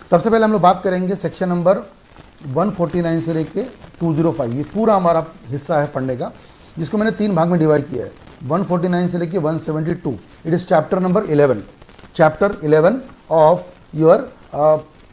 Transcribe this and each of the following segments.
सबसे पहले हम लोग बात करेंगे सेक्शन नंबर 149 से लेके 205, ये पूरा हमारा हिस्सा है पढ़ने का, जिसको मैंने 3 भाग में डिवाइड किया है। 149 से लेके 172, it is chapter number 11, chapter 11 of your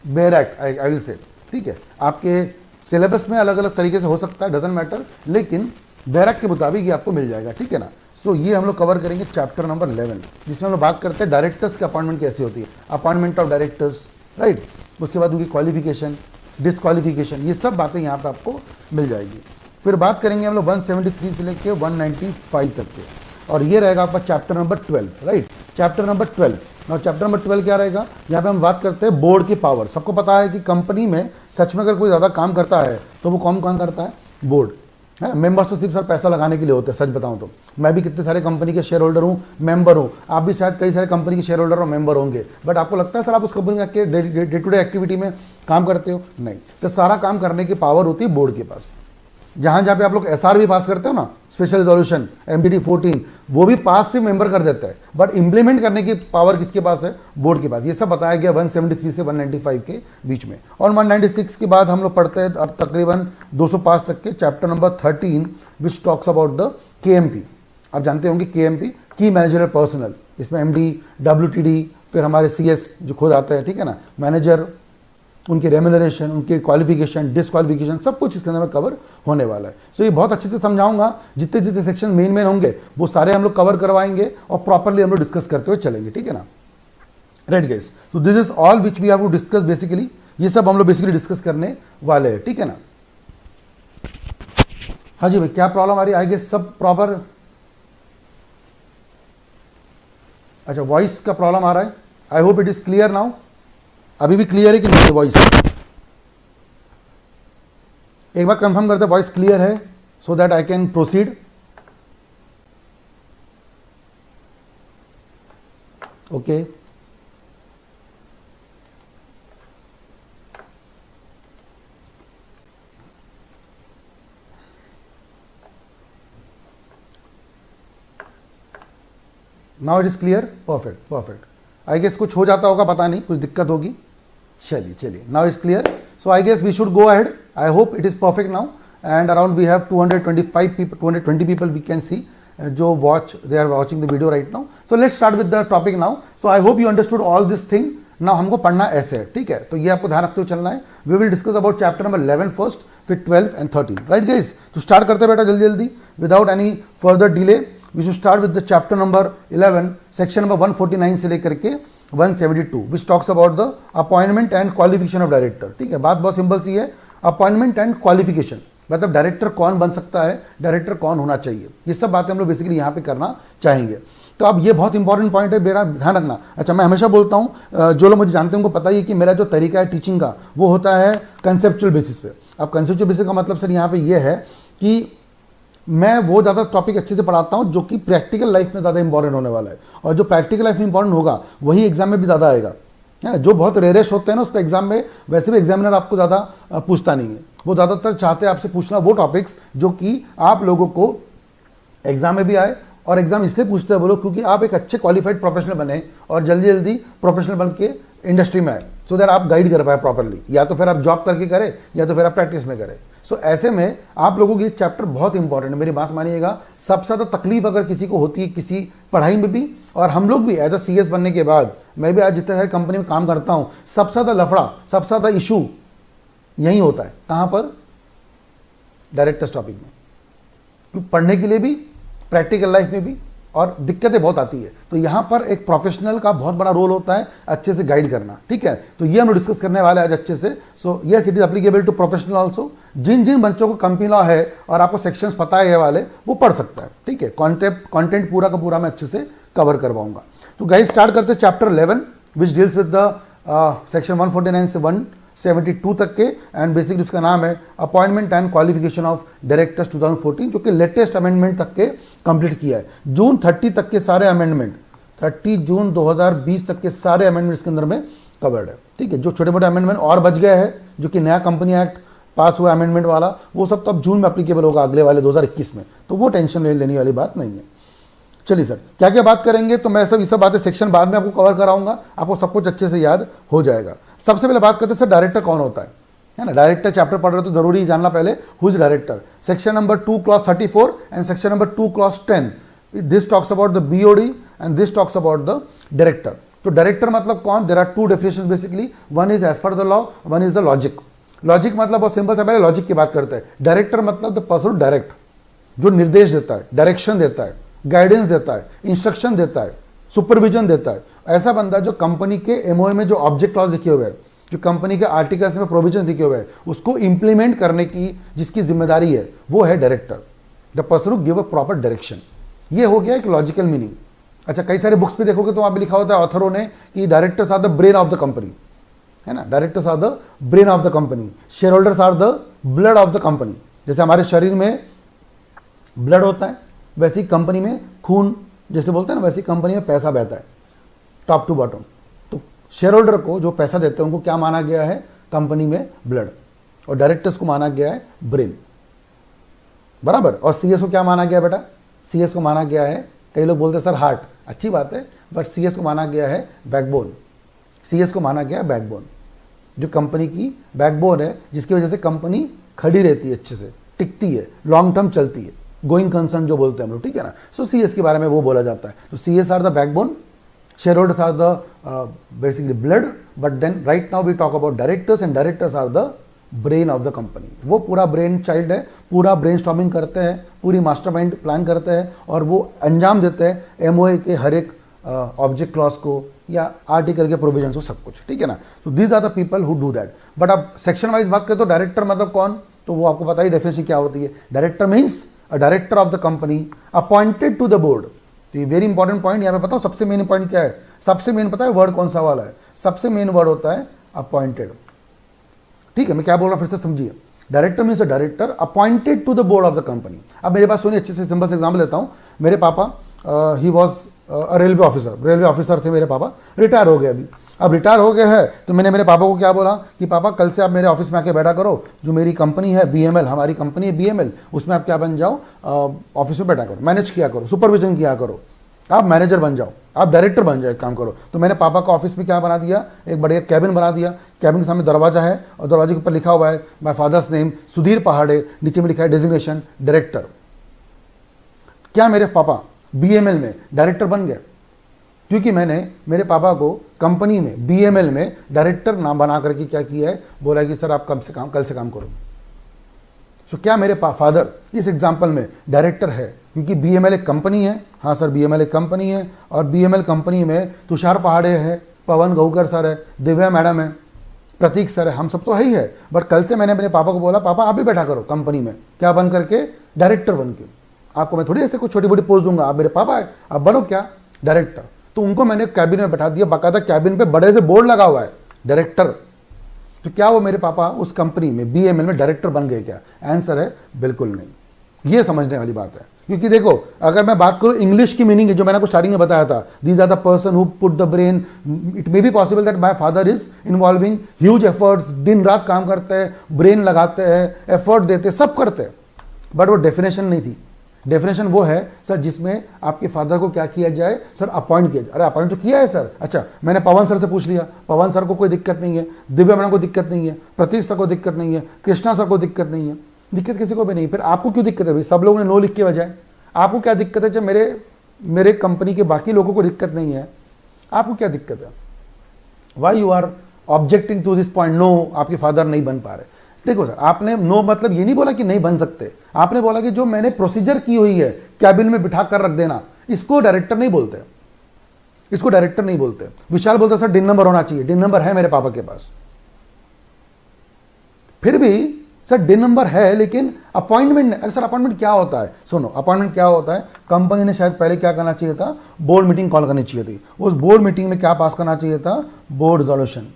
bare act, I will say. ठीक है, आपके सिलेबस में अलग अलग तरीके से हो सकता है, डजंट मैटर, लेकिन बेयर एक्ट के मुताबिक ये आपको मिल जाएगा। ठीक है ना। सो ये हम लोग कवर करेंगे चैप्टर नंबर 11, जिसमें हम लोग बात करते हैं डायरेक्टर्स की अपॉइंटमेंट कैसी होती है, अपॉइंटमेंट ऑफ डायरेक्टर्स, राइट। उसके बाद उनकी क्वालिफिकेशन, डिसक्वालिफिकेशन, ये सब बातें यहाँ पे आपको मिल जाएगी। फिर बात करेंगे हम लोग 173 से लेके 195 तक के, और ये रहेगा आपका chapter number 12, right. Chapter number 12, और चैप्टर नंबर 12 क्या रहेगा, यहाँ पे हम बात करते हैं बोर्ड की पावर। सबको पता है कि कंपनी में सच में अगर कोई ज़्यादा काम करता है तो वो कौन काम करता है, बोर्ड है। मेंबर्स तो सिर्फ सर पैसा लगाने के लिए होते हैं, सच बताऊं तो मैं भी कितने सारे कंपनी के शेयर होल्डर हूँ, मेंबर हूँ, आप भी शायद कई सारे कंपनी के शेयर होल्डर और मेंबर होंगे, बट आपको लगता है सर आप उस कंपनी के डे टू डे एक्टिविटी में काम करते हो? नहीं सर, सारा काम करने की पावर होती है बोर्ड के पास। जहाँ पे आप लोग SR भी पास करते हो ना, स्पेशल रिजोल्यूशन MDT 14, वो भी पास से मेंबर कर देता है, बट इंप्लीमेंट करने की पावर किसके पास है, बोर्ड के पास। ये सब बताया गया 173 से 195 के बीच में। और 196 के बाद हम लोग पढ़ते हैं अब तकरीबन 205 तक के chapter number 13, which talks about the KMP। आप जानते होंगे KMP, की मैनेजर पर्सनल, इसमें MD, WTD, फिर हमारे CS जो खुद आता है, ठीक है ना, मैनेजर, उनकी रेम्यूनरेशन, उनकी क्वालिफिकेशन, डिसक्वालिफिकेशन, सब कुछ इसके अंदर में कवर होने वाला है। सो ये बहुत अच्छे से समझाऊंगा, जितने जितने सेक्शन मेन होंगे वो सारे हम लोग कवर करवाएंगे और प्रॉपरली हम लोग डिस्कस करते हुए चलेंगे। ठीक है ना, राइट गाइस। तो this is all which we have to discuss basically, ये सब हम लोग बेसिकली डिस्कस करने वाले हैं। ठीक है ना। हाँ जी भाई, क्या प्रॉब्लम आ रही है? आई गेस सब प्रॉपर, अच्छा वॉइस का प्रॉब्लम आ रहा है। I hope it is clear now. अभी भी क्लियर है कि नहीं वॉइस? एक बार कंफर्म करते वॉइस क्लियर है, so that I can proceed. Okay, now it is clear, perfect perfect. I guess कुछ हो जाता होगा, पता नहीं, कुछ दिक्कत होगी। चलिए चलिए, now it's clear. So I guess we should go ahead. I hope it is perfect now, and around we have 225 people, 220 people we can see जो watch, they are watching the video right now. So let's start with the topic now. So I hope you understood all this thing. Now हमको पढ़ना ऐसे है, ठीक है, तो ये आपको ध्यान रखते हुए चलना है। We will discuss about chapter number 11 first, फिर 12 and 13, right guys? तो start करते बेटा जल्दी जल्दी, without any further delay. We should start with the chapter number 11, section number 149 से लेकर के 172, which talks about the appointment and qualification of director. ठीक है, बात बहुत सिंपल सी है, अपॉइंटमेंट एंड क्वालिफिकेशन, मतलब डायरेक्टर कौन बन सकता है, डायरेक्टर कौन होना चाहिए, ये सब बातें हम लोग बेसिकली यहाँ पे करना चाहेंगे। तो अब ये बहुत इंपॉर्टेंट पॉइंट है, मेरा ध्यान रखना। अच्छा, मैं हमेशा बोलता हूँ, जो लोग मुझे जानते हैं उनको पता ही है कि मेरा जो तरीका है टीचिंग का वो होता है कंसेप्चुअल बेसिस पे। अब कंसेप्चुअल बेसिस का मतलब सर यहाँ पे ये है कि मैं वो ज़्यादा टॉपिक अच्छे से पढ़ाता हूँ जो कि प्रैक्टिकल लाइफ में ज़्यादा इंपॉर्टेंट होने वाला है, और जो प्रैक्टिकल लाइफ में इंपॉर्टेंट होगा वही एग्जाम में भी ज़्यादा आएगा, है ना। जो बहुत रेयरेस्ट होते हैं ना, उस पर एग्जाम में वैसे भी एग्जामिनर आपको ज़्यादा पूछता नहीं है, वो ज़्यादातर चाहते हैं आपसे पूछना वो टॉपिक्स जो कि आप लोगों को एग्जाम में भी आए, और एग्जाम इसलिए पूछते हैं वो लोग क्योंकि आप एक अच्छे क्वालिफाइड प्रोफेशनल बने और जल्दी जल्दी प्रोफेशनल बन के इंडस्ट्री में आए, सो दैट आप गाइड कर पाए प्रॉपरली, या तो फिर आप जॉब करके करें या तो फिर आप प्रैक्टिस में करें। सो ऐसे में आप लोगों की चैप्टर बहुत इंपॉर्टेंट है, मेरी बात मानिएगा। सबसे ज़्यादा तकलीफ अगर किसी को होती है किसी पढ़ाई में भी, और हम लोग भी एज अ CS बनने के बाद, मैं भी आज जितने सारे कंपनी में काम करता हूँ, सबसे ज़्यादा लफड़ा, सबसे ज़्यादा इशू यही होता है। कहाँ पर? डायरेक्टर्स टॉपिक में, क्योंकि पढ़ने के लिए भी, प्रैक्टिकल लाइफ में भी, और दिक्कतें बहुत आती है। तो यहाँ पर एक प्रोफेशनल का बहुत बड़ा रोल होता है अच्छे से गाइड करना, ठीक है। तो ये हम लोग डिस्कस करने वाले हैं आज अच्छे से। So yes, it is applicable to professional also. जिन जिन बच्चों को कंपनी लॉ है और आपको सेक्शंस पता है ये वाले, वो पढ़ सकता है, ठीक है। कॉन्टेंट पूरा का पूरा मैं अच्छे से कवर करवाऊंगा। तो गाइस स्टार्ट करते हैं chapter 11 which deals with the section 149 से 172 तक के, एंड बेसिकली उसका नाम है appointment and qualification of directors 2014, जो कि लेटेस्ट अमेंडमेंट तक के कंप्लीट किया है। जून 30 तक के सारे अमेंडमेंट, 30 जून 2020 तक के सारे अमेंडमेंट इसके अंदर में कवर्ड है, ठीक है। जो छोटे मोटे अमेंडमेंट और बच गए हैं, जो कि नया कंपनी एक्ट पास हुआ अमेंडमेंट वाला, वो सब तो अब जून में अप्लीकेबल होगा, अगले वाले 2021 में, तो वो टेंशन लेने वाली बात नहीं है। चलिए सर, क्या क्या बात करेंगे, तो मैं सब ये सब बातें सेक्शन बाद में आपको कवर कराऊंगा, आपको सब कुछ अच्छे से याद हो जाएगा। सबसे पहले बात करते हैं सर डायरेक्टर कौन होता है ना। डायरेक्टर चैप्टर पढ़ रहे हो तो जरूरी जानना पहले who is director. Section number 2 clause 34 and section number 2 clause 10 this talks about the BOD and this talks about the director. तो डायरेक्टर मतलब कौन, there are two definitions basically, one is as per the law, one is the logic. Logic मतलब बहुत simple से, पहले logic की बात करते हैं। डायरेक्टर मतलब द पर्सन डायरेक्ट, जो निर्देश देता है, डायरेक्शन देता है, गाइडेंस देता है, इंस्ट्रक्शन देता है, सुपरविजन देता है। ऐसा बंदा जो कंपनी के एमओए में जो ऑब्जेक्ट क्लॉज लिखे हुए हैं, जो कंपनी के आर्टिकल्स में प्रोविजन लिखे हुए हैं, उसको इंप्लीमेंट करने की जिसकी जिम्मेदारी है वो है director, the person who give a proper direction. ये हो गया एक लॉजिकल मीनिंग। अच्छा, कई सारे बुक्स पे देखोगे तो वहां पे लिखा होता है ऑथरों ने कि directors are the brain of the company, है ना। Directors are the brain of the company, share holders are the blood of the company. जैसे हमारे शरीर में ब्लड होता है, वैसे ही कंपनी में खून जैसे बोलते हैं ना, वैसे ही कंपनी में पैसा बहता है टॉप टू बॉटम। तो शेयर होल्डर को जो पैसा देते हैं उनको क्या माना गया है, कंपनी में ब्लड, और डायरेक्टर्स को माना गया है ब्रेन, बराबर। और सीएस को क्या माना गया बेटा, सीएस को माना गया है, कई लोग बोलते हैं सर हार्ट, अच्छी बात है, बट सीएस को माना गया है बैकबोन। सीएस को माना गया है बैकबोन, जो कंपनी की बैकबोन है, जिसकी वजह से कंपनी खड़ी रहती है, अच्छे से टिकती है, लॉन्ग टर्म चलती है, गोइंग कंसर्न जो बोलते हैं हम लोग, ठीक है ना। सो सीएस के बारे में वो बोला जाता है। तो CS are the backbone, share holders are the basically blood, but then right now we talk about directors and directors are the brain of the company. वो पूरा ब्रेन चाइल्ड है, पूरा ब्रेन स्टॉर्मिंग करते हैं, पूरी मास्टरमाइंड प्लान करते हैं, और वो अंजाम देते हैं एमओए के हर एक ऑब्जेक्ट क्लॉज को या आर्टिकल के प्रोविजन को, सब कुछ, ठीक है ना। तो these are the people who do that. But अब सेक्शन वाइज बात करें तो डायरेक्टर मतलब कौन, तो वो आपको पता ही डेफिनेशन क्या होती है। Director means a director of the company appointed to the board. तो ये वेरी इंपॉर्टेंट पॉइंट, यहाँ पे बताओ सबसे मेन पॉइंट क्या है। सबसे मेन पता है वर्ड कौन सा वाला है, सबसे मेन वर्ड होता है अपॉइंटेड, ठीक है। मैं क्या बोल रहा हूँ फिर से समझिए। Director means a director appointed to the board of the company. अब मेरे पास सुनिए अच्छे से, सिंपल से एग्जाम्पल लेता हूँ। मेरे पापा he was railway officer, railway officer थे मेरे पापा, रिटायर हो गए अभी। अब रिटायर हो गए हैं तो मैंने मेरे पापा को क्या बोला कि पापा कल से आप मेरे ऑफिस में आके बैठा करो, जो मेरी कंपनी है बीएमएल, हमारी कंपनी है बीएमएल, उसमें आप क्या बन जाओ, ऑफिस में बैठा करो, मैनेज किया करो, सुपरविजन किया करो, आप मैनेजर बन जाओ, आप डायरेक्टर बन जाओ, एक काम करो। तो मैंने पापा का ऑफिस में क्या बना दिया, एक बढ़िया कैबिन बना दिया। कैबिन के सामने दरवाजा है और दरवाजे के ऊपर लिखा हुआ है माय फादर्स नेम सुधीर पहाड़े, नीचे में लिखा है डेजिग्नेशन डायरेक्टर। क्या मेरे पापा बीएमएल में डायरेक्टर बन गए? क्योंकि मैंने मेरे पापा को कंपनी में बीएमएल में डायरेक्टर नाम बना करके क्या किया है, बोला कि सर आप कल से काम करो। तो क्या मेरे फादर इस एग्जाम्पल में डायरेक्टर है? क्योंकि बीएमएल एक कंपनी है, हाँ सर बीएमएल एक कंपनी है, और बीएमएल कंपनी में तुषार पहाड़े है, पवन गौकर सर है, दिव्या मैडम है, प्रतीक सर है, हम सब तो है ही है। बट कल से मैंने अपने पापा को बोला पापा आप भी बैठा करो कंपनी में, क्या बन करके, डायरेक्टर बन के। आपको मैं थोड़ी ऐसे कुछ छोटी मोटी पोस्ट दूंगा, आप मेरे पापा है, आप बनो क्या, डायरेक्टर। तो उनको मैंने कैबिन में बैठा दिया, बाकायदा कैबिन पे बड़े से बोर्ड लगा हुआ है डायरेक्टर। तो क्या वो मेरे पापा उस कंपनी में बीएमएल में डायरेक्टर बन गए क्या? आंसर है बिल्कुल नहीं। ये समझने वाली बात है। क्योंकि देखो अगर मैं बात करूं इंग्लिश की मीनिंग, जो मैंने आपको स्टार्टिंग में बताया था, these are the person who put the brain, it may be possible that my father is involving huge efforts, दिन रात काम करते हैं, ब्रेन लगाते हैं, एफर्ट देते, सब करते हैं। बट वो डेफिनेशन नहीं थी। डेफिनेशन वो है सर जिसमें आपके फादर को क्या किया जाए, सर अपॉइंट किया जाए। अरे अपॉइंट तो किया है सर, अच्छा मैंने पवन सर से पूछ लिया, पवन सर को कोई दिक्कत नहीं है, दिव्या मैडम को दिक्कत नहीं है, प्रतीक सर को दिक्कत नहीं है, कृष्णा सर को दिक्कत नहीं है, दिक्कत किसी को भी नहीं। फिर आपको क्यों दिक्कत है भाई? सब लोगों ने नो लिख के बजाय, आपको क्या दिक्कत है? जब मेरे कंपनी के बाकी लोगों को दिक्कत नहीं है, आपको क्या दिक्कत है? Why you are objecting to this point, no आपके फादर नहीं बन पा रहे। देखो सर, आपने नो मतलब ये नहीं बोला कि नहीं बन सकते, आपने बोला कि जो मैंने प्रोसीजर की हुई है कैबिन में बिठा कर रख देना, इसको डायरेक्टर नहीं बोलते, इसको डायरेक्टर नहीं बोलते। विशाल बोलता सर डिन नंबर होना चाहिए, डिन नंबर है मेरे पापा के पास। फिर भी सर डिन नंबर है लेकिन अपॉइंटमेंट, अरे सर अपॉइंटमेंट क्या होता है? सुनो अपॉइंटमेंट क्या होता है, कंपनी ने शायद पहले क्या करना चाहिए था, बोर्ड मीटिंग कॉल करनी चाहिए थी। उस बोर्ड मीटिंग में क्या पास करना चाहिए था, बोर्ड रेजोल्यूशन।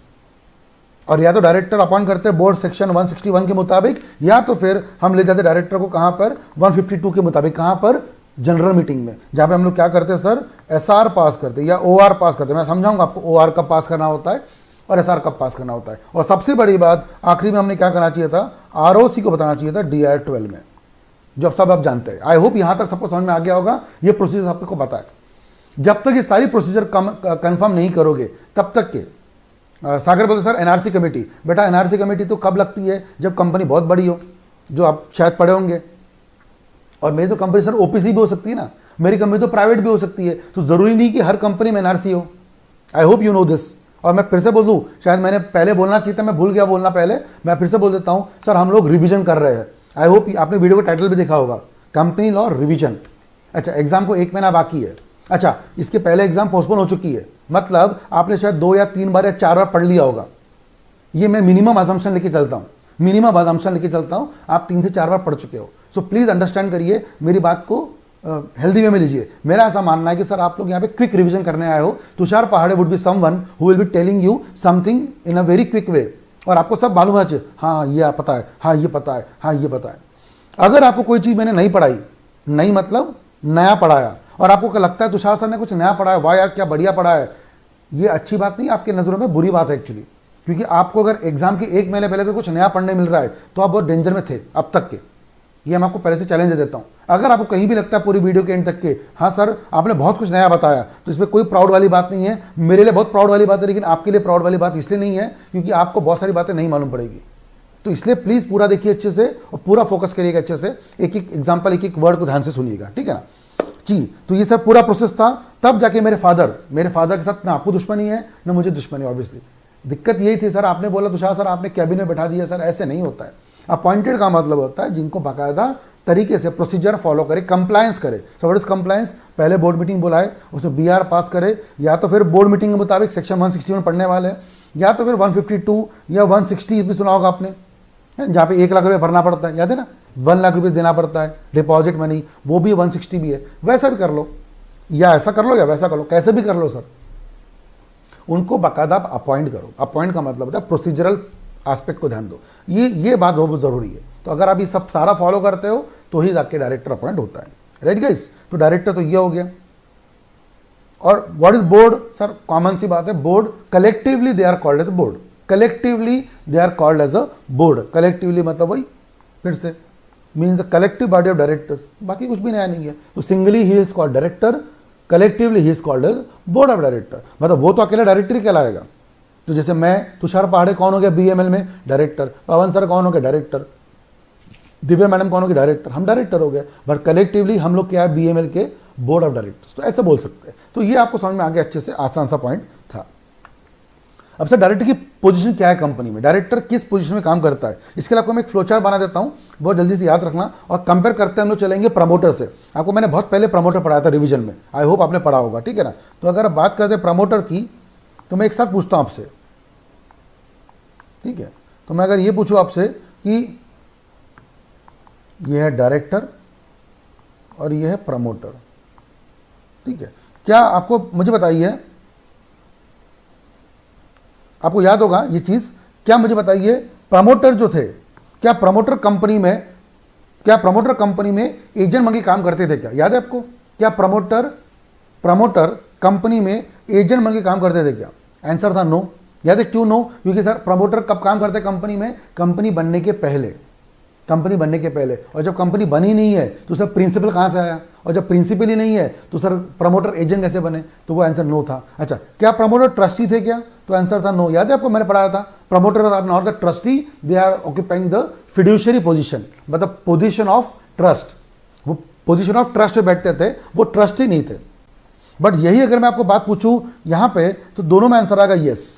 और या तो डायरेक्टर अपॉइंट करते बोर्ड सेक्शन 161 के मुताबिक, या तो फिर हम ले जाते डायरेक्टर को कहां पर, 152 के मुताबिक। कहां पर? जनरल मीटिंग में, जहां पे हम लोग क्या करते हैं सर, एसआर पास करते या ओआर पास करते। मैं समझाऊंगा आपको ओआर कब पास करना होता है और एसआर कब पास करना होता है। और सबसे बड़ी बात आखिरी में हमने क्या करना चाहिए था, आरओसी को बताना चाहिए था DIR 12 में, जो सब आप जानते हैं। आई होप यहां तक सबको समझ में आ गया होगा, ये प्रोसीजर आपको पता है। जब तक ये सारी प्रोसीजर कंफर्म नहीं करोगे तब तक के सागर बोलते सर एनआरसी कमेटी, बेटा एनआरसी कमेटी तो कब लगती है, जब कंपनी बहुत बड़ी हो, जो आप शायद पढ़े होंगे। और मेरी तो कंपनी सर ओपीसी भी हो सकती है ना, मेरी कंपनी तो प्राइवेट भी हो सकती है, तो जरूरी नहीं कि हर कंपनी में एनआरसी हो। आई होप यू नो दिस। और मैं फिर से बोल दूं, शायद मैंने पहले बोलना चाहिए था, मैं भूल गया बोलना पहले, मैं फिर से बोल देता हूं सर, हम लोग रिवीजन कर रहे हैं। आई होप आपने वीडियो का टाइटल भी देखा होगा, कंपनी लॉ रिवीजन। अच्छा, एग्जाम को 1 महीना बाकी है। अच्छा, इसके पहले एग्जाम पोस्टपोन हो चुकी है, मतलब आपने शायद 2 या 3 बार या 4 बार पढ़ लिया होगा। ये मैं मिनिमम अजम्पशन लेके चलता हूँ, मिनिमम अजम्पशन लेके चलता हूँ, आप 3 से 4 बार पढ़ चुके हो। सो प्लीज अंडरस्टैंड करिए, मेरी बात को हेल्दी वे में लीजिए। मेरा ऐसा मानना है कि सर आप लोग यहाँ पे क्विक रिवीजन करने आए हो, तुषार पहाड़े would be someone who will be telling you something in a very quick way, और आपको सब मालूम है, हाँ ये पता है, हाँ ये पता है, हाँ ये पता है। अगर आपको कोई चीज़ मैंने नहीं पढ़ाई, नहीं मतलब नया पढ़ाया, और आपको लगता है तुषार सर ने कुछ नया पढ़ाया, वाह यार क्या बढ़िया पढ़ा है, ये अच्छी बात नहीं, आपके नज़रों में बुरी बात है एक्चुअली। क्योंकि आपको अगर एग्जाम के 1 महीने पहले अगर कुछ नया पढ़ने मिल रहा है तो आप बहुत डेंजर में थे अब तक के, ये मैं आपको पहले से चैलेंज दे देता हूँ। अगर आपको कहीं भी लगता है पूरी वीडियो के एंड तक के हाँ सर आपने बहुत कुछ नया बताया, तो इसमें कोई प्राउड वाली बात नहीं है, मेरे लिए बहुत प्राउड वाली बात है, लेकिन आपके लिए प्राउड वाली बात इसलिए नहीं है क्योंकि आपको बहुत सारी बातें नहीं मालूम पड़ेगी। तो इसलिए प्लीज़ पूरा देखिए अच्छे से और पूरा फोकस करिएगा अच्छे से, एक एक एग्जाम्पल, एक एक वर्ड को ध्यान से सुनिएगा, ठीक है ना जी। तो ये सर पूरा प्रोसेस था, तब जाके मेरे फादर के साथ ना आपको दुश्मनी है ना मुझे दुश्मनी, ऑब्वियसली दिक्कत यही थी। सर आपने बोला तुषार सर आपने कैबिन में बैठा दिया, सर ऐसे नहीं होता है। अपॉइंटेड का मतलब होता है जिनको बाकायदा तरीके से प्रोसीजर फॉलो करे, कंप्लायंस करे। सो व्हाट इज कंप्लायंस, पहले बोर्ड मीटिंग बुलाए, उसमें बीआर पास करे, या तो फिर बोर्ड मीटिंग के मुताबिक सेक्शन 161 पढ़ने वाले, या तो फिर 152 या 160 भी सुना होगा आपने, जहाँ पे 1 लाख रुपये भरना पड़ता है, याद है ना, 1 लाख रुपये देना पड़ता है डिपॉजिट मनी, वो भी 160 भी है। वैसा भी कर लो, या ऐसा कर लो या वैसा कर लो, कैसे भी कर लो सर, उनको बाकायदा आप अपॉइंट करो। अपॉइंट का मतलब होता है प्रोसीजरल एस्पेक्ट को ध्यान दो, ये बात बहुत ज़रूरी है। तो अगर आप ये सब सारा फॉलो करते हो तो ही जाके डायरेक्टर अपॉइंट होता है, राइट गाइस। तो डायरेक्टर तो ये हो गया। और what is board, sir common सी बात है, board collectively they are called as board, collectively they are called as a board. Collectively मतलब वही फिर से means collective body of directors, बाकी कुछ भी नया नहीं है। तो singly he is called director, collectively he is called as board of director, मतलब वो तो अकेला डायरेक्टर ही कहलाएगा। तो जैसे मैं तुषार पहाड़े कौन हो गया बीएमएल में डायरेक्टर, पवन सर कौन हो गया डायरेक्टर, दिव्या मैडम कौन हो गया डायरेक्टर, हम डायरेक्टर हो गए, बट कलेक्टिवली हम लोग क्या है बीएमएल के बोर्ड ऑफ डायरेक्टर्स। तो ऐसे बोल सकते हैं। तो ये आपको समझ में आ गया अच्छे से, आसान सा पॉइंट था। अब सर डायरेक्टर की पोजीशन क्या है कंपनी में, डायरेक्टर किस पोजीशन में काम करता है, इसके लिए आपको मैं एक फ्लोचार्ट बना देता हूं, बहुत जल्दी से याद रखना, और कंपेयर करते हम लोग चलेंगे प्रमोटर से। आपको मैंने बहुत पहले प्रमोटर पढ़ाया था रिवीजन में, आई होप आपने पढ़ा होगा, ठीक है ना। तो अगर आप बात करते हैं प्रमोटर की, तो मैं एक साथ पूछता हूं आपसे, ठीक है। तो मैं अगर ये पूछूं आपसे कि यह है डायरेक्टर और यह है प्रमोटर, ठीक है, क्या आपको मुझे बताइए, आपको याद होगा ये चीज, क्या मुझे बताइए प्रमोटर जो थे, क्या प्रमोटर कंपनी में एजेंट मंगी काम करते थे क्या, याद है आपको, क्या प्रमोटर कंपनी में एजेंट मंगी काम करते थे क्या? आंसर था नो। याद है क्यों नो? क्योंकि सर प्रमोटर कब काम करते कंपनी में, कंपनी बनने के पहले, कंपनी बनने के पहले। और जब कंपनी बनी नहीं है तो सर प्रिंसिपल कहाँ से आया, और जब प्रिंसिपल ही नहीं है तो सर प्रमोटर एजेंट कैसे बने? तो वो आंसर नो था। अच्छा, क्या प्रमोटर ट्रस्टी थे क्या? तो आंसर था नो। याद है आपको, मैंने पढ़ाया था promoter are not the trustee, they are occupying the fiduciary position, मतलब पोजीशन ऑफ ट्रस्ट। वो पोजीशन ऑफ ट्रस्ट पे बैठते थे, वो ट्रस्टी नहीं थे। बट यही अगर मैं आपको बात पूछूं यहाँ पे, तो दोनों में आंसर आएगा यस,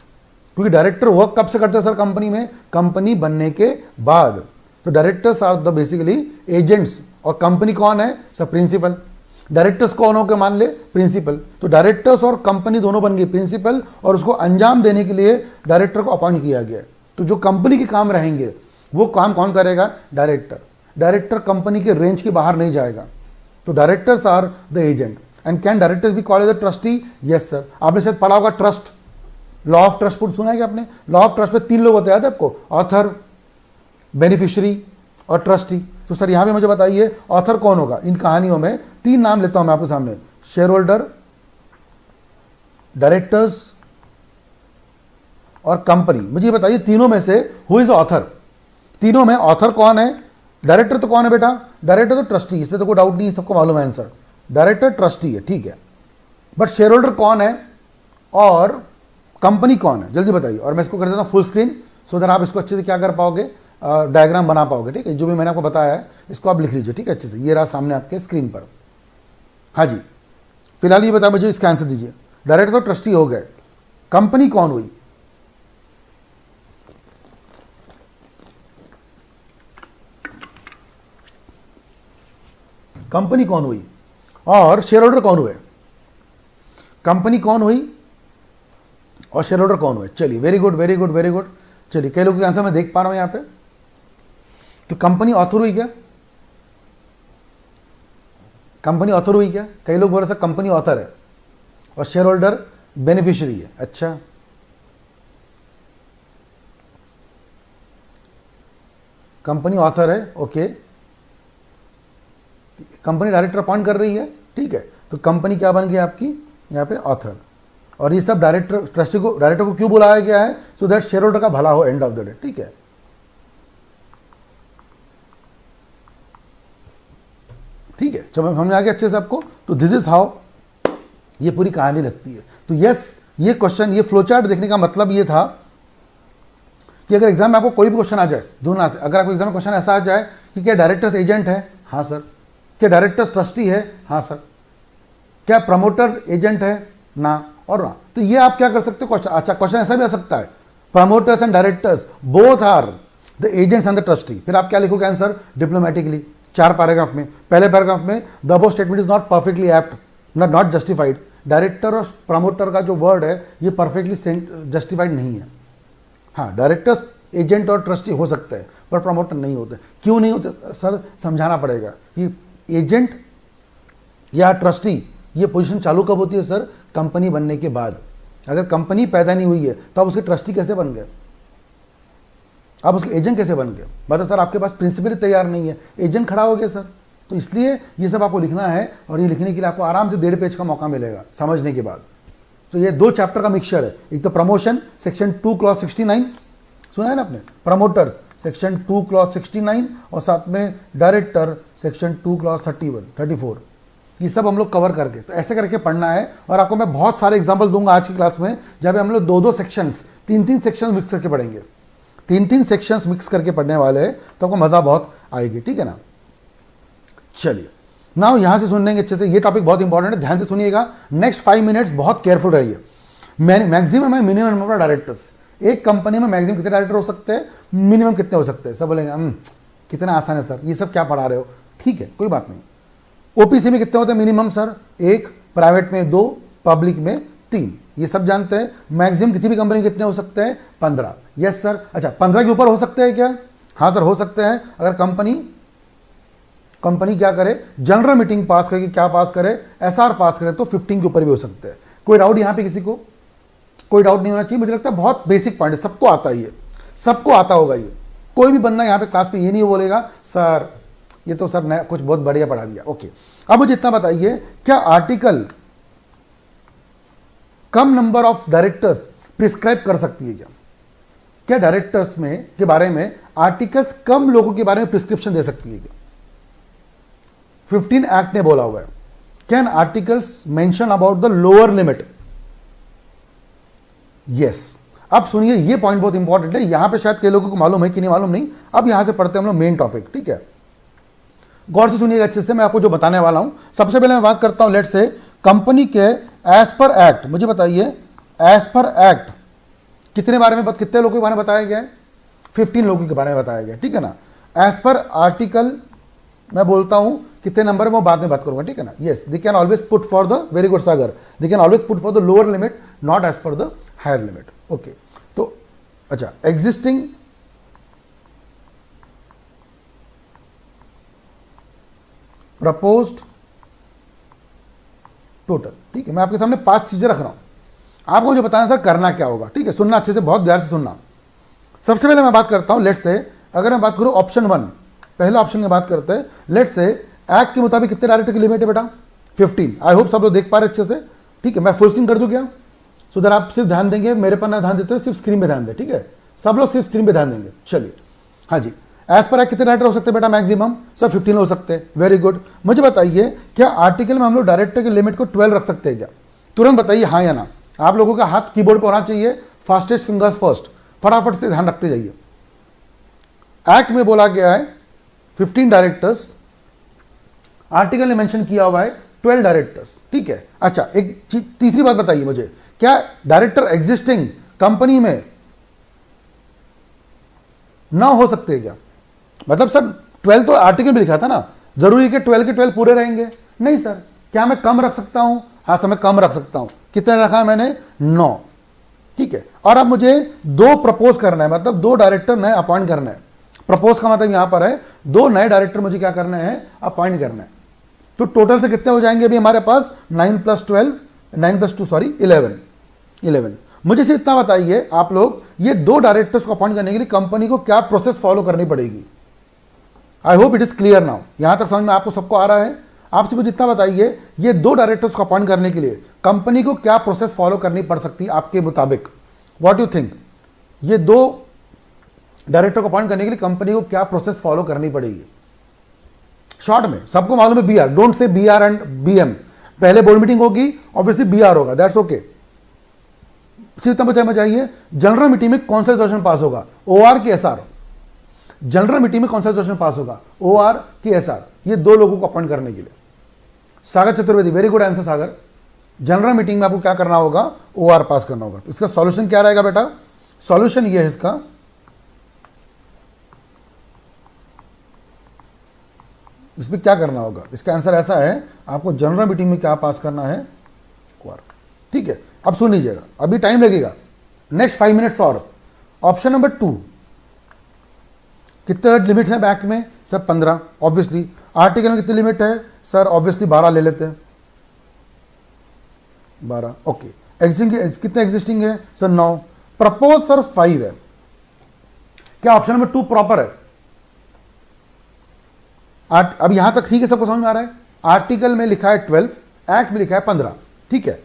क्योंकि डायरेक्टर वर्क कब से करते हैं सर कंपनी में? कंपनी बनने के बाद। तो directors are the basically agents, और कंपनी कौन है सर? प्रिंसिपल। डायरेक्टर्स कौन हो के मान ले? प्रिंसिपल। तो डायरेक्टर्स और कंपनी दोनों बन गई प्रिंसिपल, और उसको अंजाम देने के लिए डायरेक्टर को अपॉइंट किया गया। तो जो कंपनी के काम रहेंगे वो काम कौन करेगा? डायरेक्टर। डायरेक्टर कंपनी के रेंज के बाहर नहीं जाएगा। तो directors are the agent. And can directors be called as a trustee? Yes sir. आपने शायद पढ़ा होगा ट्रस्ट, लॉ ऑफ ट्रस्ट सुना है क्या आपने? लॉ ऑफ ट्रस्ट में 3 लोग होते हैं, याद है आपको? ऑथर, बेनिफिशियरी और ट्रस्टी। तो सर यहां पे मुझे बताइए ऑथर कौन होगा इन कहानियों में? 3 नाम लेता हूं मैं आपके सामने, शेयर होल्डर, डायरेक्टर्स और कंपनी। मुझे बताइए तीनों में से हु इज ऑथर? तीनों में ऑथर कौन है? डायरेक्टर तो कौन है बेटा? डायरेक्टर तो ट्रस्टी, इसमें तो कोई डाउट नहीं, सबको मालूम है आंसर। डायरेक्टर ट्रस्टी है, ठीक है। बट शेयर होल्डर कौन है और कंपनी कौन है, जल्दी बताइए। और मैं इसको कर देता हूँ फुल स्क्रीन, सो दैट आप इसको अच्छे से क्या कर पाओगे, डायग्राम बना पाओगे। ठीक है, जो भी मैंने आपको बताया है इसको आप लिख लीजिए। ठीक है, अच्छे से, ये रहा सामने आपके स्क्रीन पर। हाँ जी, फिलहाल ये बताओ मुझे, इसका आंसर दीजिए। डायरेक्टर तो ट्रस्टी हो गए, कंपनी कौन हुई? कंपनी कौन हुई और शेयर होल्डर कौन हुए? कंपनी कौन हुई और शेयर होल्डर कौन हुए? चलिए, very good very good very good. चलिए, कई लोगों के आंसर मैं देख पा रहा हूं यहां पे। तो कंपनी ऑथर हुई क्या? कंपनी ऑथर हुई क्या? कई लोग बोल रहे थे कंपनी ऑथर है और शेयर होल्डर बेनिफिशियरी है। अच्छा, कंपनी ऑथर है, ओके। कंपनी डायरेक्टर अपॉइंट कर रही है, ठीक है। तो कंपनी क्या बन गई आपकी यहाँ पे? ऑथर। और ये सब डायरेक्टर, ट्रस्टी को, डायरेक्टर को क्यों बुलाया गया है? सो दैट शेयर होल्डर का भला हो एंड ऑफ द डे। ठीक है, ठीक है, समझ में आ गया अच्छे से आपको? तो दिस इज हाउ ये पूरी कहानी लगती है। तो यस, ये क्वेश्चन, ये फ्लो चार्ट देखने का मतलब ये था कि अगर एग्जाम में आपको कोई भी क्वेश्चन आ जाए, दोनों आते, अगर आपको एग्जाम में क्वेश्चन ऐसा आ जाए कि क्या डायरेक्टर्स एजेंट है? हाँ सर। क्या डायरेक्टर्स ट्रस्टी है? हाँ सर। क्या प्रमोटर एजेंट है? ना और ना। तो ये आप क्या कर सकते हो क्वेश्चन, अच्छा क्वेश्चन ऐसा भी आ सकता है, promoters and directors both are the agents and the trustee. फिर आप क्या लिखोगे आंसर? डिप्लोमेटिकली, 4 पैराग्राफ में। पहले पैराग्राफ में the above statement is not perfectly apt, not justified. Director और प्रमोटर का जो वर्ड है ये परफेक्टली जस्टिफाइड नहीं है। हाँ, डायरेक्टर्स एजेंट और ट्रस्टी हो सकते हैं पर प्रमोटर नहीं होते। क्यों नहीं होते सर? समझाना पड़ेगा कि एजेंट या ट्रस्टी ये पोजीशन चालू कब होती है सर? कंपनी बनने के बाद। अगर कंपनी पैदा नहीं हुई है तो आप उसके ट्रस्टी कैसे बन गए? आप उसके एजेंट कैसे बन गए? बता सर, आपके पास प्रिंसिपल तैयार नहीं है, एजेंट खड़ा हो गया सर। तो इसलिए ये सब आपको लिखना है और ये लिखने के लिए आपको आराम से 1.5 पेज का मौका मिलेगा समझने के बाद। तो ये 2 चैप्टर का मिक्सचर है। एक तो प्रमोशन सेक्शन 2 क्लॉज 69, सुना है ना आपने? प्रमोटर्स सेक्शन 2 क्लॉज 69 और साथ में डायरेक्टर सेक्शन 2 क्लॉज 34। ये सब हम लोग कवर करके, तो ऐसे करके पढ़ना है। और आपको मैं बहुत सारे एग्जाम्पल दूंगा आज की क्लास में, जब हम लोग 2-2 सेक्शंस, 3-3 सेक्शंस मिक्स करके पढ़ेंगे। 3-3 सेक्शंस मिक्स करके पढ़ने वाले हैं, तो आपको मजा बहुत आएगी। ठीक है ना? चलिए, नाउ यहां से सुन लेंगे अच्छे से। ये टॉपिक बहुत इंपॉर्टेंट है, ध्यान से सुनिएगा। नेक्स्ट 5 मिनट्स बहुत केयरफुल रहिए। मैक्सिमम है मिनिमम नंबर ऑफ डायरेक्टर्स। एक कंपनी में मैक्सिमम कितने डायरेक्टर हो सकते हैं, मिनिमम कितने हो सकते हैं? सब बोलेंगे कितना आसान है सर, ये सब क्या पढ़ा रहे हो? ठीक है, कोई बात नहीं। ओपीसी में कितने होते हैं मिनिमम सर? 1, प्राइवेट में 2, पब्लिक में 3, ये सब जानते हैं। मैक्सिमम किसी भी कंपनी में कितने हो सकते हैं? 15। Yes sir. अच्छा, 15 के ऊपर हो सकते हैं क्या? हाँ सर, हो सकते हैं। अगर कंपनी क्या करे? जनरल मीटिंग पास करके, क्या पास करे? एसआर पास करे, तो 15 के ऊपर भी हो सकते हैं। कोई डाउट यहां पे किसी को? कोई डाउट नहीं होना चाहिए। मुझे लगता है बहुत बेसिक पॉइंट है, सबको आता है, ये सबको आता होगा। ये कोई भी बंदा यहाँ पे क्लास में ये नहीं बोलेगा सर ये तो सर नया कुछ बहुत बढ़िया पढ़ा दिया। ओके, अब मुझे इतना बताइए, क्या article come number of directors prescribe कर सकती है? क्या डायरेक्टर्स में के बारे में आर्टिकल्स कम लोगों के बारे में प्रिस्क्रिप्शन दे सकती है क्या? 15 एक्ट ने बोला हुआ है, can articles mention about the lower limit? Yes. अब सुनिए, ये पॉइंट बहुत इंपॉर्टेंट है। यहां पे शायद कई लोगों को मालूम है कि नहीं मालूम नहीं। अब यहां से पढ़ते हैं हम लोग मेन टॉपिक। ठीक है, गौर से सुनिएगा अच्छे से, मैं आपको जो बताने वाला हूं। सबसे पहले मैं बात करता हूं, लेट्स से कंपनी के एज पर एक्ट, मुझे बताइए एज पर एक्ट कितने बारे में, कितने लोगों के बारे में बताया गया है? 15 लोगों के बारे में बताया गया। ठीक है ना? एज पर आर्टिकल मैं बोलता हूं कितने नंबर में, वो बाद में बात करूंगा। ठीक है ना? Yes, they can always put for the, very good Sagar, they can always put for the lower limit, not as per the higher limit. Okay, तो अच्छा, एग्जिस्टिंग प्रपोज्ड टोटल। ठीक है, मैं आपके सामने 5 चीजें रख रहा हूं, आपको मुझे बताना सर करना क्या होगा। ठीक है, सुनना अच्छे से, बहुत ध्यान से सुनना। सबसे पहले मैं बात करता हूं, लेट्स से अगर मैं बात करूं ऑप्शन 1, पहले ऑप्शन की बात करते हैं। लेट्स से एक्ट के मुताबिक कितने डायरेक्टर की लिमिट है बेटा? 15। आई होप सब लोग देख पा रहे अच्छे से। ठीक है, मैं फुल स्क्रीन कर दूं क्या? सो दैट आप सिर्फ ध्यान देंगे, मेरे पर ना ध्यान देते हो, सिर्फ स्क्रीन पे ध्यान दें। ठीक है, सब लोग सिर्फ स्क्रीन पे ध्यान देंगे। चलिए, हाँ जी, एज पर एक्ट कितने डायरेक्टर हो सकते हैं बेटा? मैक्सिमम सर 15 हो सकते हैं। Very good. मुझे बताइए, क्या आर्टिकल में हम लोग डायरेक्टर की लिमिट को 12 रख सकते हैं क्या? तुरंत बताइए हाँ या ना। आप लोगों का हाथ कीबोर्ड पर होना चाहिए, फास्टेस्ट फिंगर्स फर्स्ट, फटाफट से ध्यान रखते जाइए। एक्ट में बोला गया है 15 डायरेक्टर्स, आर्टिकल ने मेंशन किया हुआ है 12 डायरेक्टर्स, ठीक है। अच्छा, एक तीसरी बात बताइए मुझे, क्या डायरेक्टर एग्जिस्टिंग कंपनी में ना हो सकते हैं क्या? मतलब सर 12 तो आर्टिकल में लिखा था ना, जरूरी कि 12 के 12 पूरे रहेंगे? नहीं सर। क्या मैं कम रख सकता हूं? हाँ सर, मैं कम रख सकता हूं। कितने रखा है मैंने? 9, ठीक है। और अब मुझे 2 प्रपोज करना है, मतलब 2 डायरेक्टर नए अपॉइंट करना है। प्रपोज का मतलब यहां पर है 2 नए डायरेक्टर मुझे क्या करना है? अपॉइंट करना है। तो टोटल से कितने हो जाएंगे अभी हमारे पास? 9 + 12, 9 + 2 सॉरी 11। मुझे सिर्फ इतना बताइए आप लोग, ये 2 डायरेक्टर्स को अपॉइंट करने के लिए कंपनी को क्या प्रोसेस फॉलो करनी पड़ेगी? आई hope it is clear now. यहां तक समझ में आपको सबको आ रहा है? आपसे मुझे इतना बताइए, ये 2 डायरेक्टर्स को अपॉइंट करने के लिए कंपनी को क्या प्रोसेस फॉलो करनी पड़ सकती है आपके मुताबिक? What you think? ये 2 डायरेक्टर को अपॉइंट करने के लिए कंपनी को क्या प्रोसेस फॉलो करनी पड़ेगी? शॉर्ट में सबको मालूम है BR, don't say BR and BM। पहले बोर्ड मीटिंग होगी, ऑब्वियसली BR होगा, दैट्स ओके। सिर्फ बताइए, जनरल मीटिंग में कौन सा रेजोल्यूशन पास होगा, OR की SR? जनरल मीटिंग में कौन सा रेजोल्यूशन पास होगा, OR की SR? ये 2 लोगों को अपॉइंट करने के लिए। सागर चतुर्वेदी, वेरी गुड आंसर सागर। जनरल मीटिंग में आपको क्या करना होगा? OR पास करना होगा। इसका सॉल्यूशन क्या रहेगा बेटा? सॉल्यूशन ये है इसका, इसमें क्या करना होगा? इसका आंसर ऐसा है, आपको जनरल मीटिंग में क्या पास करना है? OR, ठीक है। अब सुन लीजिएगा, अभी टाइम लगेगा, नेक्स्ट 5 मिनट्स और। ऑप्शन नंबर 2, कितने लिमिट है एक्ट में? Sir 15, obviously. आर्टिकल में कितनी लिमिट है? सर ऑब्वियसली 12 ले लेते हैं, 12, ओके। एग्जिस्टिंग कितने एग्जिस्टिंग है? सर 9। प्रपोज सर 5 है। क्या ऑप्शन नंबर 2 प्रॉपर है? अब यहां तक ठीक है, सबको समझ में आ रहा है? आर्टिकल में लिखा है 12, एक्ट में लिखा है 15, ठीक है।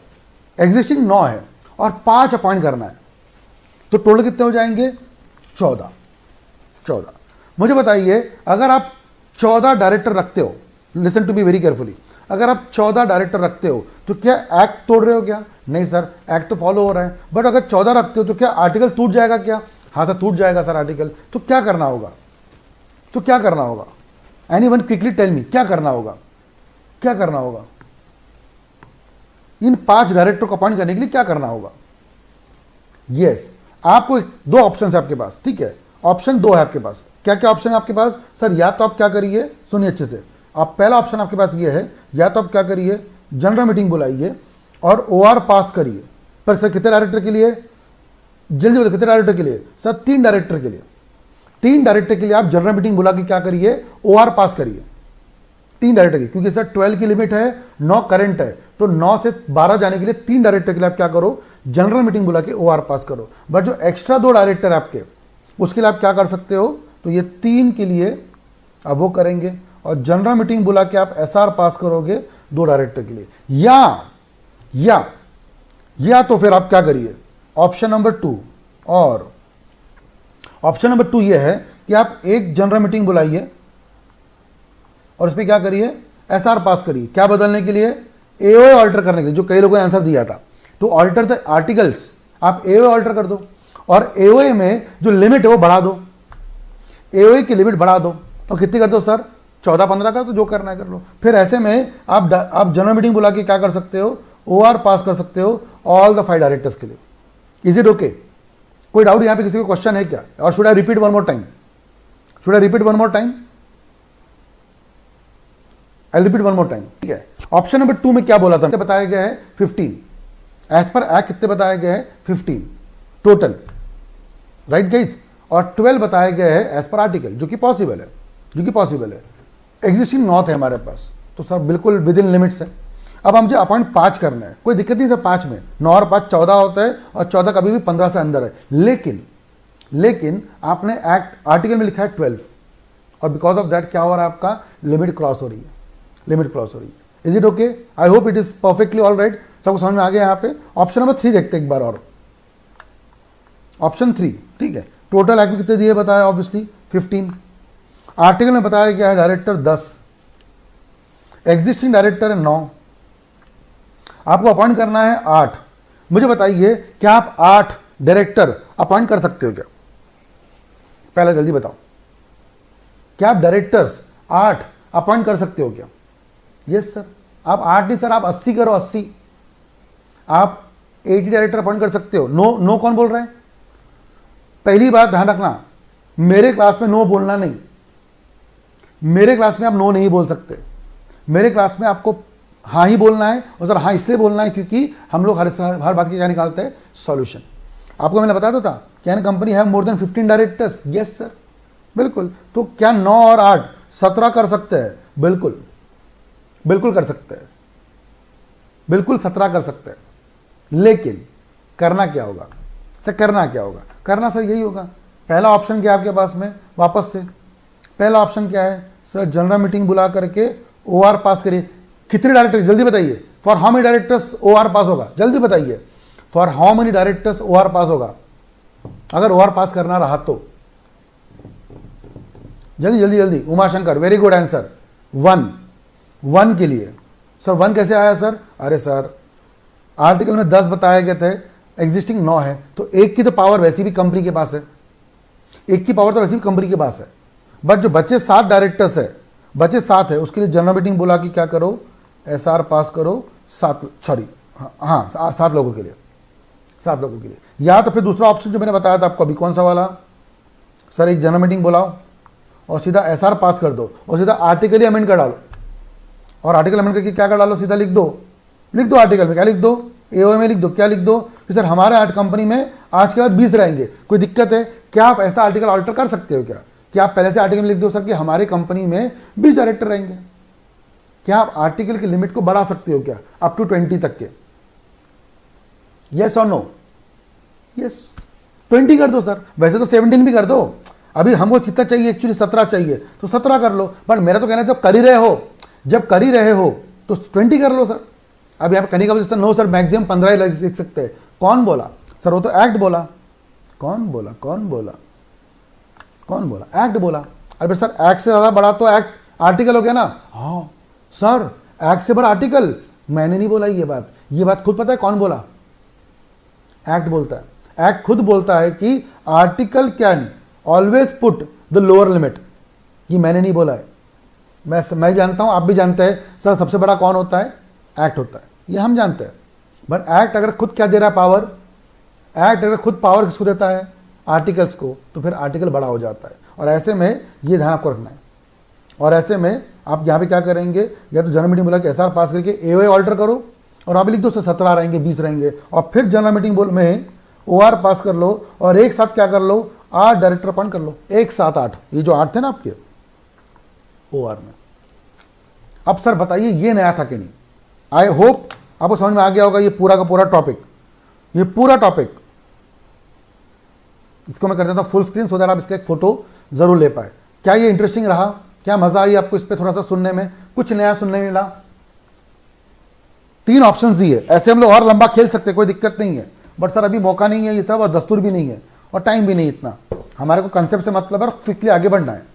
एग्जिस्टिंग 9 है और 5 अपॉइंट करना है, तो टोटल कितने हो जाएंगे? 14। मुझे बताइए, अगर आप 14 डायरेक्टर रखते हो, listen to be very carefully, अगर आप 14 डायरेक्टर रखते हो तो क्या एक्ट तोड़ रहे हो क्या? नहीं सर, एक्ट तो फॉलो हो रहा है। बट अगर 14 रखते हो तो क्या आर्टिकल टूट जाएगा क्या? हाँ सर, टूट जाएगा सर आर्टिकल। तो क्या करना होगा? एनीवन क्विकली टेल मी, क्या करना होगा? इन 5 डायरेक्टर को अपॉइंट करने के लिए क्या करना होगा? यस, आपको 2 ऑप्शन है आपके पास, ठीक है। ऑप्शन 2 है आपके पास। क्या क्या ऑप्शन है आपके पास? सर या तो आप क्या करिए, सुनिए अच्छे से, आप पहला ऑप्शन आपके पास ये है, या तो आप क्या करिए, जनरल मीटिंग बुलाइए और OR पास करिए। पर सर कितने डायरेक्टर के लिए? जल्दी बोलो, कितने डायरेक्टर के लिए? सर 3 डायरेक्टर के लिए। 3 डायरेक्टर के लिए आप जनरल मीटिंग बुला के क्या करिए? OR पास करिए 3 डायरेक्टर की, क्योंकि सर 12 की लिमिट है, 9 करंट है, तो 9 से 12 जाने के लिए 3 डायरेक्टर के लिए आप क्या करो? जनरल मीटिंग बुला के OR पास करो। बट जो एक्स्ट्रा 2 डायरेक्टर आपके, उसके लिए आप क्या कर सकते हो? तो ये 3 के लिए अब वो करेंगे और जनरल मीटिंग बुला के आप SR पास करोगे 2 डायरेक्टर के लिए। या तो फिर आप क्या करिए? ऑप्शन नंबर 2, और ऑप्शन नंबर 2 ये है कि आप एक जनरल मीटिंग बुलाइए और उसमें क्या करिए? SR पास करिए। क्या बदलने के लिए? AOA ऑल्टर करने के लिए, जो कई लोगों ने आंसर दिया था। तो ऑल्टर द आर्टिकल्स, आप AOA ऑल्टर कर दो और AOA में जो लिमिट है वो बढ़ा दो, AOA की लिमिट बढ़ा दो। तो कितनी कर दो सर? 14-15 का, तो जो करना है कर लो। फिर ऐसे में आप जनरल मीटिंग बुला के क्या कर सकते हो? OR पास कर सकते हो ऑल द 5 डायरेक्टर्स के लिए। Is it okay? कोई डाउट यहां पे किसी को क्वेश्चन है क्या? और should I repeat one more time? I repeat one more time, ठीक है। ऑप्शन नंबर 2 में क्या बोला था? बताया गया है 15, एज पर एक्ट कितने बताया गया है? 15 टोटल, राइट गाइस? और 12 बताया गया है एज पर आर्टिकल, जो कि पॉसिबल है। एग्जिस्टिंग 9 है हमारे पास, तो सर बिल्कुल विद इन लिमिट्स है। अब हम जो अपॉइंट 5 करना है, कोई दिक्कत नहीं सर। 5 में 9 और 5 14 होता है, और 14 कभी भी 15 से अंदर है। लेकिन आपने एक्ट आर्टिकल में लिखा है 12, और बिकॉज ऑफ दैट क्या हो रहा है? आपका लिमिट क्रॉस हो रही है। Is it okay? I hope it is perfectly all right. सबको समझ में आ गया यहाँ पे? ऑप्शन नंबर 3 देखते एक बार और। ऑप्शन 3, ठीक है। टोटल एक्ट में कितने दिए बताया? ऑब्वियसली 15। आर्टिकल में बताया गया है डायरेक्टर 10, एग्जिस्टिंग डायरेक्टर है 9, आपको अपॉइंट करना है 8। मुझे बताइए, क्या आप 8 डायरेक्टर अपॉइंट कर सकते हो क्या? पहले जल्दी बताओ, क्या आप डायरेक्टर्स 8 अपॉइंट कर सकते हो क्या? Yes sir. आप 8 नहीं सर, आप 80 करो, 80। आप 80 डायरेक्टर अपॉइंट कर सकते हो। नो नो कौन बोल रहा है? पहली बात ध्यान रखना, मेरे क्लास में नो बोलना नहीं। मेरे क्लास में आप नो नहीं बोल सकते। मेरे क्लास में आपको हाँ ही बोलना है, और सर हाँ इसलिए बोलना है क्योंकि हम लोग हर बात की क्या निकालते हैं? सॉल्यूशन। आपको मैंने बताया तो था, can company have more than 15 directors? Yes sir, बिल्कुल। तो क्या 9 और 8 17 कर सकते हैं? बिल्कुल, बिल्कुल कर सकते हैं, बिल्कुल 17 कर सकते हैं। लेकिन करना क्या होगा सर? करना क्या होगा? करना सर यही होगा, पहला ऑप्शन क्या है आपके पास में? वापस से पहला ऑप्शन क्या है सर? जनरल मीटिंग बुला करके OR पास करिए। कितने डायरेक्टर जल्दी बताइए? For how many directors OR पास होगा? जल्दी बताइए, for how many directors OR पास होगा? अगर OR पास करना रहा तो जल्दी जल्दी जल्दी। Umashankar, very good answer. 1 के लिए सर 1 कैसे आया सर? अरे सर आर्टिकल में 10 बताए गए थे, एग्जिस्टिंग 9 है, तो 1 की तो पावर वैसी भी कंपनी के पास है, 1 की पावर तो वैसी भी कंपनी के पास है। बट जो बच्चे 7 डायरेक्टर्स है, बच्चे 7 है, उसके लिए जनरल मीटिंग बुला के क्या करो? SR पास करो 7 लोगों के लिए, 7 लोगों के लिए। या तो फिर दूसरा ऑप्शन जो मैंने बताया था आपको अभी, कौन सा वाला सर? एक जनरल मीटिंग बुलाओ और सीधा SR पास कर दो और सीधा आर्टिकल ही अमेंड कर डालो, और आर्टिकल अमेंड करके क्या कर डालो? सीधा लिख दो आर्टिकल में। क्या लिख दो? AOA में लिख दो। क्या लिख दो कि सर हमारे 8 कंपनी में आज के बाद 20 रहेंगे, कोई दिक्कत है क्या? आप ऐसा आर्टिकल ऑल्टर कर सकते हो क्या? कि आप पहले से आर्टिकल में लिख दो सर कि हमारी कंपनी में 20 डायरेक्टर रहेंगे। क्या आप आर्टिकल की लिमिट को बढ़ा सकते हो क्या? अप टू 20 तक के? यस और नो? यस, 20 कर दो सर, वैसे तो 17 भी कर दो। अभी हमको कितना चाहिए? एक्चुअली 17 चाहिए, तो 17 कर लो। बट मेरा तो कहना है जब कर ही रहे हो तो 20 कर लो सर। अब यहाँ पे करने का वजह नो सर मैक्सिमम 15 ही लिख सकते हैं। कौन बोला सर? वो तो एक्ट बोला। कौन बोला? एक्ट बोला। अरे सर एक्ट से ज़्यादा बड़ा तो एक्ट आर्टिकल हो गया ना। हाँ सर, एक्ट से बड़ा आर्टिकल? मैंने नहीं बोला ये बात खुद पता है कौन बोला? एक्ट बोलता है। एक्ट खुद बोलता है कि article can always put the lower limit. ये मैंने नहीं बोला है, मैं जानता हूं, आप भी जानते हैं सर सबसे बड़ा कौन होता है? एक्ट होता है, ये हम जानते हैं। बट एक्ट अगर खुद क्या दे रहा है? पावर। एक्ट अगर खुद पावर किसको देता है? आर्टिकल्स को, तो फिर आर्टिकल बड़ा हो जाता है। और ऐसे में ये ध्यान आपको रखना है। और ऐसे में आप यहाँ पे क्या करेंगे? या तो जनरल मीटिंग बोला कि SR पास करके AOA ऑल्टर करो, और आप लिख दो सर 17 रहेंगे, 20 रहेंगे, और फिर जनरल मीटिंग में OR पास कर लो, और एक साथ क्या कर लो? 8 डायरेक्टर अपॉइंट कर लो, एक साथ 8। ये जो 8 थे ना आपके OR में। अब सर बताइए ये नया था कि नहीं? आई होप आपको समझ में आ गया होगा ये पूरा का पूरा टॉपिक। इसको मैं कर देता हूं फुल स्क्रीन सो दैट आप इसका एक फोटो जरूर ले पाए। क्या ये इंटरेस्टिंग रहा? क्या मजा आई आपको इस पे थोड़ा सा सुनने में? कुछ नया सुनने मिला? 3 ऑप्शंस दिए, ऐसे हम लोग और लंबा खेल सकते, कोई दिक्कत नहीं है। बट सर अभी मौका नहीं है ये सब, और दस्तूर भी नहीं है, और टाइम भी नहीं इतना। हमारे को कंसेप्ट से मतलब है, क्विकली आगे बढ़ना है।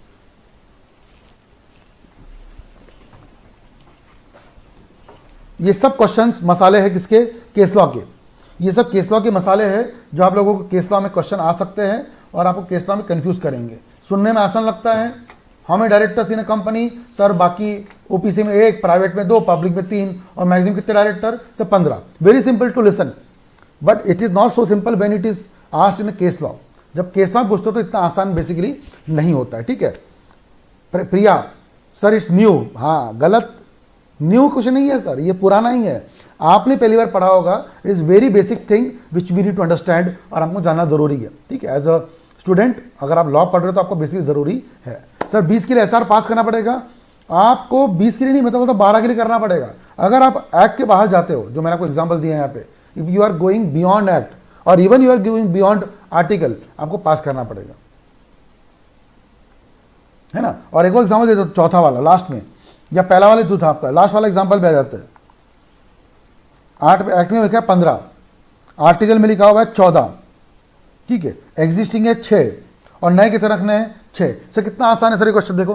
ये सब क्वेश्चंस मसाले हैं किसके? केस लॉ के। ये सब केस लॉ के मसाले हैं जो आप लोगों को केस लॉ में क्वेश्चन आ सकते हैं और आपको केस लॉ में कंफ्यूज करेंगे। सुनने में आसान लगता है, हमें directors in A company sir, बाकी OPC में 1, प्राइवेट में 2, पब्लिक में 3, और मैक्सिमम कितने director sir? 15। Very simple to listen, but it is not so simple when it is asked in case law. जब केस लॉ पूछते हो तो इतना आसान बेसिकली नहीं होता है, ठीक है। प्रिया सर इट्स न्यू, हाँ गलत, न्यू कुछ नहीं है सर, ये पुराना ही है। आपने पहली बार पढ़ा होगा। It is very basic thing which we need to understand, और हमको जानना जरूरी है, ठीक है। एज अ स्टूडेंट अगर आप लॉ पढ़ रहे हो तो आपको बेसिकली जरूरी है। सर 20 के लिए SR पास करना पड़ेगा आपको, 20 के लिए नहीं, मतलब 12 के लिए करना पड़ेगा। अगर आप एक्ट के बाहर जाते हो, जो मैंने आपको एग्जाम्पल दिया है यहाँ पे, if you are going beyond act और even you are going beyond article, आपको पास करना पड़ेगा, है ना। और एक और एग्जाम्पल दे दो, चौथा वाला लास्ट में, या पहला वाला जो था आपका, लास्ट वाला एग्जाम्पल पे आ जाते हैं। 8 एक्ट में लिखा है 15, आर्टिकल में लिखा हुआ है 14, ठीक है। एग्जिस्टिंग है 6 और नए कितने रखने हैं? 6। सर कितना आसान है सर ये क्वेश्चन। देखो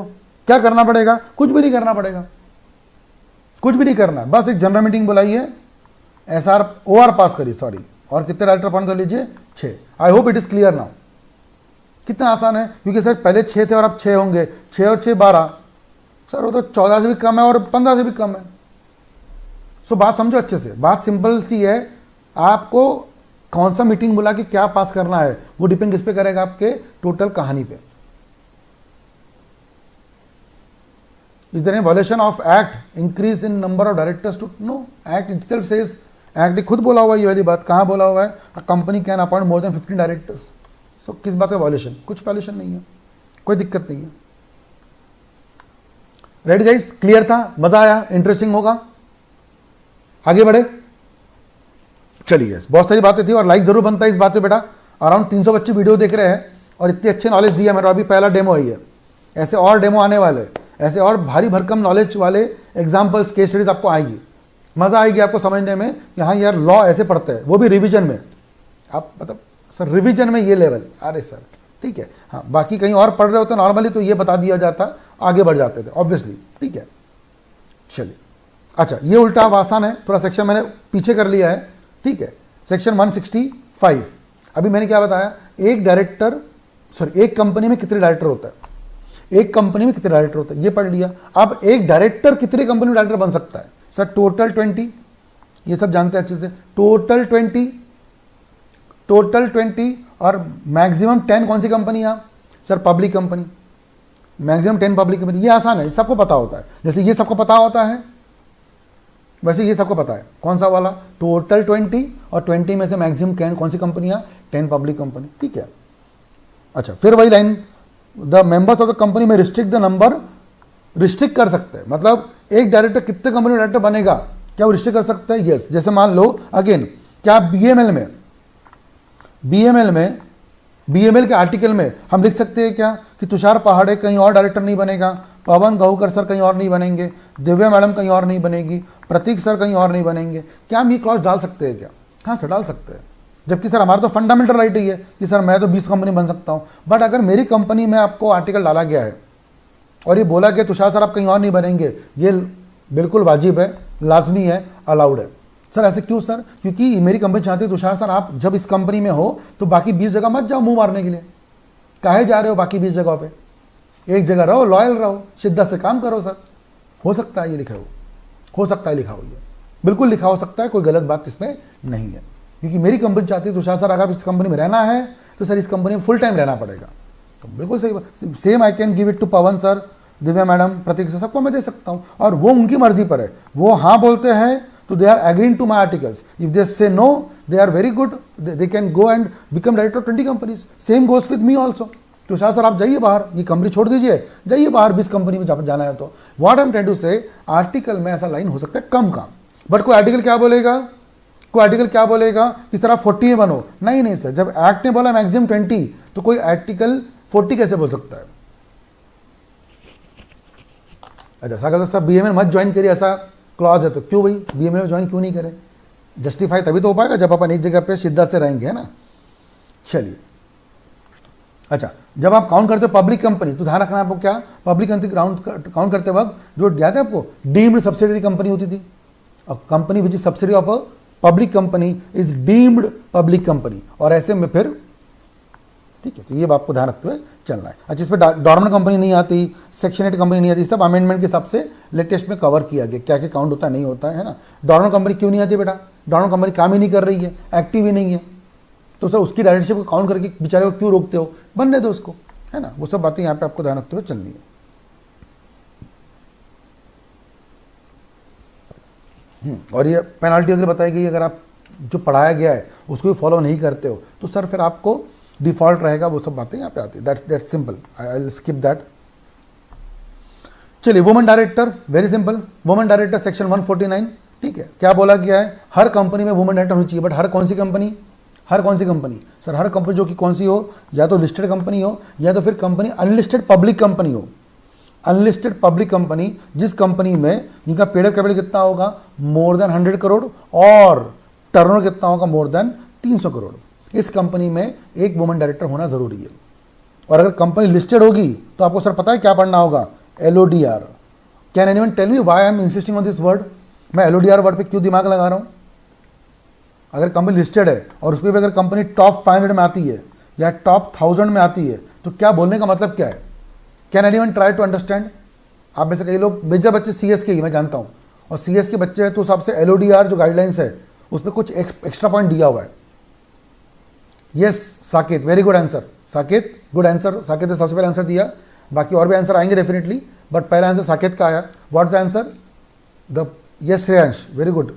क्या करना पड़ेगा? कुछ भी नहीं करना पड़ेगा, कुछ भी नहीं करना, बस एक जनरल मीटिंग बुलाइए, SR OR पास करी, सॉरी, और कितने डायरेक्टर अपॉइंट कर लीजिए, 6। आई hope it is clear now. कितना आसान है, क्योंकि सर पहले 6 थे और अब 6 होंगे, 6 और 6 12, सर वो तो 14 से भी कम है और 15 से भी कम है। सो बात समझो अच्छे से, बात सिंपल सी है। आपको कौन सा मीटिंग बुला के क्या पास करना है वो डिपेंड किस पे करेगा, आपके टोटल कहानी पे। Is there any violation of act increase in number of directors to, no, act itself says, act ने खुद बोला हुआ है ये वाली बात, कहाँ बोला हुआ है, company can appoint more than 15 directors. So किस बात का वायलेशन, कुछ वायलेशन नहीं है, कोई दिक्कत नहीं है। राइट गाइस, क्लियर था, मजा आया, इंटरेस्टिंग होगा, आगे बढ़े। चलिए, बहुत सारी बातें थी और लाइक जरूर बनता है इस बात पे बेटा। अराउंड 300 बच्चे वीडियो देख रहे हैं और इतनी अच्छे नॉलेज दिया मेरा, अभी पहला डेमो है ये, ऐसे और डेमो आने वाले, ऐसे और भारी भरकम नॉलेज वाले एग्जाम्पल्स, केस स्टडीज आपको आएगी, मजा आएगी आपको समझने में। यहाँ यार लॉ ऐसे पढ़ते हैं, वो भी रिवीजन में। आप मतलब सर रिवीजन में ये लेवल, अरे सर ठीक है, हाँ, बाकी कहीं और पढ़ रहे होते नॉर्मली तो ये बता दिया जाता, आगे बढ़ जाते थे ऑब्वियसली, ठीक है। चलिए, अच्छा ये उल्टा अब आसान है, थोड़ा सेक्शन मैंने पीछे कर लिया है, ठीक है। सेक्शन 165, अभी मैंने क्या बताया, एक डायरेक्टर, सॉरी एक कंपनी में कितने डायरेक्टर होता है, एक कंपनी में कितने डायरेक्टर होते हैं ये पढ़ लिया। अब एक डायरेक्टर कितने कंपनी में डायरेक्टर बन सकता है, सर टोटल 20, ये सब जानते हैं अच्छे से, टोटल 20 और मैक्सिमम 10 कौन सी कंपनियां, sir public company, maximum 10 public company. ये आसान है, सबको पता होता है, जैसे ये सबको पता होता है वैसे ये सबको पता है, कौन सा वाला, टोटल 20 और 20 में से मैक्सिमम कौन सी कंपनियां, 10 पब्लिक कंपनी, ठीक है। अच्छा फिर वही line, the members of the company में रिस्ट्रिक्ट द नंबर, रिस्ट्रिक्ट कर सकते हैं, मतलब एक डायरेक्टर कितने कंपनी में डायरेक्टर बनेगा, क्या वो रिस्ट्रिक्ट कर सकता है, यस। जैसे मान लो अगेन, क्या बीएमएल के आर्टिकल में हम लिख सकते हैं क्या कि तुषार पहाड़े कहीं और डायरेक्टर नहीं बनेगा, पवन गहुकर सर कहीं और नहीं बनेंगे, दिव्या मैडम कहीं और नहीं बनेगी, प्रतीक सर कहीं और नहीं बनेंगे, क्या हम ये क्लॉज डाल सकते हैं क्या, हाँ सर डाल सकते हैं। जबकि सर हमारा तो फंडामेंटल राइट ही है कि सर मैं तो 20 कंपनी बन सकता हूँ, बट अगर मेरी कंपनी में आपको आर्टिकल डाला गया है और ये बोला गया तुषार सर आप कहीं और नहीं बनेंगे, ये बिल्कुल वाजिब है, लाजमी है, अलाउड है। सर ऐसे क्यों सर, क्योंकि मेरी कंपनी चाहती है तुषार सर आप जब इस कंपनी में हो तो बाकी 20 जगह मत जाओ मुंह मारने के लिए, काहे जा रहे हो बाकी 20 जगहों पे, एक जगह रहो, लॉयल रहो, शिद्दत से काम करो। सर हो सकता है ये लिखा हो सकता है लिखा हो, ये बिल्कुल लिखा हो सकता है, कोई गलत बात इसमें नहीं है, क्योंकि मेरी कंपनी चाहती है तुषार सर अगर इस कंपनी में रहना है तो सर इस कंपनी में फुल टाइम रहना पड़ेगा, तो बिल्कुल सही। Same I can give it to Pawan sir, Divya madam, Pratik sir, सबको मैं दे सकता हूँ, और वो उनकी मर्जी पर है, वो हाँ बोलते हैं तो they are agreeing to my articles, if they say no they are very good, they can go and become director of 20 companies. Same goes with me also, Tushar sir आप जाइए बाहर, ये कंपनी छोड़ दीजिए, जाइए बाहर 20 कंपनी में जाना है तो। What I am trying to say, article में ऐसा लाइन हो सकता है कम काम, बट कोई आर्टिकल क्या बोलेगा, कि सर आप 40 में बनो, नहीं सर, जब एक्ट ने बोला मैक्सिमम 20 तो कोई आर्टिकल 40 कैसे बोल सकता है। अच्छा अगर सर बीएमए मत ज्वाइन करिए ऐसा क्लॉज है तो क्यों भाई बीएमए में ज्वाइन क्यों नहीं करें, जस्टिफाई तभी तो हो पाएगा जब अपन एक जगह पे शिद्दत से रहेंगे, है ना। चलिए अच्छा, जब आप काउंट करते हो पब्लिक कंपनी तो ध्यान रखना आपको, क्या पब्लिक काउंट करते वक्त जो याद है आपको डीम्ड सब्सिडरी कंपनी होती थी, company which is subsidiary of a public company is deemed public company, और ऐसे में फिर ठीक है, तो ये आपको ध्यान रखते हुए चलना है। अच्छा, इस पर डॉर्मेंट कंपनी नहीं आती, सेक्शन 8 कंपनी नहीं आती, सब अमेंडमेंट के हिसाब से लेटेस्ट में कवर किया गया, क्या क्या काउंट होता है नहीं होता है ना। डॉर्मेंट कंपनी क्यों नहीं आती बेटा, डॉर्मेंट कंपनी काम ही नहीं कर रही है, एक्टिव ही नहीं है, तो सर उसकी डायरेक्टरशिप को काउंट करके बेचारे को क्यों रोकते हो, बनने दो उसको, है ना। वो सब बातें यहाँ पे आपको ध्यान रखते हुए चलनी है। और ये पेनाल्टी अगर बताई गई, अगर आप जो पढ़ाया गया है उसको भी फॉलो नहीं करते हो तो सर फिर आपको डिफॉल्ट रहेगा, वो सब बातें यहाँ पे आती है, that's simple, I will skip that. चलिए women director, very simple, women director section 149, ठीक है। क्या बोला गया है, हर कंपनी में वुमेन डायरेक्टर होनी चाहिए, बट हर कौन सी कंपनी, सर हर कंपनी जो कि कौन सी हो, या तो लिस्टेड कंपनी हो या तो फिर कंपनी अनलिस्टेड पब्लिक कंपनी हो। अनलिस्टेड पब्लिक कंपनी जिस कंपनी में जिनका पेड अप कैपिटल कितना होगा, मोर देन 100 करोड़, और टर्नओवर कितना होगा, मोर देन 300 करोड़, इस कंपनी में एक वुमेन डायरेक्टर होना जरूरी है। और अगर कंपनी लिस्टेड होगी तो आपको सर पता है क्या पढ़ना होगा, LODR। Can anyone tell me why I am insisting on this word, मैं LODR वर्ड पे क्यों दिमाग लगा रहा हूं, अगर कंपनी लिस्टेड है और उसमें भी अगर कंपनी टॉप 500 में आती है या टॉप 1000 में आती है, तो क्या बोलने का मतलब क्या है? Can anyone try to understand? आप में से कई लोग, मेजर बच्चे CS के ही मैं जानता हूँ, और CS के बच्चे हैं तो सबसे LODR जो गाइडलाइंस है उसमें कुछ एक्स्ट्रा पॉइंट दिया हुआ है। Yes Saket, very good answer Saket, good answer Saket ने सबसे पहले आंसर दिया, बाकी और भी आंसर आएंगे डेफिनेटली, बट पहला आंसर साकेत का आया। What's the answer? The yes Shreyansh, very good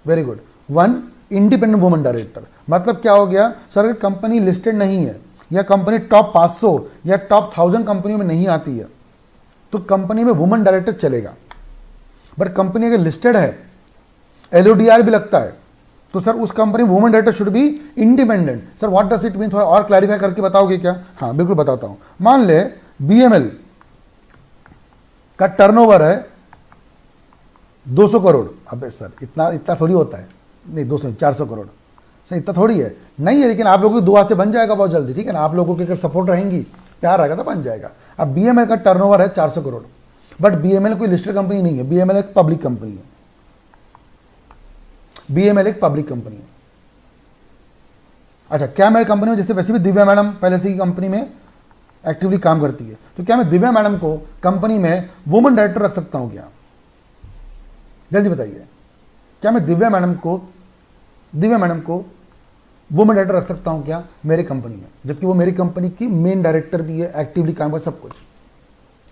very good. 1 independent woman director, मतलब क्या हो गया सर? अगर कंपनी लिस्टेड नहीं है या कंपनी टॉप 500 या टॉप 1000 कंपनियों में नहीं आती है तो कंपनी में वुमन डायरेक्टर चलेगा। बट कंपनी अगर लिस्टेड है, LODR भी लगता है, तो सर उस company woman director should be independent. Sir what does it mean? थोड़ा और क्लैरिफाई करके बताओगे क्या? हाँ बिल्कुल बताता हूं। मान ले BML का टर्नओवर है 200 करोड़। अबे सर इतना थोड़ी होता है, नहीं 200 400 करोड़ सर, इतना थोड़ी है, नहीं है, लेकिन आप लोगों की दुआ से बन जाएगा बहुत जल्दी, ठीक है ना? आप लोगों की अगर सपोर्ट रहेंगी, प्यार रहेगा तो बन जाएगा। अब BML का टर्नओवर है 400 करोड़, बट BML कोई लिस्टेड कंपनी नहीं है, BML एक पब्लिक कंपनी है, BML एक पब्लिक कंपनी है। अच्छा, क्या मेरी कंपनी में, जैसे वैसे भी दिव्या मैडम पहले से ही कंपनी में एक्टिवली काम करती है, तो क्या मैं दिव्या मैडम को कंपनी में वुमन डायरेक्टर रख सकता हूं क्या? जल्दी बताइए, क्या मैं दिव्या मैडम को वुमन डायरेक्टर रख सकता हूं क्या मेरी कंपनी में, जबकि वो मेरी कंपनी की मेन डायरेक्टर भी है, एक्टिवली काम कर सब कुछ?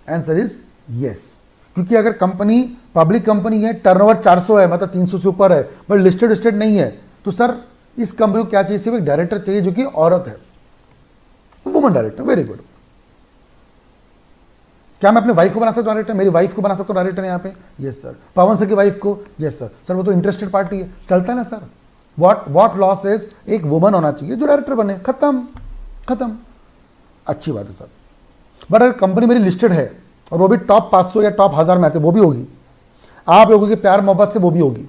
आंसर इज यस, क्योंकि अगर कंपनी पब्लिक कंपनी है, टर्नओवर 400 है, मतलब 300 से ऊपर है, बट लिस्टेड नहीं है, तो सर इस कंपनी को क्या चाहिए? सिर्फ एक डायरेक्टर चाहिए जो कि औरत है, वुमन डायरेक्टर। Very good. क्या मैं अपने वाइफ को बना सकता हूं डायरेक्टर? मेरी वाइफ को बना सकता हूं डायरेक्टर यहाँ पे? Yes sir. पवन सर की वाइफ को? Yes sir. सर वो तो इंटरेस्टेड पार्टी है, चलता है ना सर? व्हाट लॉस इज, एक वुमन होना चाहिए जो डायरेक्टर बने, खत्म। अच्छी बात है सर। बट अगर कंपनी मेरी लिस्टेड है और वो भी टॉप 500 या टॉप 1000 में आते, वो भी होगी, आप लोगों के प्यार मोहब्बत से वो भी होगी,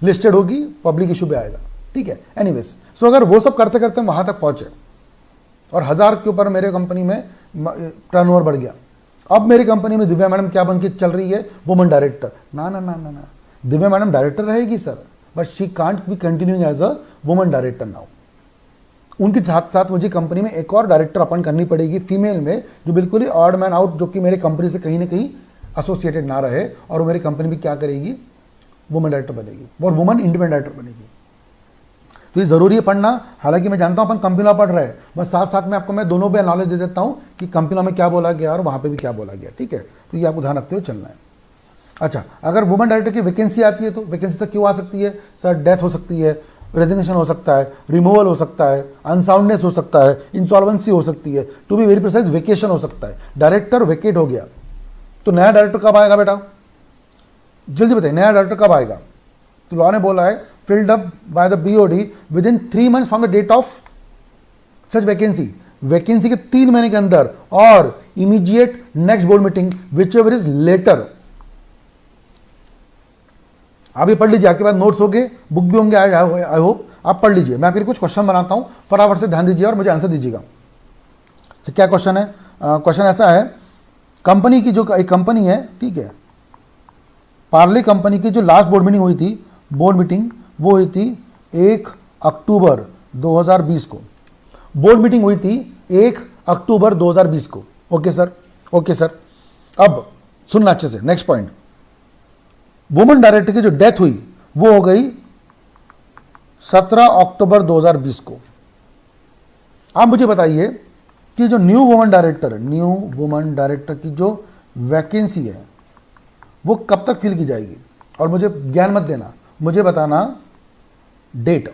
लिस्टेड होगी, पब्लिक इशू पे आएगा, ठीक है? एनीवेज, सो अगर वो सब करते करते वहां तक पहुंचे और 1000 के ऊपर मेरे कंपनी में टर्नओवर बढ़ गया, अब मेरी कंपनी में दिव्या मैडम क्या बन के चल रही है? Woman director. ना, दिव्या मैडम डायरेक्टर रहेगी sir, but she can't be continuing as a woman director now. उनके साथ साथ मुझे कंपनी में एक और डायरेक्टर अपॉइंट करनी पड़ेगी फीमेल में, जो बिल्कुल ही ऑड मैन आउट, जो कि मेरे कंपनी से कहीं ना कहीं एसोसिएटेड ना रहे, और वो मेरी कंपनी में क्या करेगी? वुमन डायरेक्टर बनेगी और वुमन इंडिपेंडेंट डायरेक्टर बनेगी। तो ये जरूरी है पढ़ना। हालांकि मैं जानता हूं अपन कंपनी लॉ पढ़ रहे हैं, बस साथ साथ में आपको मैं दोनों पे नॉलेज दे देता हूं कि कंपनी लॉ में क्या बोला गया और वहां पे भी क्या बोला गया, ठीक है? तो ये आपको ध्यान रखते हुए चलना है। अच्छा, अगर वुमन डायरेक्टर की वैकेंसी आती है तो वैकेंसी तक क्यों आ सकती है सर? डेथ हो सकती है, रेजिग्नेशन हो सकता है, रिमूवल हो सकता है, अनसाउंडनेस हो सकता है, इंसॉल्वेंसी हो सकती है, to be very precise vacation हो सकता है। डायरेक्टर वेकेट हो गया तो नया डायरेक्टर कब आएगा बेटा? जल्दी बताइए, नया डायरेक्टर कब आएगा? तो लॉ ने बोला है filled up by the BOD within 3 months from the date of such vacancy, vacancy के 3 महीने के अंदर, और immediate next board meeting which ever is later. आप ये पढ़ लीजिए, आपके पास नोट्स होंगे, बुक भी होंगे, आई होप आप पढ़ लीजिए। मैं आपके कुछ क्वेश्चन बनाता हूं, फटाफट से ध्यान दीजिए और मुझे आंसर दीजिएगा। तो क्या क्वेश्चन है? क्वेश्चन ऐसा है, कंपनी की जो एक कंपनी है, ठीक है, पार्ले कंपनी की जो लास्ट बोर्ड मीटिंग हुई थी, बोर्ड मीटिंग वो हुई थी 1 अक्टूबर 2020 को। बोर्ड मीटिंग हुई थी 1 अक्टूबर 2020 को। Okay sir, okay sir. अब सुनना अच्छे से, नेक्स्ट पॉइंट, वुमन डायरेक्टर की जो डेथ हुई वो हो गई 17 अक्टूबर 2020 को। आप मुझे बताइए कि जो न्यू वुमन डायरेक्टर की जो वैकेंसी है वो कब तक फिल की जाएगी? और मुझे ज्ञान मत देना, मुझे बताना डेट।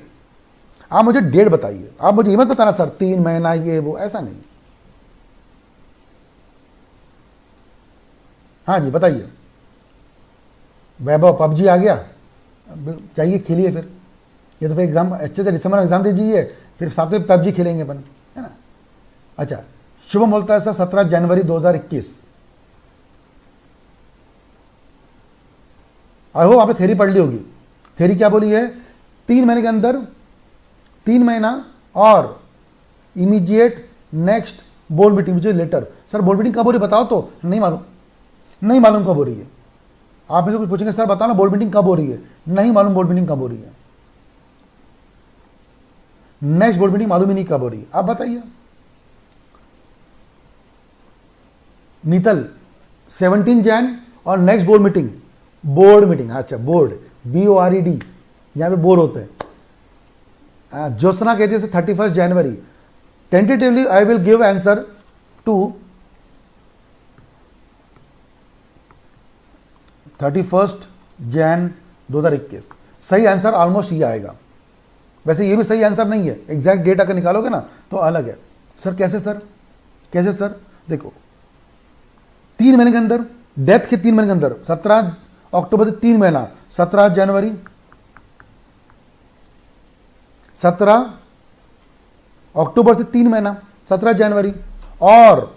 आप मुझे डेट बताइए, आप मुझे ये मत बताना सर 3 महीना ये वो, ऐसा नहीं। हाँ जी बताइए। वैभव पबजी आ गया, जाइए खेलिए फिर। ये तो फिर एग्जाम अच्छे से दिसंबर में एग्जाम दीजिए, फिर साथ में पबजी खेलेंगे अपन, है ना? अच्छा, शुभम बोलता है सर 17 जनवरी 2021। आई होप आपने थ्योरी पढ़ ली होगी। थ्योरी क्या बोली है? 3 महीने के अंदर, 3 महीना और immediate next board meeting which is later. Sir board meeting कब हो रही बताओ तो? नहीं मालूम कब हो रही है। आप मुझे कुछ पूछेंगे सर बताओ ना बोर्ड मीटिंग कब हो रही है, नहीं मालूम बोर्ड मीटिंग कब हो रही है। नेक्स्ट बोर्ड मीटिंग मालूम ही नहीं कब हो रही, आप बताइए। नीतल 17 जैन और नेक्स्ट बोर्ड मीटिंग, अच्छा बोर्ड, BORD, यहाँ पे बोर होते हैं। ज्योत्सना कहती है 31 जनवरी। Tentatively I will give answer to 31 Jan 2021। सही आंसर ऑलमोस्ट ये आएगा। वैसे ये भी सही आंसर नहीं है, एग्जैक्ट डेट अगर निकालोगे ना तो अलग है। सर कैसे सर? देखो 3 महीने के अंदर, डेथ के 3 महीने के अंदर, 17 अक्टूबर से 3 महीना, 17 जनवरी, 17 अक्टूबर से 3 महीना, 17 जनवरी। और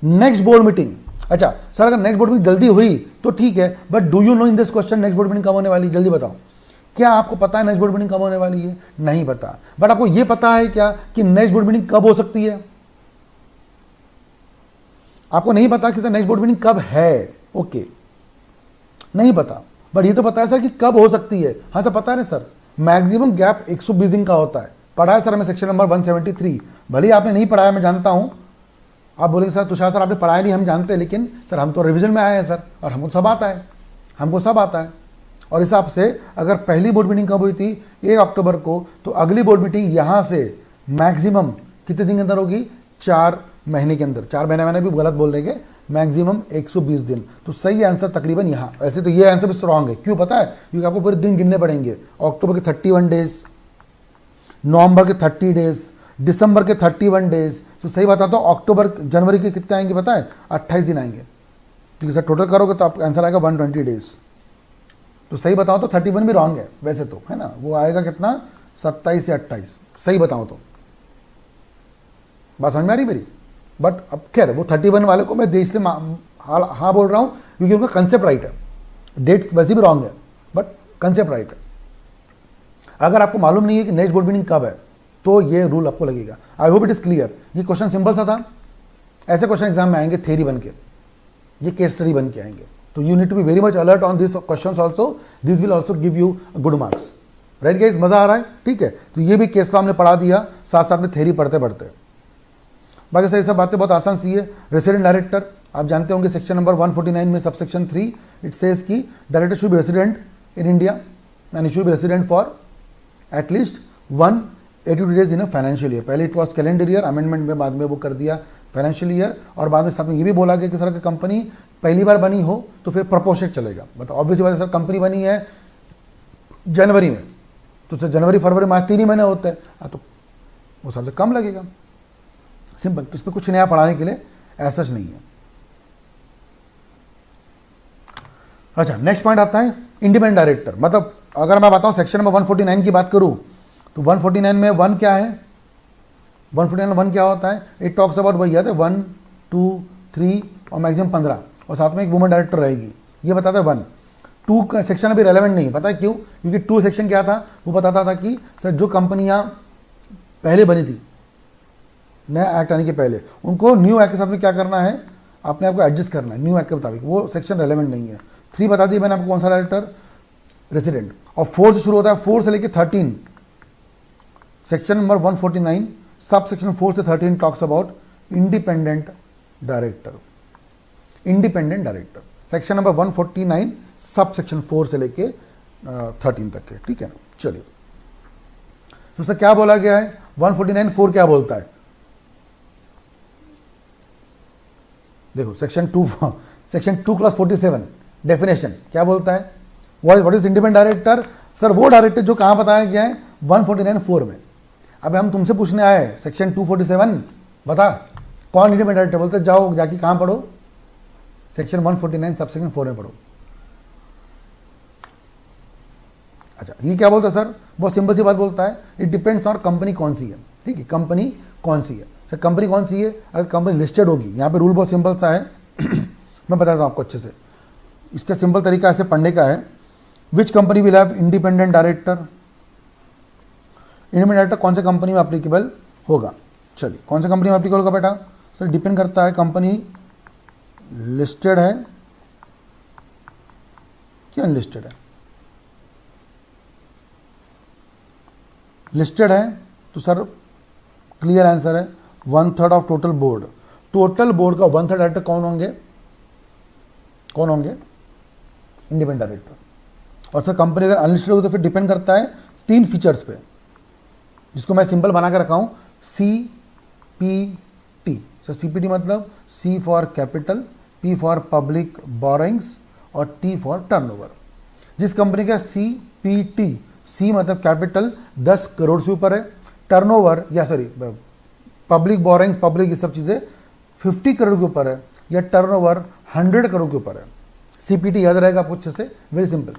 नेक्स्ट बोर्ड मीटिंग, अच्छा सर अगर नेक्स्ट बोर्ड मीटिंग जल्दी हुई तो ठीक है, but do you know in this question next board meeting कब होने वाली, जल्दी बताओ। क्या आपको पता है नेक्स्ट बोर्ड मीटिंग कब होने वाली है? नहीं पता। बट आपको यह पता है क्या कि नेक्स्ट बोर्ड मीटिंग कब हो सकती है? आपको नहीं पता कि सर नेक्स्ट बोर्ड मीटिंग कब है, ओके, नहीं पता, बट ये तो पता है सर कि कब हो सकती है। हाँ तो पता है ना सर, मैक्सिमम गैप 120 दिन का होता है। पढ़ा है सर हमें सेक्शन नंबर 173। भले ही आपने नहीं पढ़ाया, मैं जानता हूं। आप बोलेंगे सर तुषार सर आपने पढ़ाया नहीं, हम जानते हैं, लेकिन सर हम तो रिवीजन में आए हैं सर, और हमको सब आता है। और इस हिसाब से अगर पहली बोर्ड मीटिंग कब हुई थी 1 अक्टूबर को, तो अगली बोर्ड मीटिंग यहां से मैक्सिमम कितने दिन के अंदर होगी? 4 महीने के अंदर। 4 महीने भी गलत बोल देंगे, मैक्सिमम 120 दिन। तो सही आंसर तकरीबन यहाँ। वैसे तो ये आंसर भी स्ट्रॉन्ग है, क्यों पता है? क्योंकि आपको पूरे दिन गिनने पड़ेंगे। अक्टूबर के 31 डेज, नवंबर के 30 डेज, दिसंबर के 31 डेज। तो सही बताता हूँ, अक्टूबर जनवरी के कितने आएंगे पता है? 28 दिन आएंगे। क्योंकि सर टोटल करोगे तो आपका आंसर आएगा 120 डेज। तो सही बताओ तो 31 भी रॉन्ग है वैसे तो, है ना? वो आएगा कितना? 27 या 28, सही बताऊँ तो। बात समझ में आ रही मेरी? बट अब खैर वो 31 वाले को मैं इसलिए हाँ बोल रहा हूँ क्योंकि उनका कंसेप्ट राइट है। डेट वैसे भी रॉन्ग है, बट कंसेप्ट राइट है। अगर आपको मालूम नहीं है कि नेक्स्ट बोर्ड मीटिंग कब है, तो ये रूल आपको लगेगा। आई होप इट इज क्लियर। ये क्वेश्चन सिंपल सा था। ऐसे क्वेश्चन एग्जाम में आएंगे थ्योरी बन के, ये केस स्टडी बन के आएंगे। तो you need to be very much alert on this questions also. This will also give you good marks. Right guys, मजा आ रहा है? ठीक है, तो ये भी केस को हमने पढ़ा दिया, साथ साथ में थ्योरी पढ़ते पढ़ते। बाकी सही सब बातें बहुत आसान सी है। रेसिडेंट डायरेक्टर आप जानते होंगे, सेक्शन नंबर 149 में सबसेक्शन 3 इट सेज की director should be resident in India and should be resident for at least 182 days in a financial year. पहले it was calendar year, amendment में बाद में वो कर दिया फाइनेंशियल ईयर। और बाद में साथ में ये भी बोला गया कि सर अगर कंपनी पहली बार बनी हो तो फिर प्रपोर्शनेट चलेगा। मतलब ऑब्वियसली बात है, सर कंपनी बनी है जनवरी में, तो सर जनवरी फरवरी मार्च 3 ही महीने होते हैं, तो वो सबसे कम लगेगा। सिंपल। तो इस पर कुछ नया पढ़ाने के लिए ऐसा नहीं है। अच्छा, नेक्स्ट पॉइंट आता है इंडिपेंडेंट डायरेक्टर। मतलब अगर मैं बताऊं सेक्शन नंबर 149 की बात करूं तो 149 में 1 क्या है? 149 में 1 क्या होता है? इट टॉक्स अबाउट वही है 1 2 3 और मैक्सिमम 15, और साथ में एक वुमन डायरेक्टर रहेगी, ये बताता है 1। 2 का सेक्शन अभी रेलेवेंट नहीं, पता है क्यों? क्योंकि 2 सेक्शन क्या था? वो बताता था कि सर जो कंपनियां पहले बनी थी नया एक्ट आने के पहले, उनको न्यू एक्ट के साथ में क्या करना है? अपने आप को एडजस्ट करना है न्यू एक्ट के मुताबिक। वो सेक्शन रेलेवेंट नहीं है। 3 बता दी मैंने आपको कौन सा डायरेक्टर? रेसिडेंट। और 4 से शुरू होता है, 4 से लेकर 13 सेक्शन नंबर 149 सब सेक्शन 4 से 13 talks about independent director. Independent director section number 149 sub section 4 से लेके 13 तक के। ठीक है, चलिए तो सर क्या बोला गया है? 149(4) क्या बोलता है? देखो सेक्शन 2 क्लास 47 डेफिनेशन क्या बोलता है? What is independent director? Sir वो डायरेक्टर जो कहां बताया गया है? 149(4) में। अब हम तुमसे पूछने आए सेक्शन 247 बता कौन इंडिपेंडेंट डायरेक्टर बोलते? जाओ जाके कहां पढ़ो? सेक्शन 149 सब सेक्शन 4 में पढ़ो। अच्छा, ये क्या बोलता है सर? बहुत सिंपल सी बात बोलता है, इट डिपेंड्स ऑन कंपनी कौन सी है। ठीक है, कंपनी कौन सी है? सर कंपनी कौन सी है? अगर कंपनी लिस्टेड होगी, यहाँ पे रूल बहुत सिंपल सा है मैं बताता हूँ आपको अच्छे से। इसका सिंपल तरीका ऐसे पढ़ने का है, which company will have independent director? Independent director कौन से कंपनी में अप्लीकेबल होगा? चलिए, कौन सा कंपनी में अप्लीकेबल होगा बेटा? सर डिपेंड करता है कंपनी लिस्टेड है कि अनलिस्टेड है। लिस्टेड है तो सर क्लियर आंसर है 1/3 of total board. Total board का 1/3 डायरेक्टर कौन होंगे? Independent director. और सर कंपनी अगर अनलिस्टेड होगी तो फिर डिपेंड करता है 3 फीचर्स पे, जिसको मैं सिंपल बना के रखा हूं, CPT। सर CPT मतलब C for capital, P for public borrowings और T फॉर टर्नओवर। जिस कंपनी का CPT, C मतलब कैपिटल 10 करोड़ से ऊपर है, टर्नओवर या सॉरी पब्लिक बोरोइंग्स, पब्लिक ये सब चीज़ें 50 करोड़ के ऊपर है, या टर्नओवर 100 करोड़ के ऊपर है। CPT याद रहेगा आपको अच्छे से, वेरी सिंपल।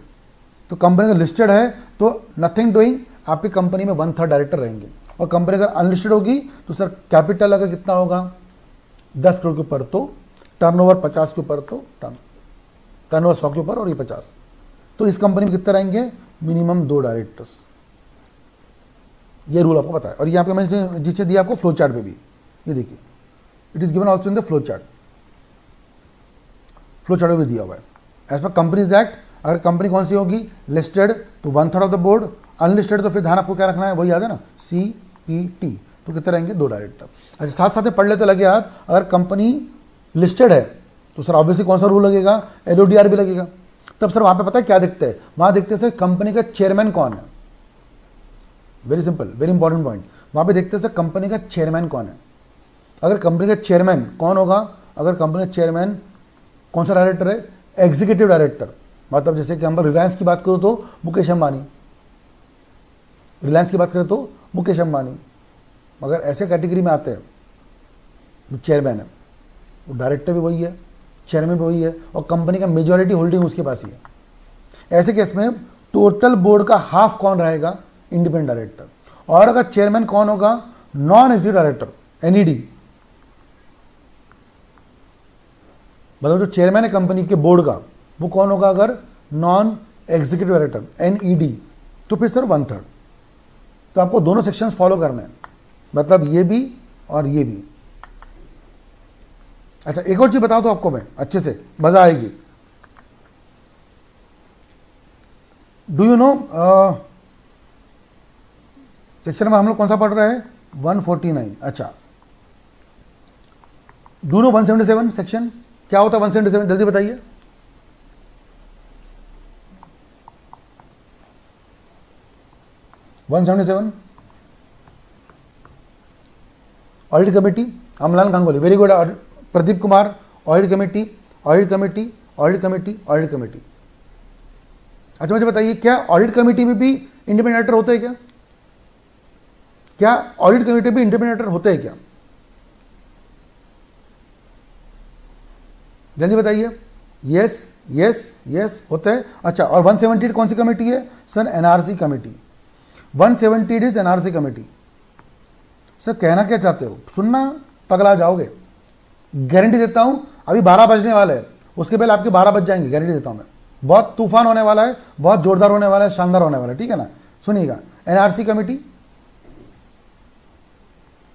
तो कंपनी अगर लिस्टेड है तो नथिंग डूइंग, आपकी कंपनी में 1/3 डायरेक्टर रहेंगे। और कंपनी अगर अनलिस्टेड होगी तो सर कैपिटल अगर कितना होगा 10 करोड़ के ऊपर, तो टर्नओवर 50 के ऊपर, तो टर्नओवर 100 के ऊपर और ये 50, तो इस कंपनी में कितने रहेंगे? Minimum 2 directors. ये रूल आपको पता है। और ये आपको मैंने जिसे दिया आपको फ्लो चार्ट पे भी, ये देखिए it is given also in the flow chart में भी दिया हुआ है। एज पर कंपनीज एक्ट, अगर कंपनी कौन सी होगी? लिस्टेड तो 1/3 ऑफ द बोर्ड, अनलिस्टेड तो फिर ध्यान आपको क्या रखना है, वही याद है ना, CPT, तो कितने रहेंगे? 2 डायरेक्टर। अच्छा साथ साथ में पढ़ लेते लगे याद, अगर कंपनी लिस्टेड है तो सर ऑब्वियसली कौन सा रूल लगेगा? LODR भी लगेगा। तब सर वहां पे पता है क्या दिखते हैं? वहां देखते हैं सर कंपनी का चेयरमैन कौन है। Very simple, very important point. वहां पे देखते हैं सर कंपनी का चेयरमैन कौन है। अगर कंपनी का चेयरमैन कौन होगा? अगर कंपनी का चेयरमैन कौन सा डायरेक्टर है? Executive director. मतलब जैसे कि हम रिलायंस की बात करो तो मुकेश अंबानी, रिलायंस की बात करें तो मुकेश अंबानी। मगर ऐसे कैटेगरी में आते हैं जो चेयरमैन है, वो डायरेक्टर भी वही है, चेयरमैन भी वही है, और कंपनी का मेजॉरिटी होल्डिंग उसके पास ही है। ऐसे केस में टोटल बोर्ड का हाफ कौन रहेगा? Independent director. और अगर चेयरमैन कौन होगा? Non executive director, NED। मतलब जो चेयरमैन है कंपनी के बोर्ड का, वो कौन होगा? अगर नॉन एग्जीक्यूटिव डायरेक्टर, NED, तो फिर सर 1/3। तो आपको दोनों सेक्शंस फॉलो करने हैं, मतलब ये भी और ये भी। अच्छा एक और चीज बताओ तो आपको मैं अच्छे से, मजा आएगी। डू यू नो सेक्शन में हम लोग कौन सा पढ़ रहे हैं? 149। अच्छा डू नो 177 सेक्शन क्या होता है? 177 जल्दी बताइए। Audit committee, Amlan Ganguly, very good. Pradeep Kumar, audit committee, audit committee, audit committee, audit committee. अच्छा मुझे बताइए, क्या ऑडिट कमेटी में भी इंडिपेंडेंट डायरेक्टर होते हैं क्या? क्या ऑडिट कमेटी में इंडिपेंडेंट डायरेक्टर होते हैं क्या? जल्दी बताइए। यस यस यस होते हैं। अच्छा और 178 कौन सी कमेटी है? Sir NRC committee. 178 is NRC committee. Sir कहना क्या चाहते हो? सुनना पगला जाओगे। गारंटी देता हूं अभी 12 बजने वाले हैं, उसके पहले आपके 12 बज जाएंगे, गारंटी देता हूं मैं। बहुत तूफान होने वाला है, बहुत जोरदार होने वाला है, शानदार होने वाला है, ठीक है ना? सुनिएगा, NRC committee,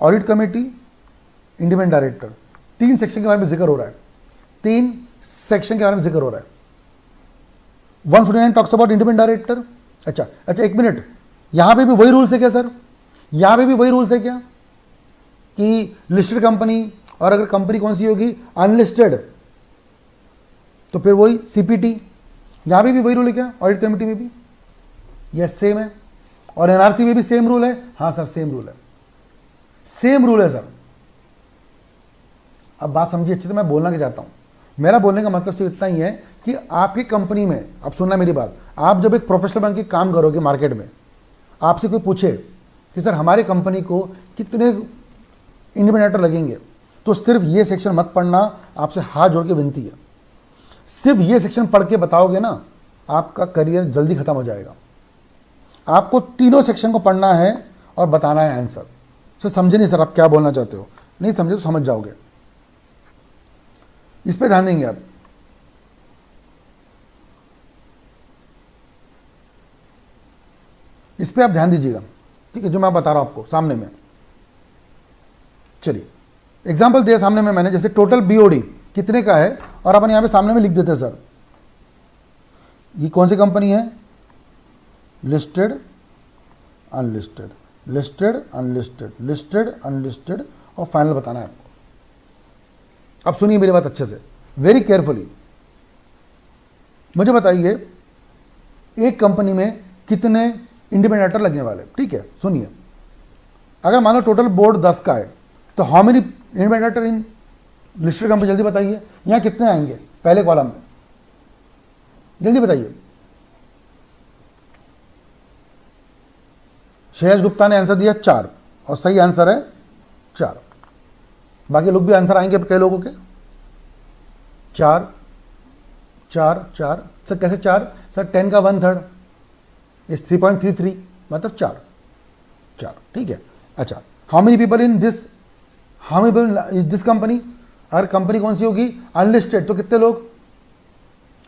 audit committee, independent director, 3 section के बारे में जिक्र हो रहा है। 3 सेक्शन के बारे में जिक्र हो रहा है। 149 टॉक्स अबाउट इंडिपेंडेंट डायरेक्टर। अच्छा एक मिनट, यहां पे भी वही रूल्स है क्या सर? यहां पे भी वही रूल्स है क्या कि लिस्टेड कंपनी, और अगर कंपनी कौन सी होगी? अनलिस्टेड, तो फिर वही CPT। यहां पे भी वही रूल है क्या? ऑडिट कमेटी में भी? यस सेम है। और NRC में भी सेम रूल है? हाँ सर सेम रूल है, सेम रूल है सर। अब बात समझिए अच्छे से, मैं बोलना क्या चाहता हूं। मेरा बोलने का मतलब सिर्फ इतना ही है कि आपकी कंपनी में, अब सुनना मेरी बात, आप जब एक प्रोफेशनल बन के काम करोगे मार्केट में, आपसे कोई पूछे कि सर हमारी कंपनी को कितने इंडिपेंडेंट लगेंगे, तो सिर्फ ये सेक्शन मत पढ़ना, आपसे हाथ जोड़ के विनती है। सिर्फ ये सेक्शन पढ़ के बताओगे ना, आपका करियर जल्दी खत्म हो जाएगा। आपको तीनों सेक्शन को पढ़ना है और बताना है आंसर। सर समझे नहीं सर आप क्या बोलना चाहते हो? नहीं समझे तो समझ जाओगे, इस पे ध्यान देंगे आप। इस पे आप ध्यान दीजिएगा, ठीक है, जो मैं बता रहा हूं आपको सामने में। चलिए एग्जाम्पल दिया सामने में मैंने, जैसे टोटल BOD कितने का है, और अपन यहां पे सामने में लिख देते हैं सर, ये कौन सी कंपनी है? Listed, unlisted, listed unlisted, listed unlisted, और फाइनल बताना है आपको। अब सुनिए मेरी बात अच्छे से, वेरी केयरफुली। मुझे बताइए एक कंपनी में कितने इंडिपेंडेंट डायरेक्टर लगने वाले, ठीक है। सुनिए, अगर मान लो टोटल बोर्ड 10 का है, तो how many independent director in listed company, जल्दी बताइए। यहाँ कितने आएंगे पहले कॉलम में, जल्दी बताइए। श्रेयस गुप्ता ने आंसर दिया 4, और सही आंसर है 4। बाकी लोग भी आंसर आएंगे कई लोगों के। 4 4 4 सर कैसे 4 सर? 10 का 1/3 इज 3.33, मतलब 4 4, ठीक है। अच्छा, how many people in this, how many people in this company? अगर कंपनी कौन सी होगी अनलिस्टेड, तो कितने लोग?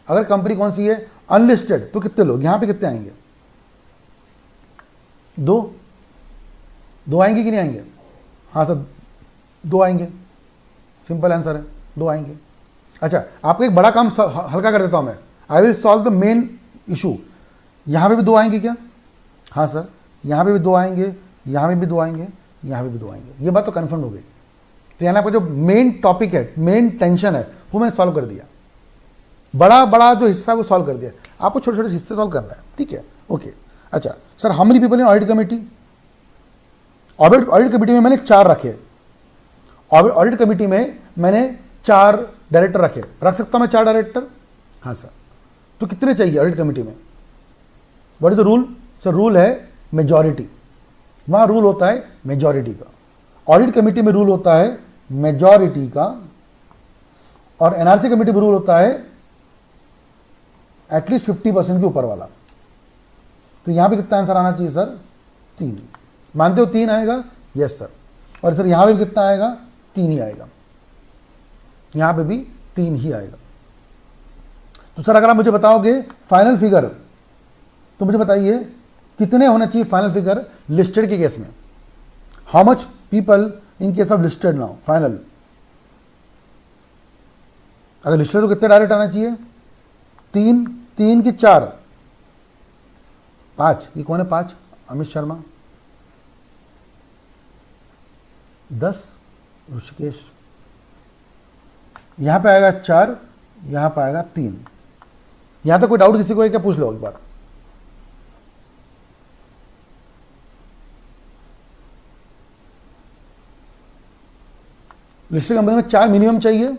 अगर कंपनी कौन सी है अनलिस्टेड, तो कितने लोग? यहां पे कितने आएंगे? 2 आएंगे कि नहीं आएंगे? हाँ सर 2 आएंगे, सिंपल आंसर है, 2 आएंगे। अच्छा, आपको एक बड़ा काम हल्का कर देता हूं मैं, I will solve the main issue. यहां पे भी 2 आएंगे क्या? हाँ सर, यहां पे भी 2 आएंगे, यहां पे भी 2 आएंगे, यहां पे भी 2 आएंगे। ये बात तो कन्फर्म हो गई। तो यानी आपका जो मेन टॉपिक है, मेन टेंशन है, वो मैंने सॉल्व कर दिया। बड़ा बड़ा जो हिस्सा है वो सॉल्व कर दिया, आपको छोटे छोटे हिस्से सॉल्व करना है, ठीक है, ओके। अच्छा sir, how many people in audit committee? Audit committee में मैंने 4 रखे। ऑडिट कमेटी में मैंने 4 डायरेक्टर रखे। रख सकता हूं मैं 4 डायरेक्टर? हाँ सर। तो कितने चाहिए ऑडिट कमेटी में? What is the rule? Sir rule है मेजॉरिटी। वहां रूल होता है मेजॉरिटी का, ऑडिट कमेटी में रूल होता है मेजॉरिटी का, और एनआरसी कमेटी में रूल होता है एटलीस्ट 50% के ऊपर वाला। तो यहां पे कितना आंसर आना चाहिए सर? 3। मानते हो 3 आएगा? Yes sir. और सर यहां पे भी कितना आएगा? 3 ही आएगा, यहां पे भी 3 ही आएगा। तो सर अगर आप मुझे बताओगे फाइनल फिगर, तो मुझे बताइए कितने होना चाहिए फाइनल फिगर लिस्टेड के केस में? How much people in case of listed now final? अगर लिस्टेड तो कितने डायरेक्ट आना चाहिए? 3 3 की 4 5। ये कौन है 5? अमित शर्मा। 10 ऋषिकेश। यहां पे आएगा 4, यहां पे आएगा 3। यहां तक कोई डाउट किसी को है क्या? पूछ लो एक बार। लिस्टेड कंपनी में 4 मिनिमम चाहिए,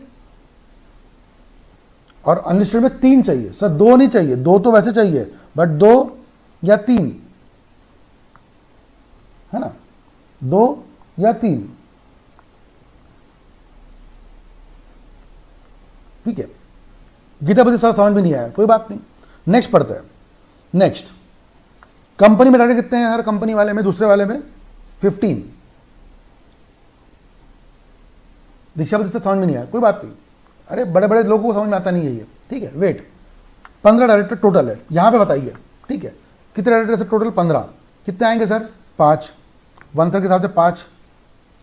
और अनलिस्टेड में 3 चाहिए। सर 2 नहीं चाहिए, 2 तो वैसे चाहिए, बट 2 या 3 है ना, 2 या 3, ठीक है। गीतापति साहब समझ में नहीं आया, कोई बात नहीं, नेक्स्ट पढ़ते हैं। नेक्स्ट, कंपनी में डायरेक्टर कितने हैं? हर कंपनी वाले में, दूसरे वाले में 15। दीक्षापति से समझ में नहीं आया, कोई बात नहीं। अरे बड़े बड़े लोगों को समझ में आता नहीं है ये, ठीक है। वेट, 15 डायरेक्टर टोटल है, यहां पे बताइए, ठीक है। कितने डायरेक्टर से? टोटल 15। कितने आएंगे सर? 5। 1/3 के हिसाब से 5।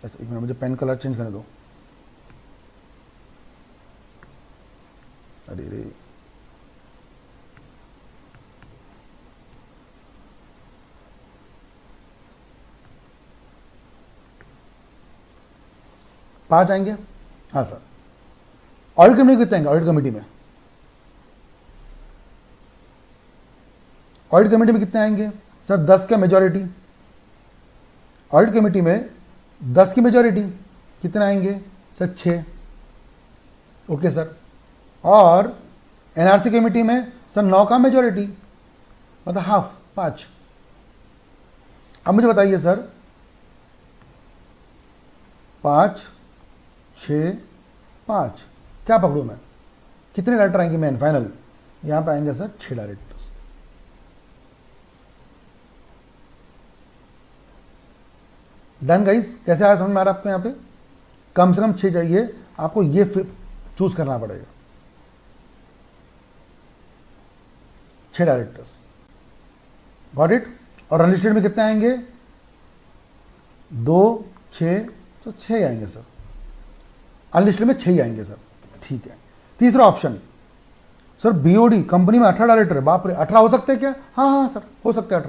अच्छा एक मिनट, मुझे पेन कलर चेंज करने दो। अरे रे, पांच आएंगे? हाँ सर। ऑडिट कमेटी कितने आएंगे? ऑडिट कमेटी में, ऑडिट कमेटी में कितने आएंगे सर? 10 का मेजॉरिटी। ऑडिट कमेटी में 10 की मेजॉरिटी, कितने आएंगे सर? 6। Okay sir. और एनआरसी कमेटी में सर 9 का मेजॉरिटी, मतलब हाफ, 5। अब मुझे बताइए सर, 5 6 5, क्या पकड़ूं मैं? कितने डायरेक्टर आएंगे मेन फाइनल? यहां पे आएंगे सर 6 डायरेक्टर्स। डन गाइस, कैसे आया समझ में आ रहा है आपको? यहां पे कम से कम 6 चाहिए, आपको ये चूज करना पड़ेगा, 6 डायरेक्टर्स, गॉट इट। और अनलिस्टेड में कितने आएंगे? 2 6, तो 6 आएंगे सर। अनलिस्टेड में 6 ही आएंगे सर, ठीक है। तीसरा ऑप्शन सर, बीओडी कंपनी में 18 डायरेक्टर है, बाप रे, 18 हो सकते हैं क्या? हाँ हाँ सर, हो सकते हैं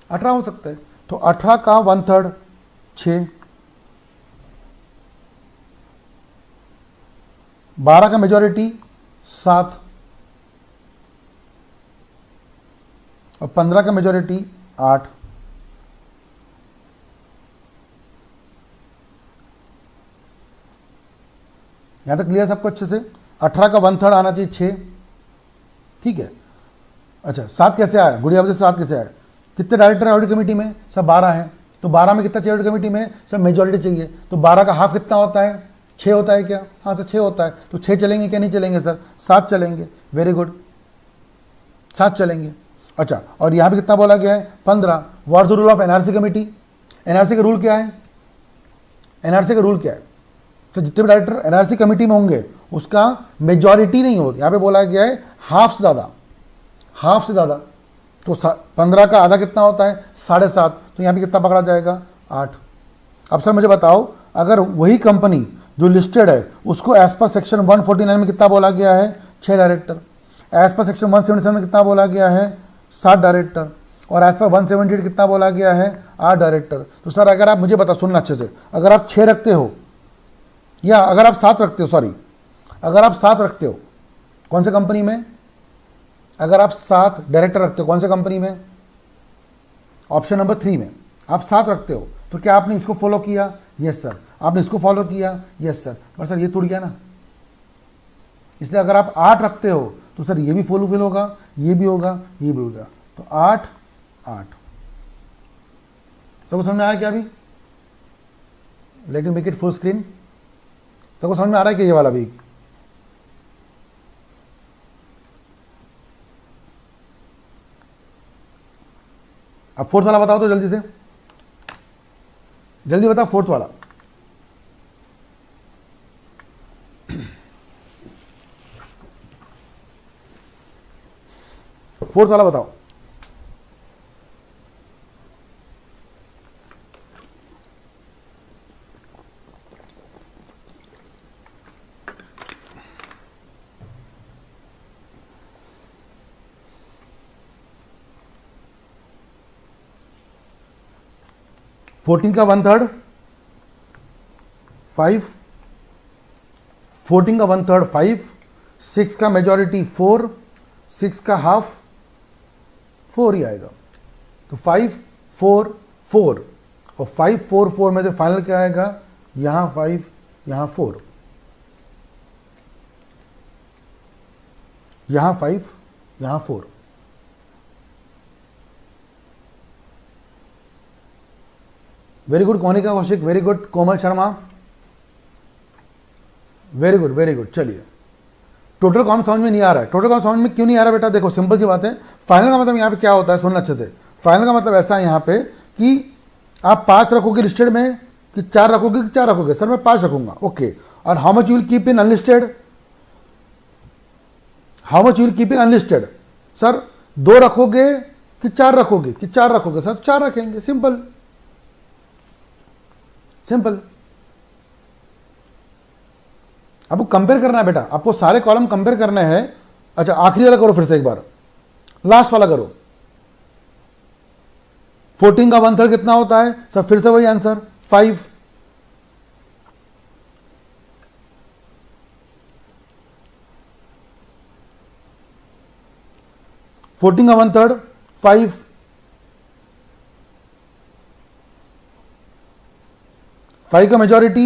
18 हो सकते हैं। तो 18 का 1/3 6, 12 का मेजॉरिटी 7 और 15 का मेजॉरिटी 8। यहां तक क्लियर सबको अच्छे से? 18 का 1/3 आना चाहिए 6, ठीक है। अच्छा 7 कैसे आया? गुड़िया वजह से 7 कैसे आया? कितने डायरेक्टर है ऑडिट कमेटी में? सब 12 हैं। तो 12 में कितना चाहिए ऑडिट कमेटी में? सब मेजॉरिटी चाहिए। तो 12 का हाफ कितना होता है? 6 होता है क्या? हाँ तो 6 होता है। तो 6 चलेंगे क्या नहीं चलेंगे सर? 7 चलेंगे। वेरी गुड, 7 चलेंगे। अच्छा और यहाँ पे कितना बोला गया है? 15। What's the rule of NRC committee? NRC का रूल क्या है? एनआरसी का रूल क्या है? तो जितने भी डायरेक्टर एनआरसी कमेटी में होंगे उसका मेजॉरिटी नहीं होती। यहाँ पे बोला गया है हाफ से ज़्यादा, हाफ से ज़्यादा। तो 15 का आधा कितना होता है? 7.5। तो यहाँ पे कितना पकड़ा जाएगा? 8। अब सर मुझे बताओ, अगर वही कंपनी जो लिस्टेड है उसको एज पर सेक्शन 149 में कितना बोला गया है? 6 डायरेक्टर। एज पर सेक्शन 177 में कितना बोला गया है? 7 डायरेक्टर। और एज पर 178 कितना बोला गया है? 8 डायरेक्टर। तो सर अगर आप मुझे बता, सुनना अच्छे से, अगर आप 6 रखते हो या अगर आप 7 रखते हो, सॉरी अगर आप 7 रखते हो कौन से कंपनी में? अगर आप 7 डायरेक्टर रखते हो कौन से कंपनी में? ऑप्शन नंबर 3 में आप 7 रखते हो। तो क्या आपने इसको फॉलो किया? Yes sir. आपने इसको फॉलो किया? Yes sir. पर सर ये टूट गया ना, इसलिए अगर आप 8 रखते हो तो सर ये भी फुल होगा, ये भी होगा, ये भी होगा। तो 8 8। सबको समझ में आया क्या? अभी let me make it full screen. सबको समझ में आ रहा है कि ये वाला भी? अब फोर्थ वाला बताओ तो जल्दी से, जल्दी बताओ फोर्थ वाला। फोर्थ वाला बताओ। फोर्टीन का 1/3 5, 14 का 1/3 5, 6 का मेजॉरिटी 4, 6 का हाफ 4 ही आएगा। तो 5 4 4 और 5 4 4 में से फाइनल क्या आएगा? यहां 5 यहां 4, यहां 5 यहां 4। Very good Konika Kaushik, very good Komal Sharma, very good very good. चलिए टोटल कॉम समझ में नहीं आ रहा है। टोटल कॉम समझ में क्यों नहीं आ रहा बेटा? देखो सिंपल सी बात है। फाइनल का मतलब यहाँ पे क्या होता है, सुनना अच्छे से। फाइनल का मतलब ऐसा है यहाँ पे कि आप 5 रखोगे लिस्टेड में कि 4 रखोगे कि 4 रखोगे? सर मैं 5 रखूंगा। ओके, और how much you will keep in unlisted? How much you will keep in unlisted? Sir 2 रखोगे कि 4 रखोगे? कि 4 रखोगे? सर 4 रखेंगे। Simple simple. आपको कंपेयर करना है बेटा, आपको सारे कॉलम कंपेयर करने हैं। अच्छा आखिरी वाला करो फिर से एक बार, लास्ट वाला करो। 14 का 1/3 कितना होता है? सर फिर से वही आंसर 5। फोर्टीन का 1/3 5, 5 का मेजॉरिटी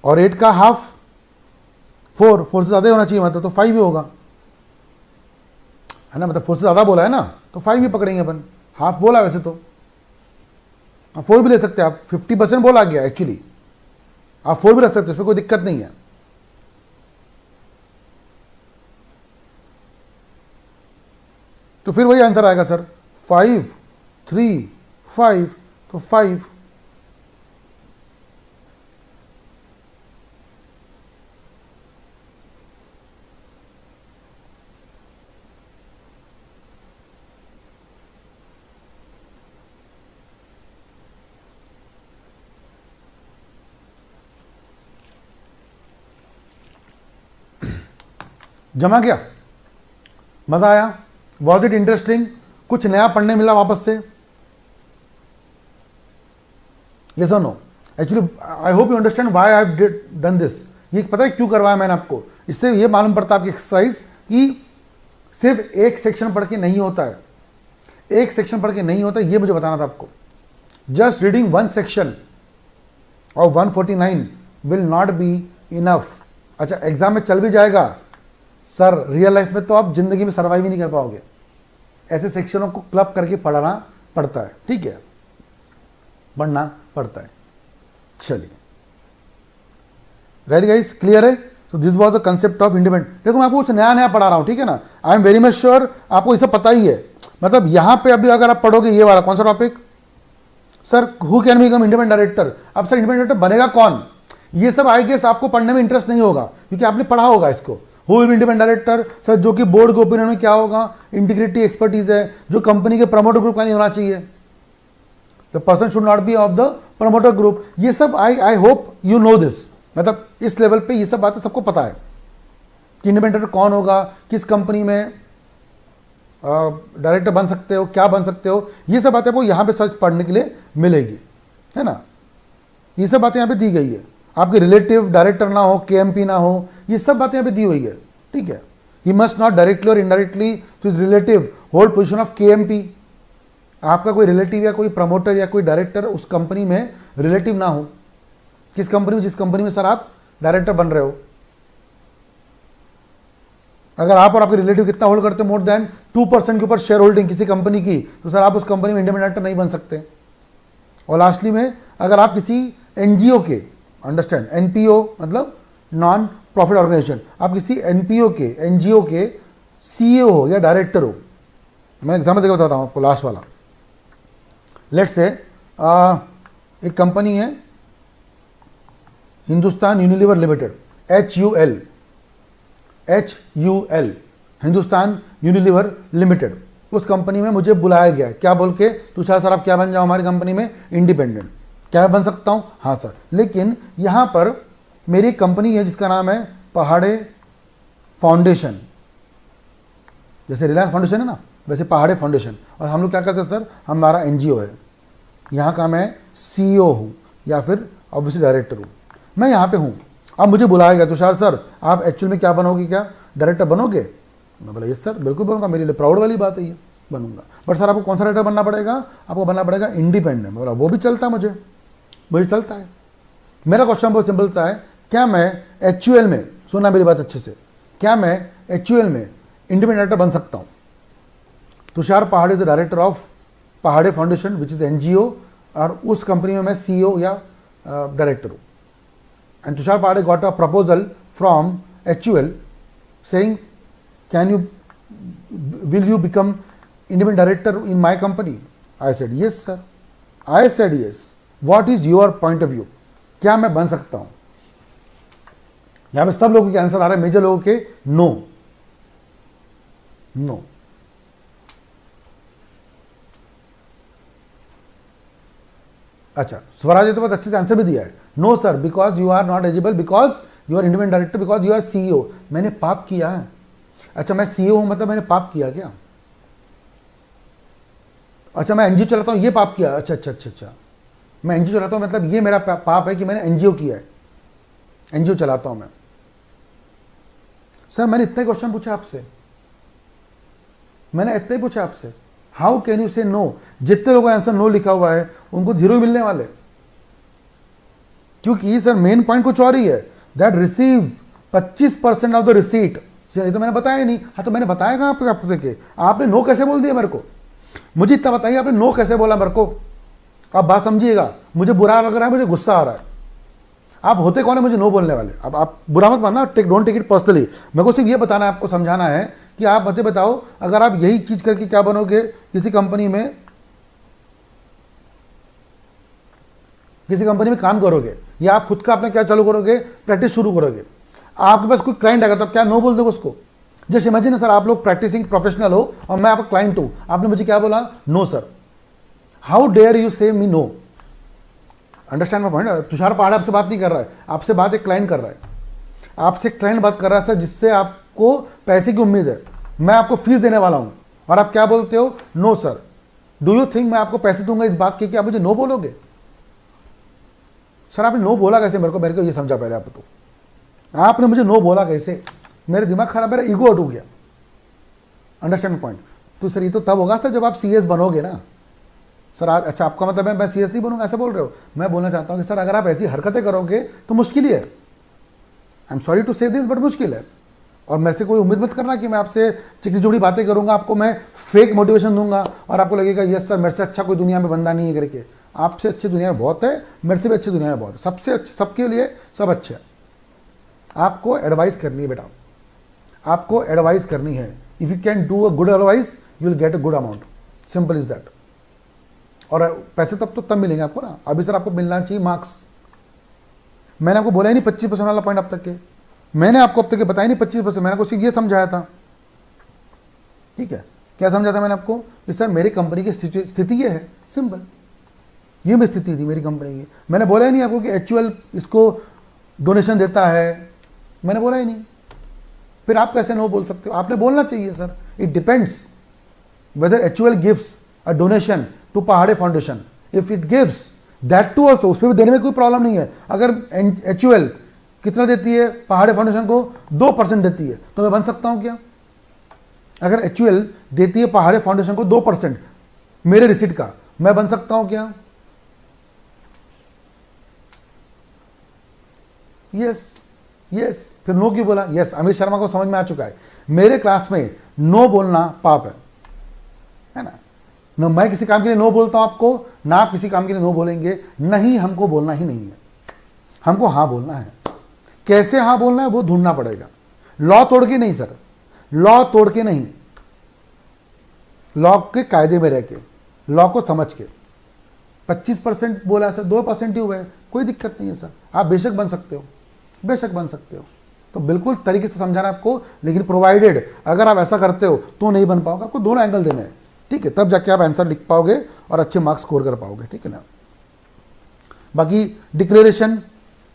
8 का हाफ 4, 4 से ज़्यादा होना चाहिए मतलब, तो 5 ही होगा है ना? मतलब 4 से ज़्यादा बोला है ना, तो 5 ही पकड़ेंगे अपन। हाफ बोला वैसे तो 4 भी ले सकते हैं आप, 50% बोला गया एक्चुअली, आप 4 भी रख सकते हो, उसमें कोई दिक्कत नहीं है। तो फिर वही आंसर आएगा सर 5 3 5, तो 5। जमा क्या? मजा आया? Was it interesting? कुछ नया पढ़ने मिला वापस से? यस और no? Actually I hope you understand why I have done this. ये पता है क्यों करवाया मैंने आपको? इससे ये मालूम पड़ता है आपकी एक्सरसाइज कि सिर्फ एक सेक्शन पढ़ के नहीं होता है, एक सेक्शन पढ़ के नहीं होता, ये मुझे बताना था आपको। Just reading one section of 149 will not be enough. अच्छा, एग्जाम में चल भी जाएगा सर, रियल लाइफ में तो आप जिंदगी में सर्वाइव ही नहीं कर पाओगे। ऐसे सेक्शनों को क्लब करके पढ़ना पड़ता है, ठीक है, पढ़ना पड़ता है। चलिए, राइट गाइस, क्लियर है? तो this was a concept of independent. देखो मैं आपको कुछ नया नया पढ़ा रहा हूं, ठीक है ना। I am very much sure आपको ये सब पता ही है। मतलब यहां पे अभी अगर आप पढ़ोगे ये वाला कौन सा topic, sir who can become independent director, अब सर इंडिपेंडेंट डायरेक्टर बनेगा कौन, ये सब आई गेस आपको पढ़ने में इंटरेस्ट नहीं होगा क्योंकि आपने पढ़ा होगा इसको। Who will be independent director, sir जो कि बोर्ड के ओपिनियन में क्या होगा, इंटीग्रिटी एक्सपर्टीज है, जो कंपनी के प्रमोटर ग्रुप का नहीं होना चाहिए, the person should not B of the promoter group. ये सब आई होप यू नो दिस। मतलब इस लेवल पे ये सब बातें सबको पता है कि इंडिपेंडेंट डायरेक्टर कौन होगा, किस कंपनी में डायरेक्टर बन सकते हो, क्या बन सकते हो, ये सब बातें आपको यहाँ पे सर्च पढ़ने के लिए मिलेगी, है ना। ये सब बातें यहाँ पे दी गई है। आपके रिलेटिव डायरेक्टर ना हो, केएमपी ना हो, ये सब बातें यहाँ पे दी हुई है, ठीक है। ही मस्ट नॉट डायरेक्टली और indirectly to his relative hold position of KMP. आपका कोई रिलेटिव या कोई प्रमोटर या कोई डायरेक्टर उस कंपनी में रिलेटिव ना हो। किस कंपनी में? जिस कंपनी में सर आप डायरेक्टर बन रहे हो। अगर आप और आपके रिलेटिव कितना होल्ड करते हो, मोर देन 2% के ऊपर शेयर होल्डिंग किसी कंपनी की, तो सर आप उस कंपनी में इंडिपेंडेंट डायरेक्टर नहीं बन सकते। और लास्टली में अगर आप किसी एनजीओ के, अंडरस्टैंड, एनपीओ मतलब नॉन प्रॉफिट ऑर्गेनाइजेशन, आप किसी एनपीओ के, एनजीओ के सीईओ हो या डायरेक्टर हो। मैं एग्जाम्पल देकर बताता हूँ आपको, लास्ट वाला। लेट्स से एक कंपनी है Hindustan Unilever limited, HUL, Hindustan Unilever limited. उस कंपनी में मुझे बुलाया गया, क्या बोल के, तुषार सर आप क्या बन जाओ हमारी कंपनी में इंडिपेंडेंट। क्या बन सकता हूं? हाँ सर, लेकिन यहां पर मेरी कंपनी है जिसका नाम है पहाड़े फाउंडेशन। जैसे रिलायंस फाउंडेशन है ना, वैसे पहाड़े फाउंडेशन। और हम लोग क्या करते हैं सर, हमारा एनजीओ है, यहाँ का मैं सीईओ हूँ या फिर ऑब्वियसली डायरेक्टर हूँ, मैं यहाँ पे हूँ। अब मुझे बुलाया गया, तुषार सर आप एक्चुअल में क्या बनोगे, क्या डायरेक्टर बनोगे? मैं बोला यस सर बिल्कुल बनूंगा, मेरे लिए प्राउड वाली बात है ये, बनूंगा। बट सर आपको कौन सा डायरेक्टर बनना पड़ेगा? आपको बनना पड़ेगा इंडिपेंडेंट। बोला वो भी चलता है, मुझे चलता है। मेरा क्वेश्चन बहुत सिंपल सा है, क्या मैं HUL में, सुनना मेरी बात अच्छे से, क्या मैं HUL में इंडिपेंडेंट डायरेक्टर बन सकता हूँ? तुषार पहाड़े इज द डायरेक्टर ऑफ पहाड़े फाउंडेशन विच इज एनजीओ, और उस कंपनी में मैं सीईओ या डायरेक्टर हूँ। एंड तुषार पहाड़े got a proposal from HUL saying, will you become independent director in my company? I said yes sir. I said yes. What is your point of view? क्या मैं बन सकता हूं? यहां पे सब लोगों के आंसर आ रहे हैं, मेजर लोगों के नो, नो। अच्छा, स्वराज ने तो बहुत अच्छे से आंसर भी दिया है, no sir because you are not eligible, because you are independent director, because you are CEO. मैंने पाप किया है। अच्छा मैं सीईओ हूं मतलब मैंने पाप किया क्या? अच्छा मैं एनजीओ चलाता हूं, ये पाप किया? अच्छा अच्छा अच्छा अच्छा, मैं एनजीओ चलाता हूं मतलब ये मेरा पाप है कि मैंने एनजीओ किया है, एनजीओ चलाता हूं मैं। सर मैंने इतना क्वेश्चन पूछा आपसे, मैंने इतना ही पूछा आपसे, हाउ कैन यू से नो? जितने लोगों का आंसर नो लिखा हुआ है उनको 0 मिलने वाले, क्योंकि सर मेन पॉइंट कुछ और ही है, that receive 25% of the receipt. ये तो मैंने बताया ही नहीं। हाँ तो मैंने बताया कहाँ आपको देखे, आपने नो कैसे बोल दिया मेरे को? मुझे इतना बताइए आपने नो कैसे बोला मेरे को? आप बात समझिएगा, मुझे बुरा लग रहा है, मुझे गुस्सा आ रहा है। आप होते कौन है मुझे नो बोलने वाले? अब आप बुरा मत मानना, डोंट टेक इट पर्सनली। मेरे को सिर्फ ये बताना है, आपको समझाना है कि आप बताओ अगर आप यही चीज करके क्या बनोगे किसी कंपनी में, किसी कंपनी में काम करोगे या आप खुद का अपना क्या चालू करोगे, प्रैक्टिस शुरू करोगे, आपके पास कोई क्लाइंट आएगा तो आप क्या नो बोल दोगे उसको? जस्ट इमेजिन सर आप लोग प्रैक्टिसिंग प्रोफेशनल हो और मैं आपका क्लाइंट हूं, आपने मुझे क्या बोला? No sir. How dare you say me no? Understand my point? Tushar Pahade आपसे बात नहीं कर रहा है, आपसे बात एक क्लाइंट कर रहा है, आपसे क्लाइंट बात कर रहा है सर, जिससे आप आपको पैसे की उम्मीद है, मैं आपको फीस देने वाला हूं, और आप क्या बोलते हो, no sir. Do you think मैं आपको पैसे दूंगा इस बात के कि आप मुझे नो बोलोगे? सर आपने नो बोला कैसे? मेरे को ये समझा पहले आप तो, आपने मुझे नो बोला कैसे? मेरे दिमाग खराब, मेरा ईगो आउट हो गया। Understand point? तो सर ये तो तब होगा सर जब आप सीएस बनोगे ना सर। आज अच्छा आपका मतलब है मैं सीएस नहीं बनूंगा, ऐसे बोल रहे हो? मैं बोलना चाहता हूं कि सर अगर आप ऐसी हरकतें करोगे तो मुश्किल ही है। आई एम सॉरी टू से दिस बट मुश्किल है। और मेरे से कोई उम्मीद मत करना कि मैं आपसे चिकनी चुड़ी बातें करूंगा, आपको मैं फेक मोटिवेशन दूंगा और आपको लगेगा यस सर मेरे से अच्छा कोई दुनिया में बंदा नहीं है करके। आपसे अच्छी दुनिया में बहुत है, मेरे से भी अच्छी दुनिया में बहुत है, सबसे अच्छे, सबके लिए सब अच्छे है। आपको एडवाइस करनी है बेटा, आपको एडवाइस करनी है। If you can do a good advice you will get a good amount, simple is that. और पैसे तब मिलेंगे आपको ना। अभी सर आपको मिलना चाहिए मार्क्स। मैंने आपको बोला ही नहीं 25% वाला पॉइंट अब तक के, मैंने आपको अब तक के बताया नहीं 25%। मैंने आपको सिर्फ ये समझाया था, ठीक है? क्या समझा था मैंने आपको कि सर मेरी कंपनी की स्थिति ये है, सिंपल, ये मेरी स्थिति थी मेरी कंपनी की। मैंने बोला ही नहीं आपको कि एचयूएल इसको डोनेशन देता है, मैंने बोला ही नहीं। फिर आप कैसे नो बोल सकते हो? आपने बोलना चाहिए sir. It depends whether HUL gives a donation to Pahade foundation. If it gives that to also, उसमें भी देने में कोई प्रॉब्लम नहीं है। अगर एचयूएल कितना देती है पहाड़े फाउंडेशन को, 2% देती है, तो मैं बन सकता हूं क्या? अगर एचयूएल देती है पहाड़े फाउंडेशन को 2% मेरे रिसीट का, मैं बन सकता हूं क्या? Yes yes. फिर नो क्यों बोला? यस, अमित शर्मा को समझ में आ चुका है। मेरे क्लास में नो बोलना पाप है ना? न मैं किसी काम के लिए नो बोलता हूं आपको, ना आप किसी काम के लिए नो बोलेंगे। नहीं, हमको बोलना ही नहीं है, हमको हाँ बोलना है। कैसे हाँ बोलना है वो ढूंढना पड़ेगा। लॉ तोड़ के नहीं सर, लॉ तोड़ के नहीं, लॉ के कायदे में रह के, लॉ को समझ के। 25% बोला सर, 2% ही हुआ है, कोई दिक्कत नहीं है सर। आप बेशक बन सकते हो, बेशक बन सकते हो। तो बिल्कुल तरीके से समझाना आपको, लेकिन प्रोवाइडेड अगर आप ऐसा करते हो तो नहीं बन पाओगे। आपको दोनों एंगल देने हैं, ठीक है? तब जाके आप आंसर लिख पाओगे और अच्छे मार्क्स स्कोर कर पाओगे, ठीक है ना? बाकी डिक्लेरेशन,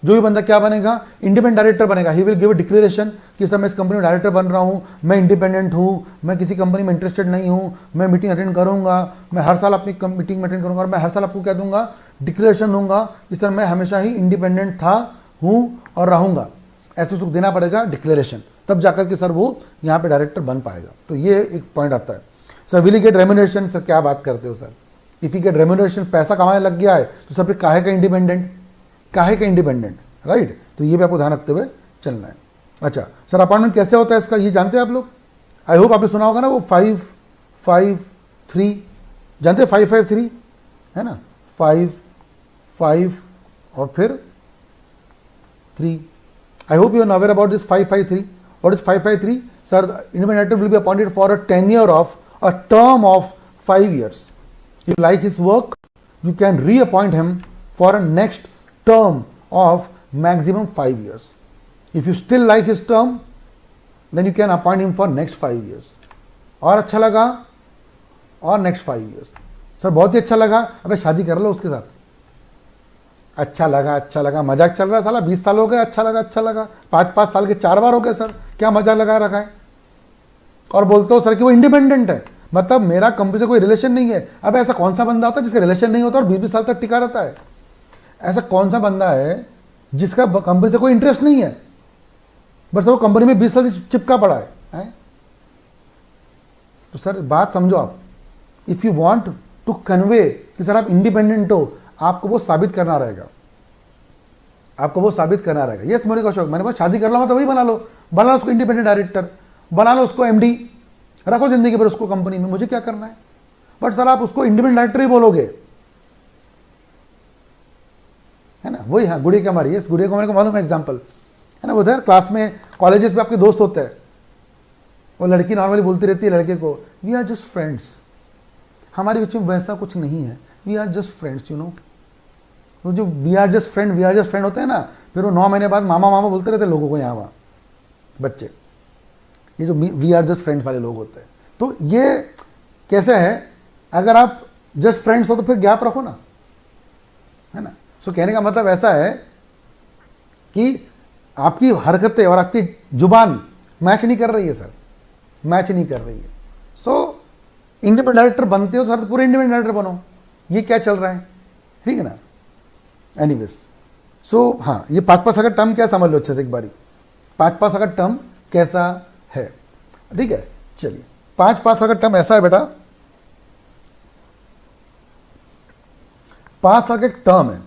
जो भी बंदा क्या बनेगा, इंडिपेंडेंट डायरेक्टर बनेगा। He will give a declaration कि सर मैं इस कंपनी में डायरेक्टर बन रहा हूँ, मैं इंडिपेंडेंट हूँ, मैं किसी कंपनी में इंटरेस्टेड नहीं हूँ, मैं मीटिंग अटेंड करूँगा, मैं हर साल अपनी मीटिंग में अटेंड करूँगा, और मैं हर साल आपको क्या दूंगा, डिक्लेरेशन दूंगा इस तरह मैं हमेशा ही इंडिपेंडेंट था, हूँ और रहूँगा। ऐसे उसको देना पड़ेगा डिक्लेरेशन, तब जाकर के सर वो यहाँ पे डायरेक्टर बन पाएगा। तो ये एक पॉइंट आता है। Sir will get remuneration, sir क्या बात करते हो sir? If you get remuneration, पैसा कमाने लग गया है तो सर फिर काहे का इंडिपेंडेंट, काहे का इंडिपेंडेंट, राइट? तो ये भी आपको ध्यान रखते हुए चलना है। अच्छा सर अपॉइंटमेंट कैसे होता है इसका, ये जानते हैं आप लोग? आई होप आपने सुना होगा ना वो 5-5-3, जानते हैं 5-5-3 है ना? 5-5 और फिर 3। I hope you are aware about this 5-5-3. What is 5-5-3? Sir, the independent director will be appointed for a tenure of a term of 5 years. If you like his work, you can reappoint him for a next term of maximum 5 years. If you still like his term, then you can appoint him for next 5 years. और अच्छा लगा और next 5 years. Sir बहुत ही अच्छा लगा, अबे शादी कर लो उसके साथ। अच्छा लगा, मजाक चल रहा है साला, 20 साल हो गए, अच्छा लगा 5-5 साल के 4 बार हो गए सर, क्या मजा लगा रखा है? और बोलते हो सर कि वो इंडिपेंडेंट है, मतलब मेरा कंपनी से कोई रिलेशन नहीं है। अब ऐसा कौन सा बंदा होता है जिसका रिलेशन नहीं होता और 20-20 साल तक टिका रहता है? ऐसा कौन सा बंदा है जिसका कंपनी से कोई इंटरेस्ट नहीं है, बस वो कंपनी में 20 साल से चिपका पड़ा है? तो सर बात समझो आप, if you want to convey कि सर आप इंडिपेंडेंट हो, आपको वो साबित करना रहेगा, आपको वो साबित करना रहेगा। यस मेरे को शौक, मैंने बोला शादी कर लो तो वही बना लो उसको इंडिपेंडेंट डायरेक्टर, बना लो उसको एमडी, रखो जिंदगी भर उसको कंपनी में, मुझे क्या करना है? बट सर आप उसको इंडिपेंडेंट डायरेक्टर ही बोलोगे, है ना? वही हाँ गुड़िया कुमारी, यस गुड़िया कुमारी को मालूम है एग्जाम्पल, है ना? उधर क्लास में कॉलेजेस में आपके दोस्त होते हैं, वो लड़की नॉर्मली बोलती रहती है लड़के को, वी आर जस्ट फ्रेंड्स, हमारे बीच में वैसा कुछ नहीं है, we are just friends, you know. तो जो वी आर जस्ट फ्रेंड होते हैं ना, फिर वो 9 महीने बाद मामा बोलते रहते लोगों को, यहाँ वहाँ बच्चे, ये जो वी आर जस्ट फ्रेंड्स वाले लोग होते हैं। तो ये कैसे है, अगर आप जस्ट फ्रेंड्स हो तो फिर गैप रखो ना, है ना? सो कहने का मतलब ऐसा है कि आपकी हरकतें और आपकी जुबान मैच नहीं कर रही है सर, मैच नहीं कर रही है। सो इंडिपेंडेंट डायरेक्टर बनते हो सर तो पूरे इंडिपेंडेंट डायरेक्टर बनो, ये क्या चल रहा है, ठीक है ना। एनीवेज, सो हाँ, ये 5 का टर्म क्या समझ लो अच्छे से एक बारी, 5 का टर्म कैसा है, ठीक है। चलिए 5 का टर्म ऐसा है बेटा, 5 साल का एक टर्म है,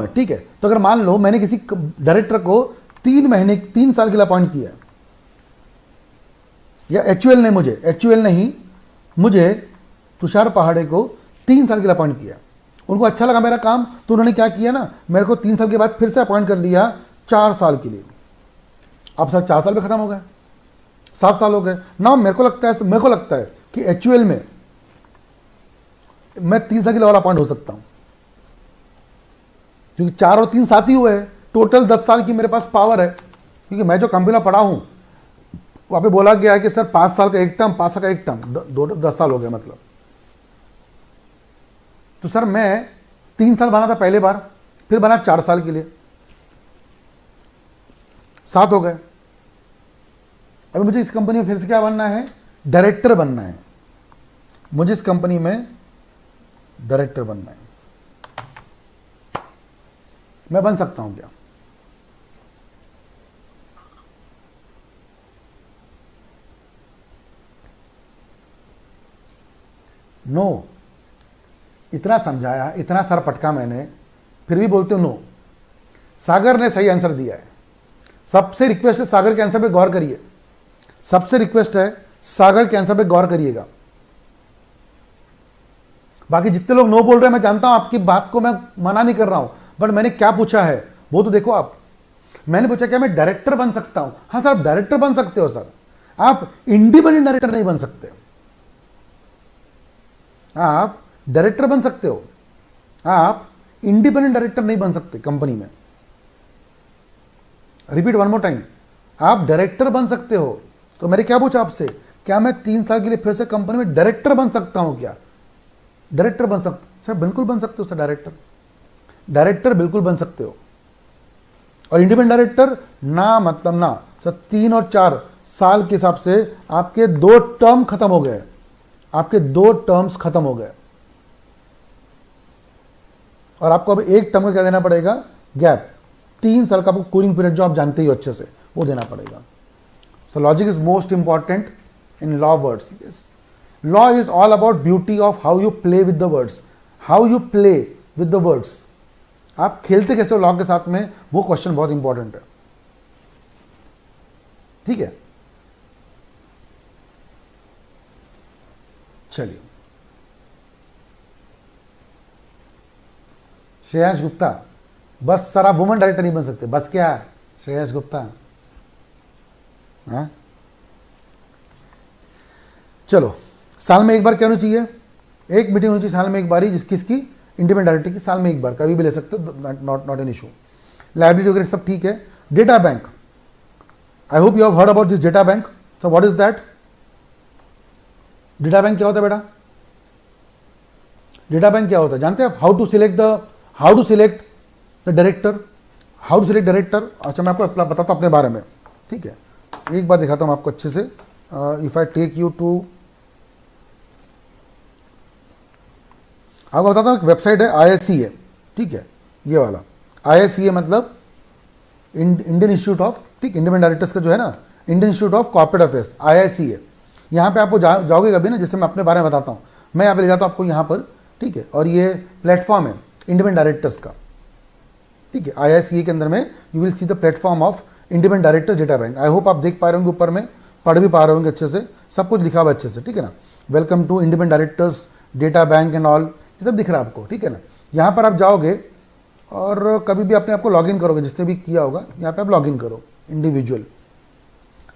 ठीक है। तो अगर मान लो मैंने किसी डायरेक्टर को 3 साल के लिए अपॉइंट किया, या एचयूएल ने मुझे तुषार पहाड़े को 3 साल के लिए अपॉइंट किया, उनको अच्छा लगा मेरा काम, तो उन्होंने क्या किया ना, मेरे को 3 साल के बाद फिर से अपॉइंट कर लिया 4 साल के लिए। अब सर 4 साल में खत्म हो गए, 7 साल हो गए ना। मेरे को लगता है कि एचयूएल में मैं 3 साल के लिए और अपॉइंट हो सकता हूं, क्योंकि 4 और 3 साथ ही हुए हैं, टोटल 10 साल की मेरे पास पावर है। क्योंकि मैं जो कंपनी में पढ़ा हूं वहां पे बोला गया है कि सर 5 साल का एक टर्म, 5 साल का एक टर्म, 10 साल हो गए मतलब। तो सर मैं 3 साल बना था पहले बार, फिर बना 4 साल के लिए, 7 हो गए। अभी मुझे इस कंपनी में फिर से क्या बनना है, डायरेक्टर बनना है, मुझे इस कंपनी में डायरेक्टर बनना है। मैं बन सकता हूं क्या? नो, इतना समझाया, इतना सर पटका मैंने, फिर भी बोलते हो नो। सागर ने सही आंसर दिया है। सबसे रिक्वेस्ट है सागर के आंसर पे गौर करिए, सबसे रिक्वेस्ट है सागर के आंसर पे गौर करिएगा। बाकी जितने लोग नो बोल रहे हैं, मैं जानता हूं आपकी बात को मैं मना नहीं कर रहा हूं, बट मैंने क्या पूछा है वो तो देखो आप। मैंने पूछा क्या मैं डायरेक्टर बन सकता हूं? हाँ सर आप डायरेक्टर बन सकते हो सर, आप इंडिपेंडेंट डायरेक्टर नहीं बन सकते। आप डायरेक्टर बन सकते हो, आप इंडिपेंडेंट डायरेक्टर नहीं बन सकते कंपनी में। रिपीट वन मोर टाइम, आप डायरेक्टर बन सकते हो। तो मैंने क्या पूछा आपसे, क्या मैं 3 साल के लिए फिर से कंपनी में डायरेक्टर बन सकता हूं क्या? डायरेक्टर बन सकते सर, बिल्कुल बन सकते हो सर, डायरेक्टर बिल्कुल बन सकते हो। और इंडिपेंडेंट डायरेक्टर ना मतलब ना सर, 3 और 4 साल के हिसाब से आपके 2 टर्म खत्म हो गए, आपके 2 टर्म्स खत्म हो गए, और आपको अब एक टर्म का क्या देना पड़ेगा, गैप। 3 साल का आपको कूलिंग पीरियड जो आप जानते ही हो अच्छे से, वो देना पड़ेगा। So logic is most important in law words. Law is all about beauty of how you play with the words, how you play with the words. आप खेलते कैसे हो लॉ के साथ में, वो क्वेश्चन बहुत इंपॉर्टेंट है, ठीक है। चलिए, श्रेयांश गुप्ता, बस सर आप वुमन डायरेक्टर नहीं बन सकते, बस क्या श्रेयांश गुप्ता? हाँ चलो, साल में एक बार क्या होनी चाहिए, एक मीटिंग होनी चाहिए साल में एक बार ही, किसकी, इंडिपेंडेंट डायरेक्टर की, साल में एक बार, कभी भी ले सकते हो, नॉट एन इशू। लाइब्रेरी वगैरह सब ठीक है। Data bank, I hope you have heard about this data bank. So what is that? Data bank क्या होता है बेटा? डेटा बैंक क्या होता है जानते हैं आप? How to select the director, how to select director. अच्छा मैं आपको बताता हूँ अपने बारे में, ठीक है। एक बार दिखाता हूँ आपको अच्छे से। If I take you to, आपको बताता हूँ एक वेबसाइट है ISCA, ठीक है, ये वाला ISCA मतलब इंडियन इंस्टीट्यूट ऑफ, ठीक, इंडिपेंडेंट डायरेक्टर्स का जो है ना, Indian institute of corporate affairs, ISCA। यहाँ पे आपको जाओगे कभी ना, जैसे मैं अपने बारे में बताता हूँ, मैं यहाँ पे ले जाता हूँ आपको यहाँ पर, ठीक है। और ये प्लेटफॉर्म है इंडिपेंडेंट डायरेक्टर्स का, ठीक है। ISCA के अंदर में you will see the platform of independent directors data bank. I hope आप देख पा रहे होंगे, ऊपर में पढ़ भी पा रहे होंगे अच्छे से, सब कुछ लिखा हुआ अच्छे से, ठीक है ना। Welcome to independent directors data bank and all, ये सब दिख रहा है आपको, ठीक है ना। यहाँ पर आप जाओगे और कभी भी अपने आप को लॉगिन करोगे, जिसने भी किया होगा यहाँ पे आप लॉगिन करो इंडिविजुअल।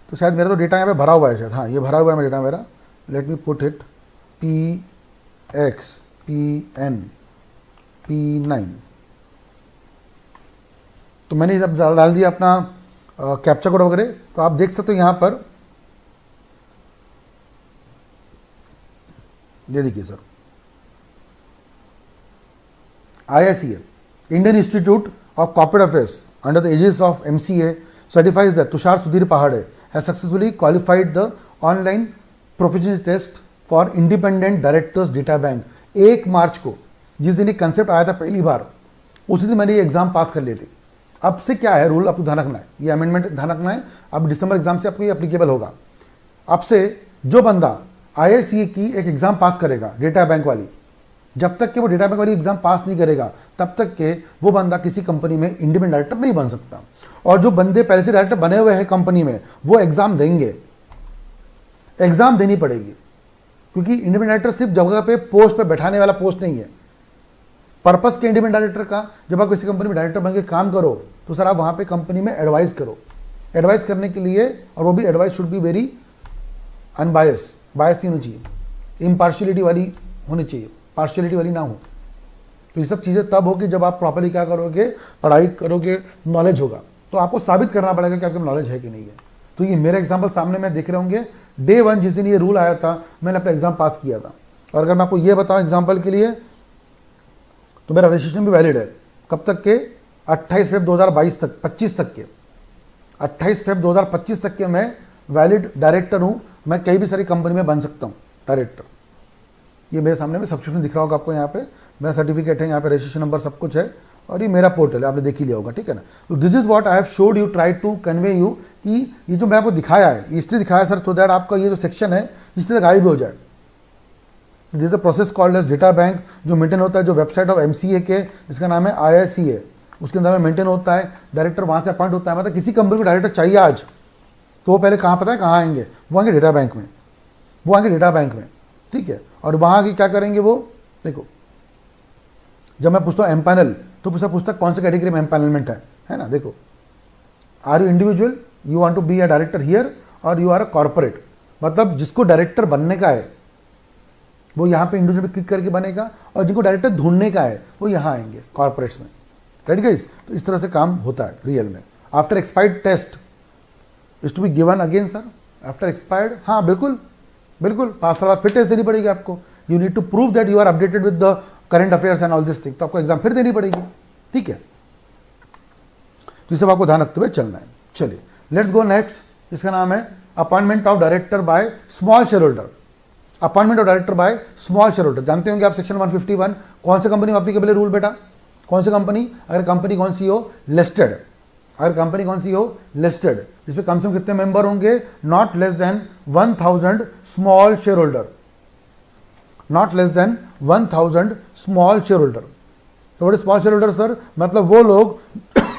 तो शायद मेरा तो डेटा यहाँ पे भरा हुआ है शायद, हाँ ये भरा हुआ है मेरा डेटा मेरा। Let me put it PXPNP9। तो मैंने जब डाल दिया अपना कैप्चा कोड वगैरह, तो आप देख सकते हो यहाँ पर, ये देखिए sir, ISCA, Indian Institute of Corporate Affairs, under the aegis of MCA, certifies that Tushar Sudhir Pahade has successfully qualified the online professional test for independent directors data bank. 1 March को जिस दिन ये कंसेप्ट आया था पहली बार, उसी दिन मैंने ये एग्जाम पास कर लिए थे। अब से क्या है रूल, आपको ध्यान रखना है, ये अमेंडमेंट ध्यान रखना है। अब दिसंबर एग्जाम से आपको ये एप्लीकेबल होगा। अब से जो बंदा IICA की एक एग्जाम पास करेगा डेटा बैंक वाली, जब तक कि वो डेटा बैंक वाली एग्जाम पास नहीं करेगा तब तक के वो बंदा किसी कंपनी में इंडिपेंडेंट डायरेक्टर नहीं बन सकता। और जो बंदे पहले से डायरेक्टर बने हुए हैं कंपनी में, वो एग्जाम देंगे, एग्जाम देनी पड़ेगी, क्योंकि इंडिपेंडेंट डायरेक्टर सिर्फ जगह पे पोस्ट पे बैठाने वाला पोस्ट नहीं है। पर्पस के इंडिपेंडेंट डायरेक्टर का, जब आप किसी कंपनी में डायरेक्टर बन के काम करो तो सर आप वहां पे कंपनी में एडवाइस करो। एडवाइस करने के लिए, और वो भी advice should be very unbiased, bias नहीं होनी चाहिए, इम्पार्शियलिटी वाली होनी चाहिए, पार्शियलिटी वाली ना हो। तो ये सब चीज़ें तब होगी जब आप प्रॉपरली क्या करोगे, पढ़ाई करोगे, नॉलेज होगा। तो आपको साबित करना पड़ेगा कि आपके नॉलेज है कि नहीं है। तो ये मेरे एग्जाम्पल सामने में देख रहे होंगे, डे 1 जिस दिन ये रूल आया था मैंने अपना एग्जाम पास किया था। और अगर मैं आपको ये बताऊं एग्जाम्पल के लिए, तो मेरा रजिस्ट्रेशन भी वैलिड है कब तक के, 28 फेब 2022 तक, 25 तक के, 28 फेब 2025 तक के मैं वैलिड डायरेक्टर हूं। मैं कई भी सारी कंपनी में बन सकता हूं डायरेक्टर। ये मेरे सामने में सब्सक्रिप्शन दिख रहा होगा आपको, यहाँ पे मेरा सर्टिफिकेट है, यहाँ पे रजिस्ट्रेशन नंबर सब कुछ है, और ये मेरा पोर्टल है, आपने देख ही लिया होगा, ठीक है ना। तो this is what I have showed you, try to convey you, कि ये जो मैं आपको दिखाया है इसलिए दिखाया सर, तो दैट आपका ये जो सेक्शन है इससे गायब भी हो जाए। This is a process called as data bank, जो मेंटेन होता है, जो वेबसाइट ऑफ MCA के, जिसका नाम है IICA, उसके अंदर में मेंटेन होता है। डायरेक्टर वहाँ से अपॉइंट होता है, मतलब किसी कंपनी को डायरेक्टर चाहिए आज, तो वो पहले कहाँ पता है कहाँ आएंगे, वो आएंगे डेटा बैंक में, वो आएंगे डेटा बैंक में, ठीक है। और वहाँ की क्या करेंगे वो, देखो जब मैं पूछता हूँ एम्पैनल, तो पूछता कौन से कैटेगरी में एम्पैनलमेंट है ना। देखो, are you individual, you want to be a director here, और यू आर अ कॉर्पोरेट, मतलब जिसको डायरेक्टर बनने का है वो यहाँ पे इंडिविजुअल पे क्लिक करके बनेगा, और जिनको डायरेक्टर ढूंढने का है वो यहाँ आएंगे कॉर्पोरेट्स में, राइट गाइस। तो इस तरह से काम होता है रियल में। After expired test is to be given again sir, after expired, हाँ बिल्कुल बिल्कुल, 5 साल बाद फिर टेस्ट देनी पड़ेगी आपको। You need to prove that you are updated with the current affairs and all this thing, तो आपको एग्जाम फिर देनी पड़ेगी, ठीक है। तो ये सब आपको ध्यान रखते हुए चलना है। चलिए लेट्स गो नेक्स्ट, इसका नाम है appointment of director by small share holder. Appointment of director by small share holder, जानते होंगे आप सेक्शन 151 कौन से कंपनी में एप्लीकेबल है रूल बेटा, कौन सी कंपनी, अगर कंपनी कौन सी हो लिस्टेड, अगर कंपनी कौन सी हो लिस्टेड, जिसमें कम से कम कितने मेंबर होंगे, not less than 1000 small shareholder, not less than 1000 small shareholder. तो what is small shareholder sir, मतलब वो लोग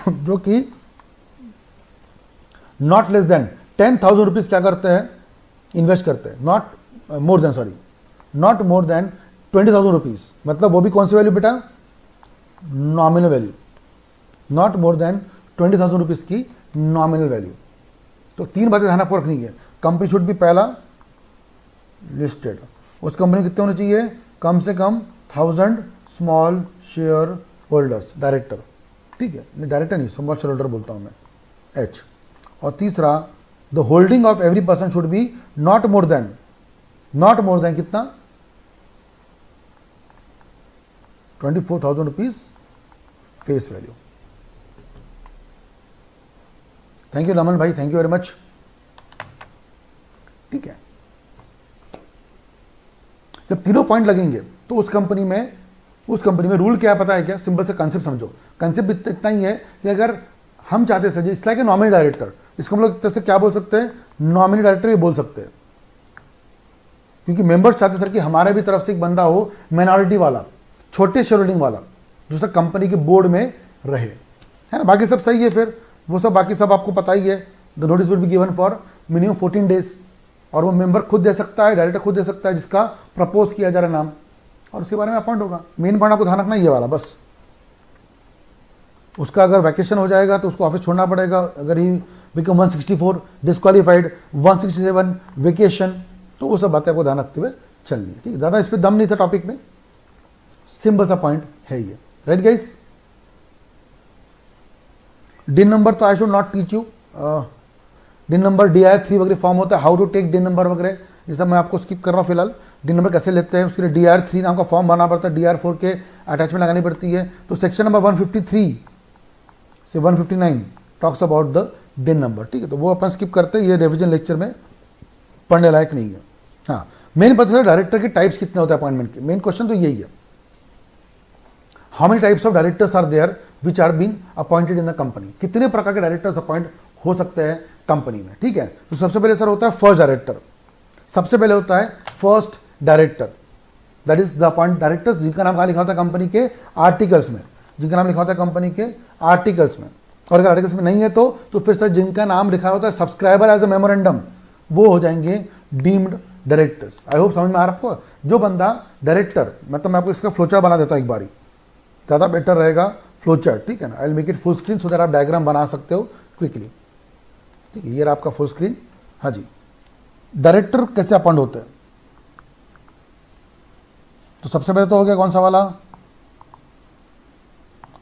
जो कि नॉट लेस देन 10,000 रुपीज क्या करते हैं, इन्वेस्ट करते हैं, not more than, sorry not more than 20,000 rupees, मतलब वो भी कौन सी वैल्यू बेटा, nominal value, not more than 20,000 rupees की नॉमिनल वैल्यू। तो 3 बातें ध्यान आपको रखनी है। कंपनी शुड भी पहला लिस्टेड, उस कंपनी में कितने होने चाहिए, कम से कम 1000 स्मॉल शेयर होल्डर्स, डायरेक्टर, ठीक है, डायरेक्टर नहीं स्मॉल शेयर होल्डर बोलता हूं मैं, H। और तीसरा, the holding of every person should be not more than कितना, 24,000 rupees face value. Thank you Raman भाई, थैंक यू वेरी मच, ठीक है। जब तीनों पॉइंट लगेंगे तो उस कंपनी में रूल क्या पता है क्या, सिंपल से कंसेप्ट समझो। कंसेप्ट इतना ही है कि अगर हम चाहते हैं it's like a nominee director, इसको हम लोग तरह से क्या बोल सकते हैं, नॉमिनी डायरेक्टर भी बोल सकते हैं, क्योंकि मेंबर्स चाहते सर कि हमारे भी तरफ से एक बंदा हो माइनॉरिटी वाला, छोटे शेयर होल्डिंग वाला, जो सर कंपनी के बोर्ड में रहे, है ना। बाकी सब सही है, फिर वो सब बाकी सब आपको पता ही है। The notice will be given for minimum 14 days, और वो मेंबर खुद दे सकता है, डायरेक्टर खुद दे सकता है जिसका प्रपोज किया जा रहा है नाम, और उसके बारे में अपॉइंट होगा। मेन पॉइंट आपको ध्यान रखना ये वाला बस। उसका अगर वैकेशन हो जाएगा तो उसको ऑफिस छोड़ना पड़ेगा, अगर ही बिकम 164 डिस्क्वालीफाइड, 167 वेकेशन, तो वो सब बातें आपको ध्यान रखते हुए चलनी है, ठीक है। ज़्यादा इस पर दम नहीं था टॉपिक में, सिंपल सा पॉइंट है ये, राइट गाइस। डिन नंबर तो I should not teach you, डिन नंबर DIR 3 वगैरह फॉर्म होता है, हाउ टू टेक डिन नंबर वगैरह, ये सब मैं आपको स्किप कर रहा हूँ फिलहाल। डिन नंबर कैसे लेते हैं उसके लिए DIR 3 नाम का फॉर्म भरना पड़ता है, DIR 4 के अटैचमेंट लगानी पड़ती है। तो सेक्शन नंबर 153 से 159 टॉक्स अबाउट द दिन नंबर, ठीक है, तो वो अपन स्किप करते हैं, ये रिविजन लेक्चर में पढ़ने लायक नहीं है। हाँ, मेन पता है डायरेक्टर के टाइप्स कितने होते हैं अपॉइंटमेंट के, मेन क्वेश्चन तो यही है, how many types of directors are there which are been appointed in the company, कितने प्रकार के डायरेक्टर्स अपॉइंट हो सकते हैं कंपनी में, ठीक है। तो सबसे पहले सर होता है फर्स्ट डायरेक्टर, सबसे पहले होता है first director, that is the appoint directors जिनका नाम कहाँ लिखा होता है कंपनी के आर्टिकल्स में, जिनका नाम लिखा होता है कंपनी के आर्टिकल्स में, और अगर आर्टिकल्स में नहीं है तो फिर सर जिनका नाम लिखा होता है सब्सक्राइबर एज ए मेमोरेंडम, वो हो जाएंगे डीम्ड डायरेक्टर्स। आई होप समझ में आ रहा है आपको। जो बंदा डायरेक्टर, मतलब मैं आपको इसका फ्लोचार्ट बना देता हूँ एक बारी, ज़्यादा बेटर रहेगा फ्लोचार्ट, ठीक है ना। आई will make it full screen so that आप डायग्राम बना सकते हो क्विकली, ठीक है। ये रहा आपका फुल स्क्रीन। हाँ जी, डायरेक्टर कैसे अपॉइंट होते हैं, तो सबसे पहले तो हो गया कौन सा वाला,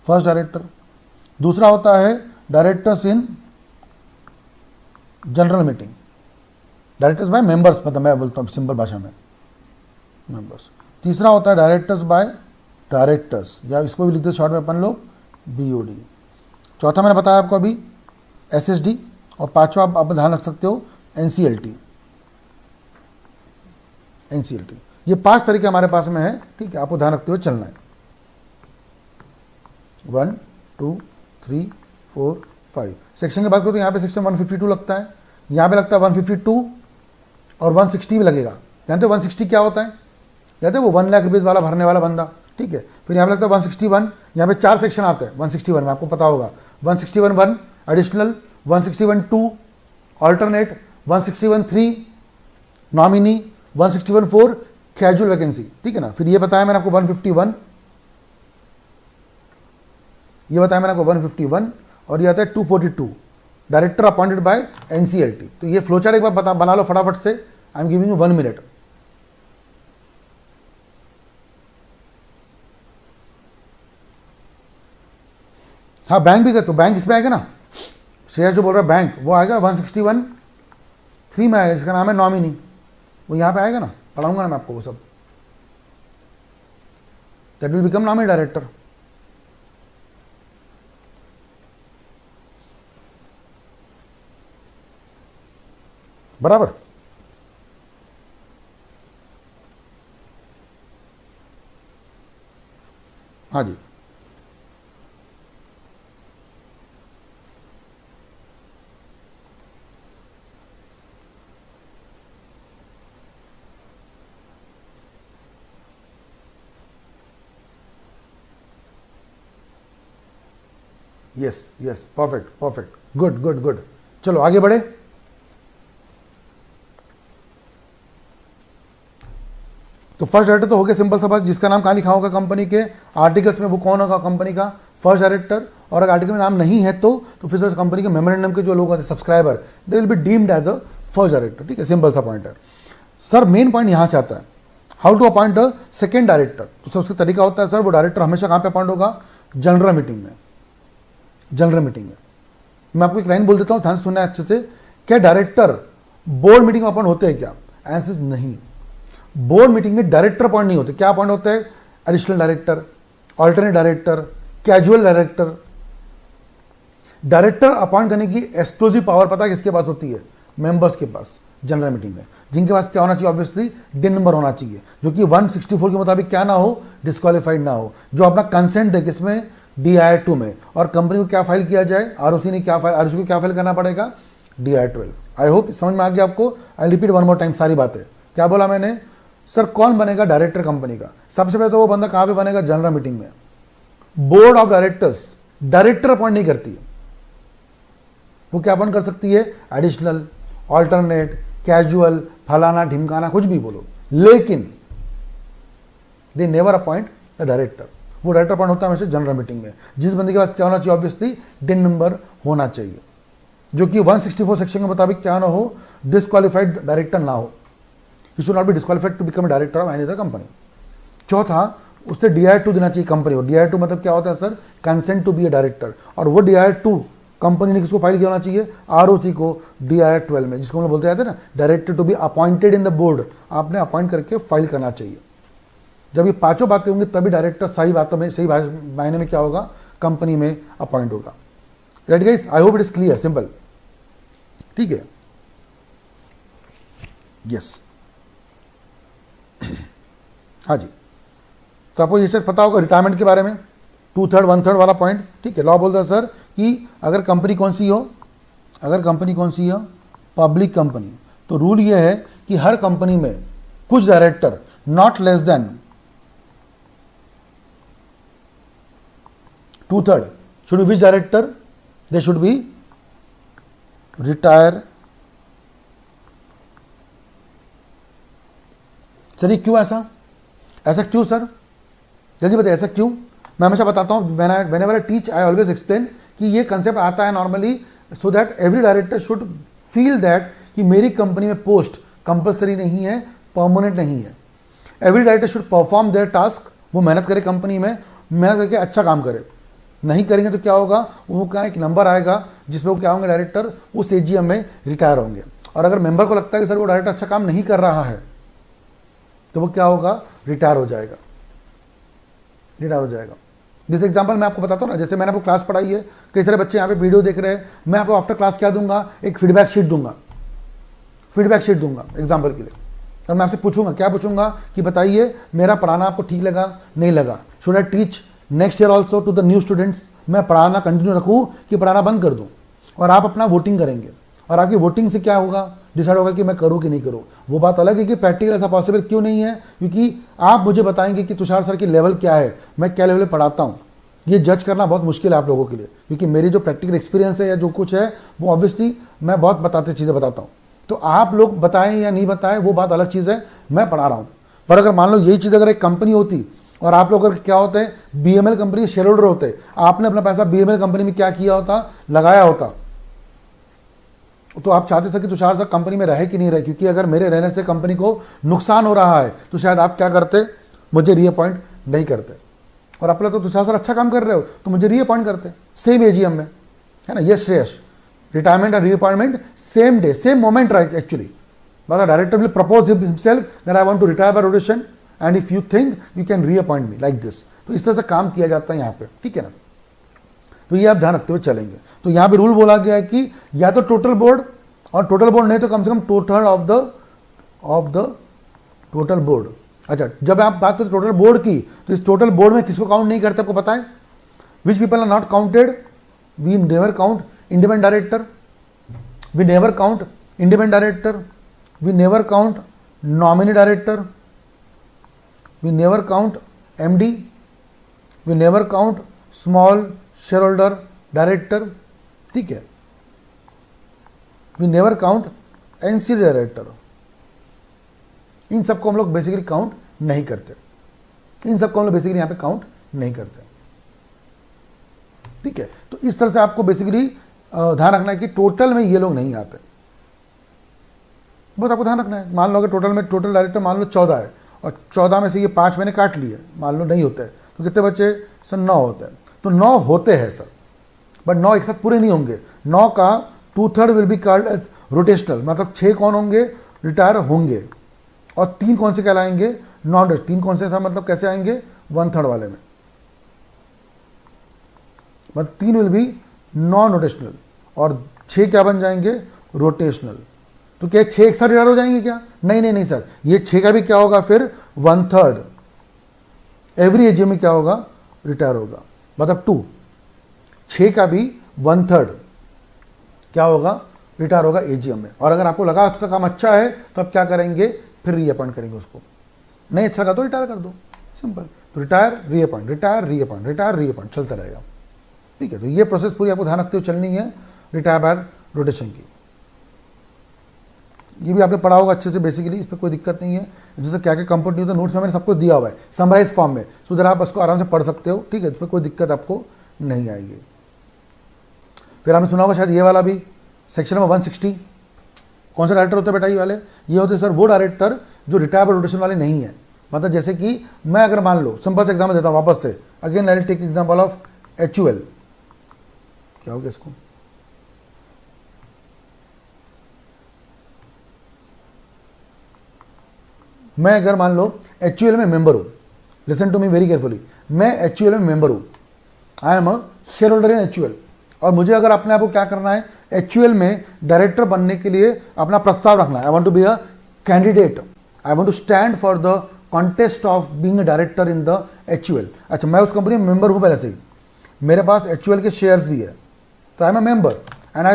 फर्स्ट डायरेक्टर। दूसरा होता है directors in general meeting, directors bye members, मतलब मैं बोलता हूँ सिंपल भाषा में मेंबर्स। तीसरा होता है डायरेक्टर्स बाय डायरेक्टर्स, या इसको भी लिखते शॉर्ट में अपन लोग BOD। चौथा मैंने बताया आपको अभी SSD, और पांचवा आप ध्यान रख सकते हो NCLT। ये 5 तरीके हमारे पास में है, ठीक है, आपको ध्यान रखते हुए चलना है। 1 2 3 4 5 सेक्शन की बात करो तो यहाँ पे सेक्शन 152 लगता है, यहाँ पे लगता है 152 और 160 भी लगेगा। जानते हो 160 क्या होता है, जानते हो वो 1 लाख रुपीज़ वाला भरने वाला बंदा, ठीक है। फिर यहाँ पे लगता है 161, यहाँ पे 4 सेक्शन आते हैं 161 में, आपको पता होगा 161(1) additional, 161(2) alternate, 161(3) nominee, 161(4) casual vacancy, ठीक है ना। फिर ये बताया मैंने आपको 151, ये बताया मैंने आपको 151, और ये आता है 242 डायरेक्टर अपॉइंटेड बाय NCLT। तो ये फ्लोचार्ट एक बार बना लो फटाफट से, I am giving you 1 minute. हाँ, बैंक भी कर, तो बैंक इसमें आएगा ना, श्रेयस जो बोल रहा है बैंक, वो आएगा 161(3) में आएगा, जिसका नाम है नॉमिनी, वो यहाँ पे आएगा ना, पढ़ाऊंगा ना मैं आपको वो सब, that will become nominee director. बराबर। हाँ जी, yes yes, perfect perfect, good good good. चलो आगे बढ़े। तो फर्स्ट डायरेक्टर तो हो गया सिंपल सा बात, जिसका नाम कहाँ लिखा होगा कंपनी के आर्टिकल्स में, वो कौन होगा कंपनी का फर्स्ट डायरेक्टर। और अगर आर्टिकल में नाम नहीं है तो फिर कंपनी के मेमोरेंडम के जो लोग होते हैं subscriber, they will be deemed as a first director, ठीक है, सिंपल सा पॉइंट है। सर मेन पॉइंट यहाँ से आता है, how to appoint a second director. तो सर उसका तरीका होता है सर, वो डायरेक्टर हमेशा कहाँ पे अपॉइंट होगा, जनरल मीटिंग में। जनरल मीटिंग में मैं आपको एक लाइन बोल देता हूँ, ध्यान से सुनना है अच्छे से। क्या डायरेक्टर बोर्ड मीटिंग में अपॉइंट होते हैं क्या, आंसर नहीं। बोर्ड मीटिंग में डायरेक्टर अपॉइंट नहीं होते, क्या अपॉइंट होते हैं, additional director, alternate director, casual director. Director appoint करने की एक्सक्लूसिव पावर पता है किसके पास होती है, मेंबर्स के पास जनरल मीटिंग में, जिनके पास क्या होना चाहिए, ऑब्वियसली दिन नंबर होना चाहिए, जो कि 164 के मुताबिक क्या ना हो, डिस्क्वालीफाइड ना हो, जो अपना कंसेंट दे किसमें, DIR2 में। और कंपनी को क्या फाइल किया जाए, ROC ने क्या फाइल, ROC को क्या फाइल करना पड़ेगा, DIR12। आई होप समझ में आ गया आपको। I repeat one more time सारी बातें। क्या बोला मैंने, सर कौन बनेगा डायरेक्टर कंपनी का, सबसे पहले तो वो बंदा कहाँ पे बनेगा, जनरल मीटिंग में। Board of directors director appoint नहीं करती है, वो क्या अपॉइंट कर सकती है, एडिशनल, ऑल्टरनेट, कैजुअल, फलाना ढिमकाना, कुछ भी बोलो, लेकिन they never appoint the director. वो डायरेक्टर अपॉइंट होता है हमेशा जनरल मीटिंग में। जिस बंदे के पास क्या होना चाहिए, ऑब्वियसली दिन नंबर होना चाहिए, जो कि 164 सेक्शन के मुताबिक क्या ना हो, डिस्क्वालीफाइड डायरेक्टर ना हो। He should not be disqualified to become director of any other company. चौथा, उससे DIR2 देना चाहिए कंपनी को। DIR2 मतलब क्या होता है sir, consent to be a director. और वो DIR2 कंपनी ने किसको फाइल किया होना चाहिए, ROC को DIR12 में, जिसको हम लोग बोलते हैं ना director to be appointed in the board. आपने अपॉइंट करके फाइल करना चाहिए। जब ये पांचों बातें होंगी तभी डायरेक्टर सही बातों में, सही मायने में क्या होगा, कंपनी में अपॉइंट होगा। Right guys, I hope it is clear, simple. ठीक है, यस। हाँ जी, तो आपको ये चीज पता होगा रिटायरमेंट के बारे में, 2/3 1/3 वाला पॉइंट। ठीक है, लॉ बोलता है सर कि अगर कंपनी कौन सी हो, अगर कंपनी कौन सी हो, पब्लिक कंपनी, तो रूल ये है कि हर कंपनी में कुछ director not less then 2/3 should be, which director, they should be retire. चलिए क्यों ऐसा, ऐसा क्यों सर, जल्दी बताइए ऐसा क्यों। मैं हमेशा बताता हूँ, whenever I teach I always explain कि ये कंसेप्ट आता है normally so that every director should feel that कि मेरी कंपनी में पोस्ट कंपलसरी नहीं है, परमानेंट नहीं है। Every director should perform there task, वो मेहनत करे कंपनी में, मेहनत करके अच्छा काम करे। नहीं करेंगे तो क्या होगा, वो क्या एक नंबर आएगा जिसमें वो क्या होंगे, डायरेक्टर उस एजीएम में रिटायर होंगे। और अगर मेंबर को लगता है कि सर वो डायरेक्टर अच्छा काम नहीं कर रहा है तो वो क्या होगा, रिटायर हो जाएगा, रिटायर हो जाएगा। जैसे एग्जांपल मैं आपको बताता हूँ ना, जैसे मैंने आपको क्लास पढ़ाई है, कई सारे बच्चे यहाँ पे वीडियो देख रहे हैं, मैं आपको आफ्टर क्लास क्या दूंगा, एक फीडबैक शीट दूंगा, फीडबैक शीट दूंगा एग्जांपल के लिए। और मैं आपसे पूछूंगा, क्या पूछूंगा कि बताइए मेरा पढ़ाना आपको ठीक लगा, नहीं लगा, should I teach next year also to the new students, मैं पढ़ाना कंटिन्यू रखूँ कि पढ़ाना बंद कर दूँ। और आप अपना वोटिंग करेंगे, और आपकी वोटिंग से क्या होगा, डिसाइड होगा कि मैं करूँ कि नहीं करूँ। वो बात अलग है कि प्रैक्टिकल ऐसा पॉसिबल क्यों नहीं है, क्योंकि आप मुझे बताएंगे कि तुषार सर की लेवल क्या है, मैं क्या लेवल पढ़ाता हूँ। ये जज करना बहुत मुश्किल है आप लोगों के लिए, क्योंकि मेरी जो प्रैक्टिकल एक्सपीरियंस है या जो कुछ है वो ऑब्वियसली मैं बहुत बताते चीज़ें बताता हूँ। तो आप लोग बताएं या नहीं बताएं वो बात अलग चीज़ है, मैं पढ़ा रहा हूँ। पर अगर मान लो यही चीज़ अगर एक कंपनी होती और आप लोग अगर क्या होते हैं, बीएमएल कंपनी के शेयर होल्डर होते, आपने अपना पैसा बीएमएल कंपनी में क्या किया होता, लगाया होता, तो आप चाहते थे कि तुषार सर कंपनी में रहे कि नहीं रहे, क्योंकि अगर मेरे रहने से कंपनी को नुकसान हो रहा है तो शायद आप क्या करते, मुझे रीअपॉइंट नहीं करते। और आप तो तुषार सर अच्छा काम कर रहे हो तो मुझे रीअपॉइंट करते सेम एजीएम में, है ना। ये Shreyas retirement and reappointment same day, same moment, right. Actually मतलब director will propose himself that I want to retire by rotation and if you think you can reappoint me like this. तो इस तरह से काम किया जाता है यहाँ पे, ठीक है ना। तो ये आप ध्यान रखते हुए चलेंगे। तो यहाँ पे रूल बोला गया है कि या तो टोटल बोर्ड, और टोटल बोर्ड नहीं तो कम से कम 2/3 ऑफ द टोटल बोर्ड। अच्छा, जब आप बात करते टोटल बोर्ड की, तो इस टोटल बोर्ड में किसको काउंट नहीं करते आपको पता है, which people are not counted, we never count independent director, we never count independent director, we never count nominee director, we never count MD, we never count small shareholder director, ठीक है, we never count NC director. इन सबको हम लोग basically count नहीं करते, इन सबको हम लोग बेसिकली यहाँ पे काउंट नहीं करते, ठीक है। तो इस तरह से आपको बेसिकली ध्यान रखना है कि टोटल में ये लोग नहीं आते, बस आपको ध्यान रखना है। मान लो अगर टोटल में टोटल डायरेक्टर मान लो 14 है और 14 में से ये 5 मैंने काट लिए, मान लो नहीं होता है तो कितने बचे सर, 9 होते हैं। तो 9 होते हैं सर, बट 9 एक साथ पूरे नहीं होंगे। 9 का 2/3 will be called as rotational, मतलब 6 कौन होंगे, रिटायर होंगे, और 3 कौन से कहलाएंगे, नॉन रोटेशनल। 3 कौन से सर, मतलब कैसे आएंगे, 1/3 वाले में, मतलब 3 विल बी नॉन रोटेशनल और 6 क्या बन जाएंगे, रोटेशनल। तो क्या 6 एक साथ रिटायर हो जाएंगे क्या, नहीं नहीं नहीं सर, ये 6 का भी क्या होगा फिर 1/3 एवरी एजीएम में क्या होगा, रिटायर होगा, मतलब 2, 6 का भी 1/3 क्या होगा, रिटायर होगा एजीएम में। और अगर आपको लगा उसका काम अच्छा है तो आप क्या करेंगे, फिर रीअपॉइंट करेंगे उसको, नहीं अच्छा लगा तो रिटायर कर दो, सिंपल। तो retire reappoint, retire reappoint, retire reappoint चलता रहेगा, ठीक है। तो ये प्रोसेस पूरी आपको ध्यान रखते हुए चलनी है रिटायर बाय रोटेशन की। ये भी आपने पढ़ा होगा अच्छे से बेसिकली, इस पर कोई दिक्कत नहीं है। जैसे क्या क्या कंपोनेंट नहीं होता, नोट्स में मैंने सबको दिया हुआ है समराइज फॉर्म में, सो दैट आप उसको आराम से पढ़ सकते हो, ठीक है। इस पर कोई दिक्कत आपको नहीं आएगी। फिर आपने सुना होगा शायद ये वाला भी, सेक्शन नंबर 160, कौन सा डायरेक्टर होता है बेटा, ये वाले, ये होते हैं सर वो डायरेक्टर जो रिटायर बाय रोटेशन वाले नहीं है। मतलब जैसे कि मैं अगर मान लो सिंपल से एग्जाम्पल देता हूँ वापस से, again I will take example of HUL, क्या हो गया इसको, मैं अगर मान लो HUL में मेंबर हूं, listen to me very carefully, मैं HUL में मेंबर हूं, I am a shareholder in HUL, और मुझे अगर अपने आप को क्या करना है, HUL में डायरेक्टर बनने के लिए अपना प्रस्ताव रखना, I want to be a candidate, I want to stand for the contest of being a director in the HUL। अच्छा, मैं उस कंपनी में मेंबर हूँ पहले से ही, मेरे पास HUL के शेयर्स भी है, तो आई am a member and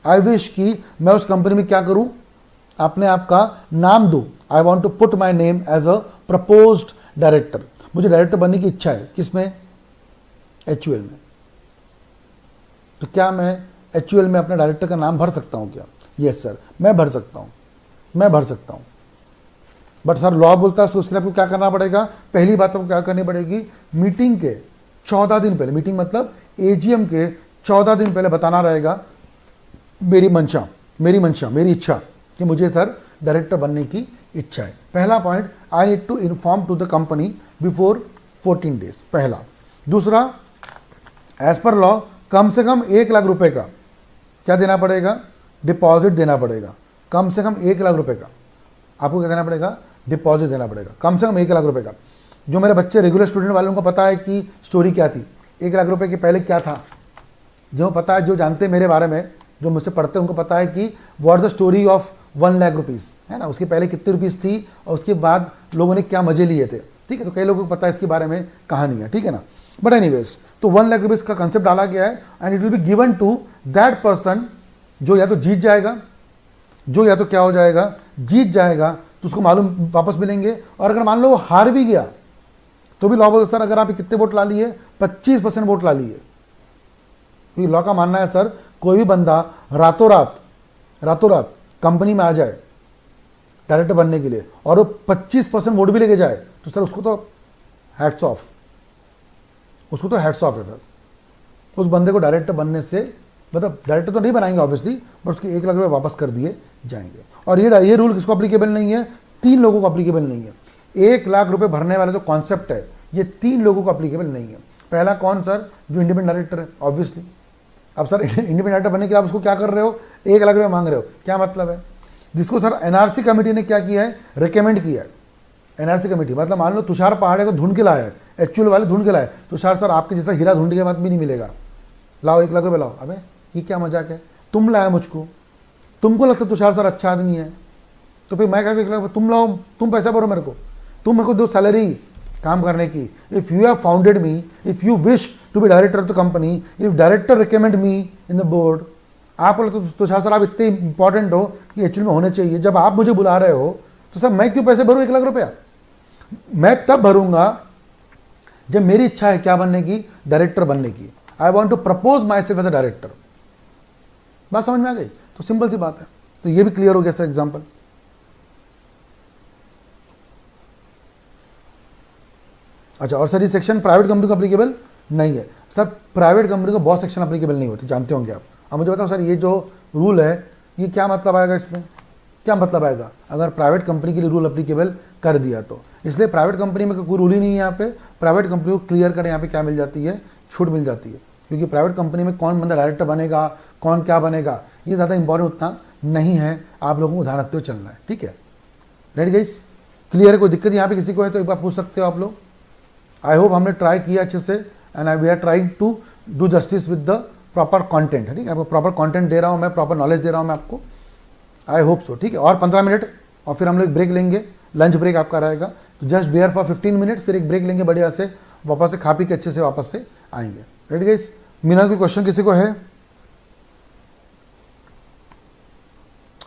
I wish कि मैं उस कंपनी में क्या करूँ, अपने आप का नाम दूँ। I want to put my name as a proposed director. मुझे डायरेक्टर बनने की इच्छा है, किसमें? HUL में। तो क्या मैं HUL में अपने डायरेक्टर का नाम भर सकता हूँ क्या? यस सर, मैं भर सकता हूँ। बट सर लॉ बोलता है उसके लिए आपको क्या करना पड़ेगा? पहली बात आपको क्या करनी पड़ेगी, मीटिंग के 14 दिन पहले, मीटिंग मतलब AGM के 14 दिन पहले बताना रहेगा मेरी इच्छा कि मुझे सर डायरेक्टर बनने की इच्छा है। पहला point, I need to inform to the company before 14 days, पहला। दूसरा, एज पर लॉ कम से कम 1 लाख रुपए का क्या देना पड़ेगा? डिपॉजिट देना पड़ेगा। कम से कम 1 लाख रुपए का आपको क्या देना पड़ेगा? डिपॉजिट देना पड़ेगा, कम से कम 1 लाख रुपए का। जो मेरे बच्चे रेगुलर स्टूडेंट वालों को पता है कि स्टोरी क्या थी, 1 लाख रुपए के पहले क्या था, जो पता है, जो जानते हैं मेरे बारे में, जो मुझसे पढ़ते हैं उनको पता है कि what the story of 1 lakh rupees, है ना। उसके पहले कितनी रुपीज़ थी और उसके बाद लोगों ने क्या मजे लिए थे, ठीक है। तो कई लोगों को पता है इसके बारे में कहानी है, ठीक है ना। बट एनीवेज, तो 1 लाख रुपीज़ का कंसेप्ट डाला गया है and it will be given to that person जो या तो जीत जाएगा, जीत जाएगा तो उसको मालूम वापस मिलेंगे, और अगर मान लो वो हार भी गया तो भी लॉ बोलता सर अगर आप कितने वोट ला लिए, 25% वोट ला लिए। क्योंकि लॉ का मानना है सर कोई भी बंदा रातों रात कंपनी में आ जाए डायरेक्टर बनने के लिए और वो 25% वोट भी लेके जाए तो सर उसको तो हैट्स ऑफ है सर। उस बंदे को डायरेक्टर बनने से, मतलब डायरेक्टर तो नहीं बनाएंगे ऑब्वियसली, बट उसके 1 लाख रुपए वापस कर दिए जाएंगे। और ये रूल किसको अप्लीकेबल नहीं है? 3 लोगों को अप्लीकेबल नहीं है। 1 लाख रुपए भरने वाला जो कॉन्सेप्ट है ये 3 लोगों को अप्लीकेबल नहीं है। पहला कौन सर? जो इंडिपेंडेंट डायरेक्टर है ऑब्वियसली। अब सर इंडिपेंडेंट डायरेक्टर बनने के लिए आप उसको क्या कर रहे हो? 1 लाख रुपए मांग रहे हो, क्या मतलब है? जिसको सर NRC कमेटी ने क्या किया है? रिकमेंड किया है। NRC कमेटी मतलब मान लो तुषार पहाड़े को ढूंढ के लाया है, HUL वाले ढूंढ के लाए, तुषार सर आपके जैसा हीरा ढूंढ के बाद भी नहीं मिलेगा, लाओ 1 लाख रुपए लाओ। अबे ये क्या मजाक है? तुम लाया मुझको, तुमको लगता तुषार सर अच्छा आदमी है, तो फिर मैं क्या, तुम लाओ, तुम पैसा भरो मेरे को, तुम मेरे को दो सैलरी काम करने की। If you have founded me, if you wish to be director of the company, if director recommend me in the board, आप बोले तो तुषार सर आप इतने इंपॉर्टेंट हो कि HUL में होने चाहिए, जब आप मुझे बुला रहे हो तो सर मैं क्यों पैसे भरूँ 1 लाख रुपया? मैं तब भरूंगा जब मेरी इच्छा है क्या बनने की? डायरेक्टर बनने की। I want to propose myself as a director. बात समझ में आ गई? तो सिंपल सी बात है। तो ये भी क्लियर हो गया सर एग्जाम्पल। अच्छा, और सर ये सेक्शन प्राइवेट कंपनी को अप्लीकेबल नहीं है। सर प्राइवेट कंपनी को बहुत सेक्शन अप्लीकेबल नहीं होती, जानते होंगे आप। अब मुझे बताओ सर ये जो रूल है ये क्या मतलब आएगा? इसमें क्या मतलब आएगा अगर प्राइवेट कंपनी के लिए रूल अप्लीकेबल कर दिया तो? इसलिए प्राइवेट कंपनी में कोई रूल ही नहीं है यहाँ पे। प्राइवेट कंपनी को क्लियर कर यहाँ पे क्या मिल जाती है? छूट मिल जाती है। क्योंकि प्राइवेट कंपनी में कौन बंदा डायरेक्टर बनेगा, कौन क्या बनेगा, ये ज़्यादा इंपॉर्टेंट उतना नहीं है। आप लोगों को ध्यान रखते हुए चलना है, ठीक है। Ready guys? क्लियर है? कोई दिक्कत यहाँ पे किसी को है तो एक बार पूछ सकते हो आप लोग। आई होप हमने ट्राई किया अच्छे से and we are trying to do justice with the proper content, ठीक है। आपको प्रॉपर कंटेंट दे रहा हूँ मैं, प्रॉपर नॉलेज दे रहा हूँ मैं आपको। आई होप सो, ठीक है। और 15 मिनट और फिर हम लोग ब्रेक लेंगे, लंच ब्रेक आपका रहेगा। तो जस्ट बेयर फॉर 15 मिनट, फिर एक ब्रेक लेंगे बढ़िया से, वापस से खा पी के अच्छे से वापस से आएंगे। Ready guys? मीना कोई क्वेश्चन किसी को है?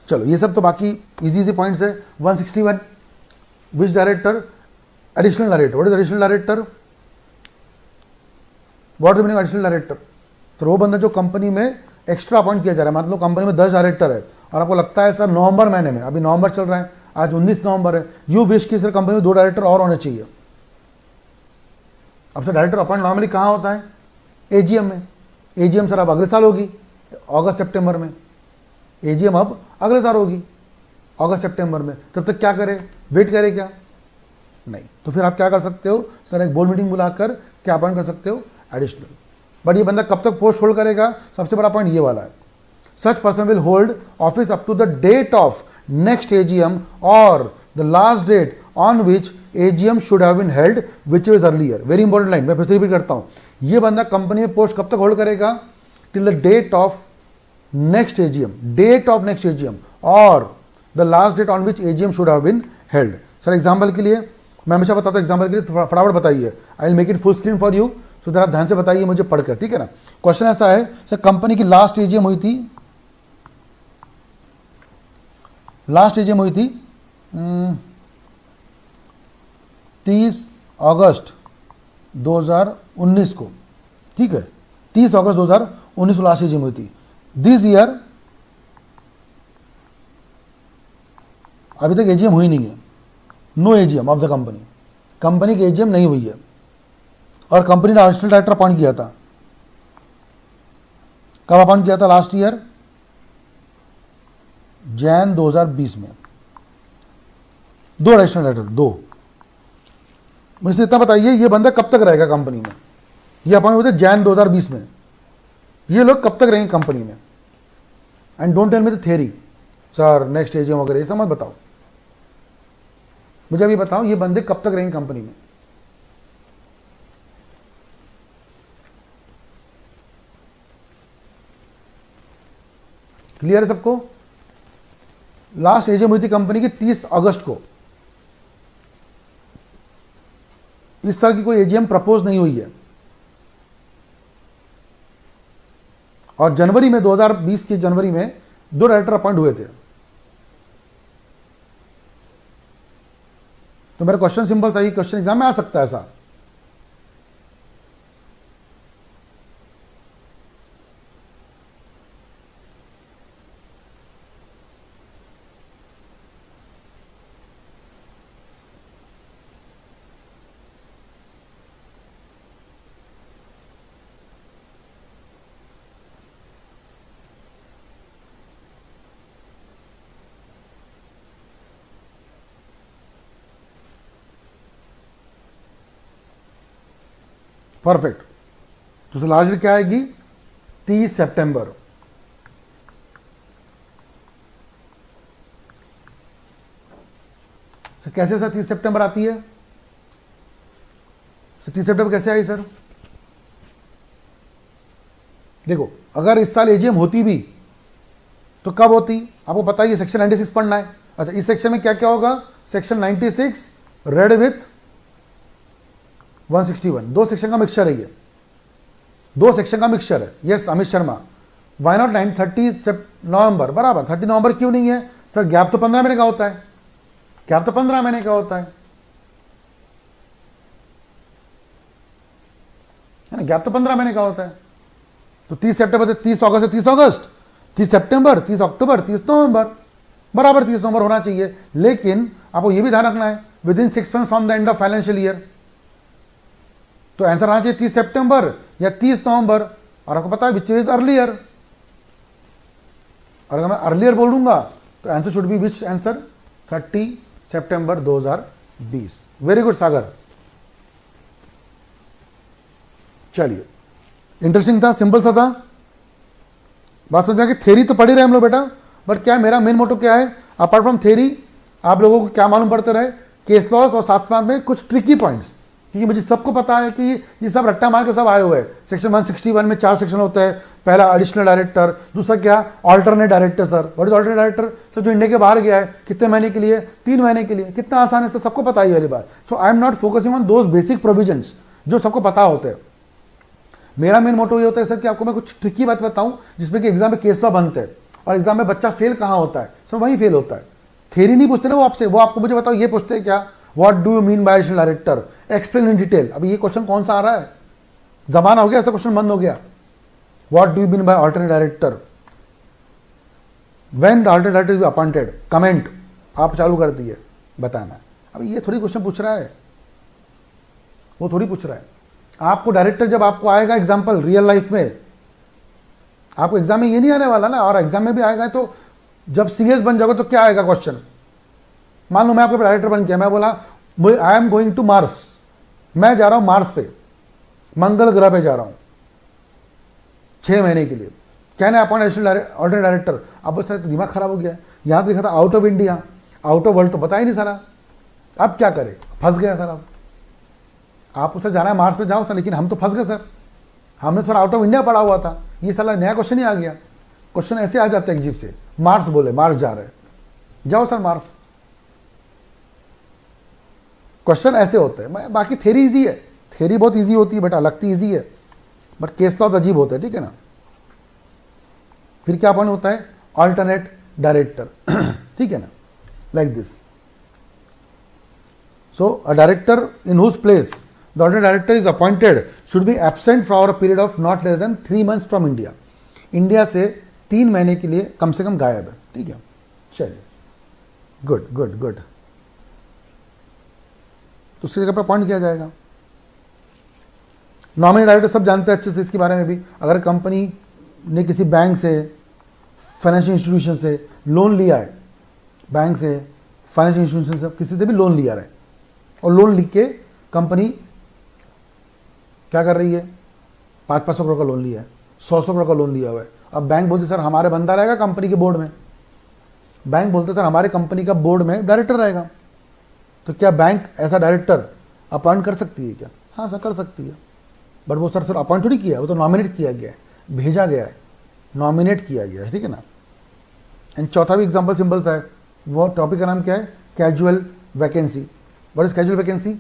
चलो ये सब तो बाकी इजी पॉइंट्स है। 161 which director? Additional director. What is additional director? What is meaning additional director? तो वो बंदा जो कंपनी में एक्स्ट्रा अपॉइंट किया जा रहा है। मतलब कंपनी में 10 डायरेक्टर है और आपको लगता है सर नवंबर महीने में, अभी नवंबर चल रहा है, आज 19 नवंबर है, यू विश की सर कंपनी में 2 डायरेक्टर और होने चाहिए। अब सर डायरेक्टर अपॉइंट नॉर्मली कहाँ होता है? AGM में। AGM सर अब अगले साल होगी, अगस्त सितंबर में। AGM अब अगले साल होगी, अगस्त सितंबर में। तब तक क्या करे? वेट करे क्या? नहीं। तो फिर आप क्या कर सकते हो सर? एक बोर्ड मीटिंग बुलाकर क्या अपॉइंट कर सकते हो? एडिशनल। बट ये बंदा कब तक पोस्ट होल्ड करेगा? सबसे बड़ा पॉइंट ये वाला है, such person will hold office up to the date of next AGM और the last date on which AGM should have been held which is earlier. Very important line, मैं फिर से रिपीट करता हूं। ये बंदा कंपनी में पोस्ट कब तक होल्ड करेगा? Till the date of next AGM, date of next AGM और the last date on which AGM should have been held. Sir example के लिए मैं हमेशा बताता हूँ, एग्जाम्पल के लिए फटाफट बताइए, I will make it full screen for you, so जरा ध्यान से बताइए मुझे पढ़कर, ठीक है ना। क्वेश्चन ऐसा है, सर कंपनी की लास्ट एजीएम हुई थी 30 अगस्त 2019 को, ठीक है, 30 अगस्त 2019 को लास्ट एजीएम हुई थी। दिस ईयर अभी तक एजीएम हुई नहीं है, no AGM of the company, company की एजीएम नहीं हुई है और कंपनी ने एडिशनल डायरेक्टर अपॉइंट किया था। कब अपॉइंट किया था? लास्ट ईयर जैन 2020 में। दो एडिशनल डायरेक्टर, दो। मुझे इतना बताइए ये बंदा कब तक रहेगा कंपनी में? ये अपॉइंट हुए थे जैन 2020 में, ये लोग कब तक रहेंगे कंपनी में? And don't tell me the theory sir next AGM वगैरह, ये सब मत बताओ, मुझे अभी बताओ ये बंदे कब तक रहेंगे कंपनी में? क्लियर है सबको? लास्ट एजीएम हुई थी कंपनी की 30 अगस्त को। इस साल की कोई एजीएम प्रपोज नहीं हुई है और जनवरी में 2020 की जनवरी में 2 डायरेक्टर अपॉइंट हुए थे। तो मेरा क्वेश्चन सिंपल सा, ये क्वेश्चन एग्जाम में आ सकता है ऐसा। परफेक्ट। तो लास्ट डेट क्या आएगी? 30 सितंबर। सर कैसे सर 30 सितंबर आती है? सर 30 सितंबर कैसे आई सर? देखो अगर इस साल एजीएम होती भी तो कब होती आपको पता ही है, सेक्शन 96 पढ़ना है। अच्छा इस सेक्शन में क्या क्या होगा? सेक्शन 96 रेड विथ 161, दो सेक्शन का मिक्सचर है ये, दो सेक्शन का मिक्सचर है। Yes Amit Sharma, why not 30 November बराबर 30 नवंबर क्यों नहीं है? सर गैप तो 15 महीने का होता है, गैप तो 15 महीने का होता है ना, गैप तो 15 महीने का होता है। तो 30 सितंबर से 30 अगस्त से 30 अगस्त, 30 सितंबर, 30 अक्टूबर, 30 नवंबर, बराबर 30 नवंबर होना चाहिए। लेकिन आपको यह भी ध्यान रखना है with in 6 months from the end of financial year. तो आंसर आना चाहिए 30 सितंबर या 30 नवंबर, और आपको पता है विच इज अर्लियर। और अगर मैं अर्लियर बोल दूंगा तो answer should be which answer? 30 सितंबर 2020। वेरी गुड सागर, चलिए इंटरेस्टिंग था, सिंपल सा था, बात समझ में कि थ्योरी तो पढ़ी रहे हम लोग बेटा, बट क्या मेरा मेन मोटो क्या है? अपार्ट फ्रॉम थ्योरी आप लोगों को क्या मालूम पड़ते रहे? केस लॉस और साथ में कुछ ट्रिकी पॉइंट्स, क्योंकि मुझे सबको पता है कि ये सब रट्टा मार के सब आए हुए हैं। सेक्शन 161 में 4 सेक्शन होता है, पहला एडिशनल डायरेक्टर, दूसरा क्या alternate director. Sir what is alternate director? Sir जो इंडिया के बाहर गया है, कितने महीने के लिए? 3 महीने के लिए। कितना आसान है सर, सबको पता ही वाली बात। So I am not focusing on those basic provisions जो सबको पता होते हैं। मेरा मेन मोटो ये होता है सर कि आपको मैं कुछ ट्रिकी बात बताऊं जिसमें कि एग्जाम में केस लॉ बनते हैं और एग्जाम में बच्चा फेल कहाँ होता है? सर वहीं फेल होता है। थ्योरी नहीं पूछते ना वो आपसे, वो आपको मुझे बताओ ये पूछते हैं क्या? What do you mean by additional director? Explain in detail. अभी ये क्वेश्चन कौन सा आ रहा है? जमाना हो गया ऐसा क्वेश्चन बंद हो गया। What do you mean by alternate director? When the alternate director is appointed, comment आप चालू कर दिए बताना। अब ये थोड़ी क्वेश्चन पूछ रहा है, वो थोड़ी पूछ रहा है आपको डायरेक्टर। जब आपको आएगा एग्जाम्पल रियल लाइफ में, आपको एग्जाम में ये नहीं आने वाला ना, और एग्जाम में भी आएगा तो जब सीएस बन जाओगे तो क्या आएगा क्वेश्चन? मान लो मैं आपको डायरेक्टर बन गया, मैं बोला I am going to Mars, मैं जा रहा हूं मार्स पे, मंगल ग्रह पे जा रहा हूं 6 महीने के लिए। कहना है अपॉइंट ऑल्टरनेट डायरेक्टर। अब बस दिमाग खराब हो गया, यहां तो लिखा था out of India, out of world तो पता ही नहीं सारा। अब क्या करे, फंस गया सर। अब आप उसे जाना है मार्स पे, जाओ सर, लेकिन हम तो फंस गए सर, हमने सर आउट ऑफ इंडिया पढ़ा हुआ था, ये साला नया क्वेश्चन ही आ गया। क्वेश्चन ऐसे आ जाते हैं अजीब से, मार्स बोले, मार्स जा रहे हैं, जाओ सर मार्स। क्वेश्चन ऐसे होते हैं। बाकी थ्योरी इजी है, थ्योरी बहुत इजी होती है बेटा, लगती इजी है, बट केस लॉ तो अजीब होता है, ठीक है ना। फिर क्या पॉइंट होता है, अल्टरनेट डायरेक्टर, ठीक है ना, like this. So a director in whose place the alternate director is appointed should be absent for a period of not less than 3 months from India. India से 3 महीने के लिए कम से कम गायब है, ठीक है। चलिए, गुड गुड गुड। तो उसकी जगह पर पॉइंट किया जाएगा। नॉमिनी डायरेक्टर सब जानते हैं अच्छे से इसके बारे में भी। अगर कंपनी ने किसी बैंक से, फाइनेंशियल इंस्टीट्यूशन से लोन लिया है, बैंक से, फाइनेंशियल इंस्टीट्यूशन से, किसी से भी लोन लिया है, और लोन लिख के कंपनी क्या कर रही है, 500 करोड़ का लोन लिया है, 100 करोड़ का लोन लिया हुआ है। अब बैंक बोलते सर हमारे बंदा रहेगा कंपनी के बोर्ड में, बैंक बोलते सर हमारे कंपनी का बोर्ड में डायरेक्टर रहेगा। तो क्या बैंक ऐसा डायरेक्टर अपॉइंट कर सकती है क्या? हाँ सर कर सकती है, बट वो सर अपॉइंट थोड़ी किया है, वो तो नॉमिनेट किया गया है, भेजा गया है, नॉमिनेट किया गया है, ठीक है ना। एंड चौथा भी एग्जाम्पल सिंपल सा है, वो टॉपिक का नाम क्या है, casual vacancy. What is casual vacancy?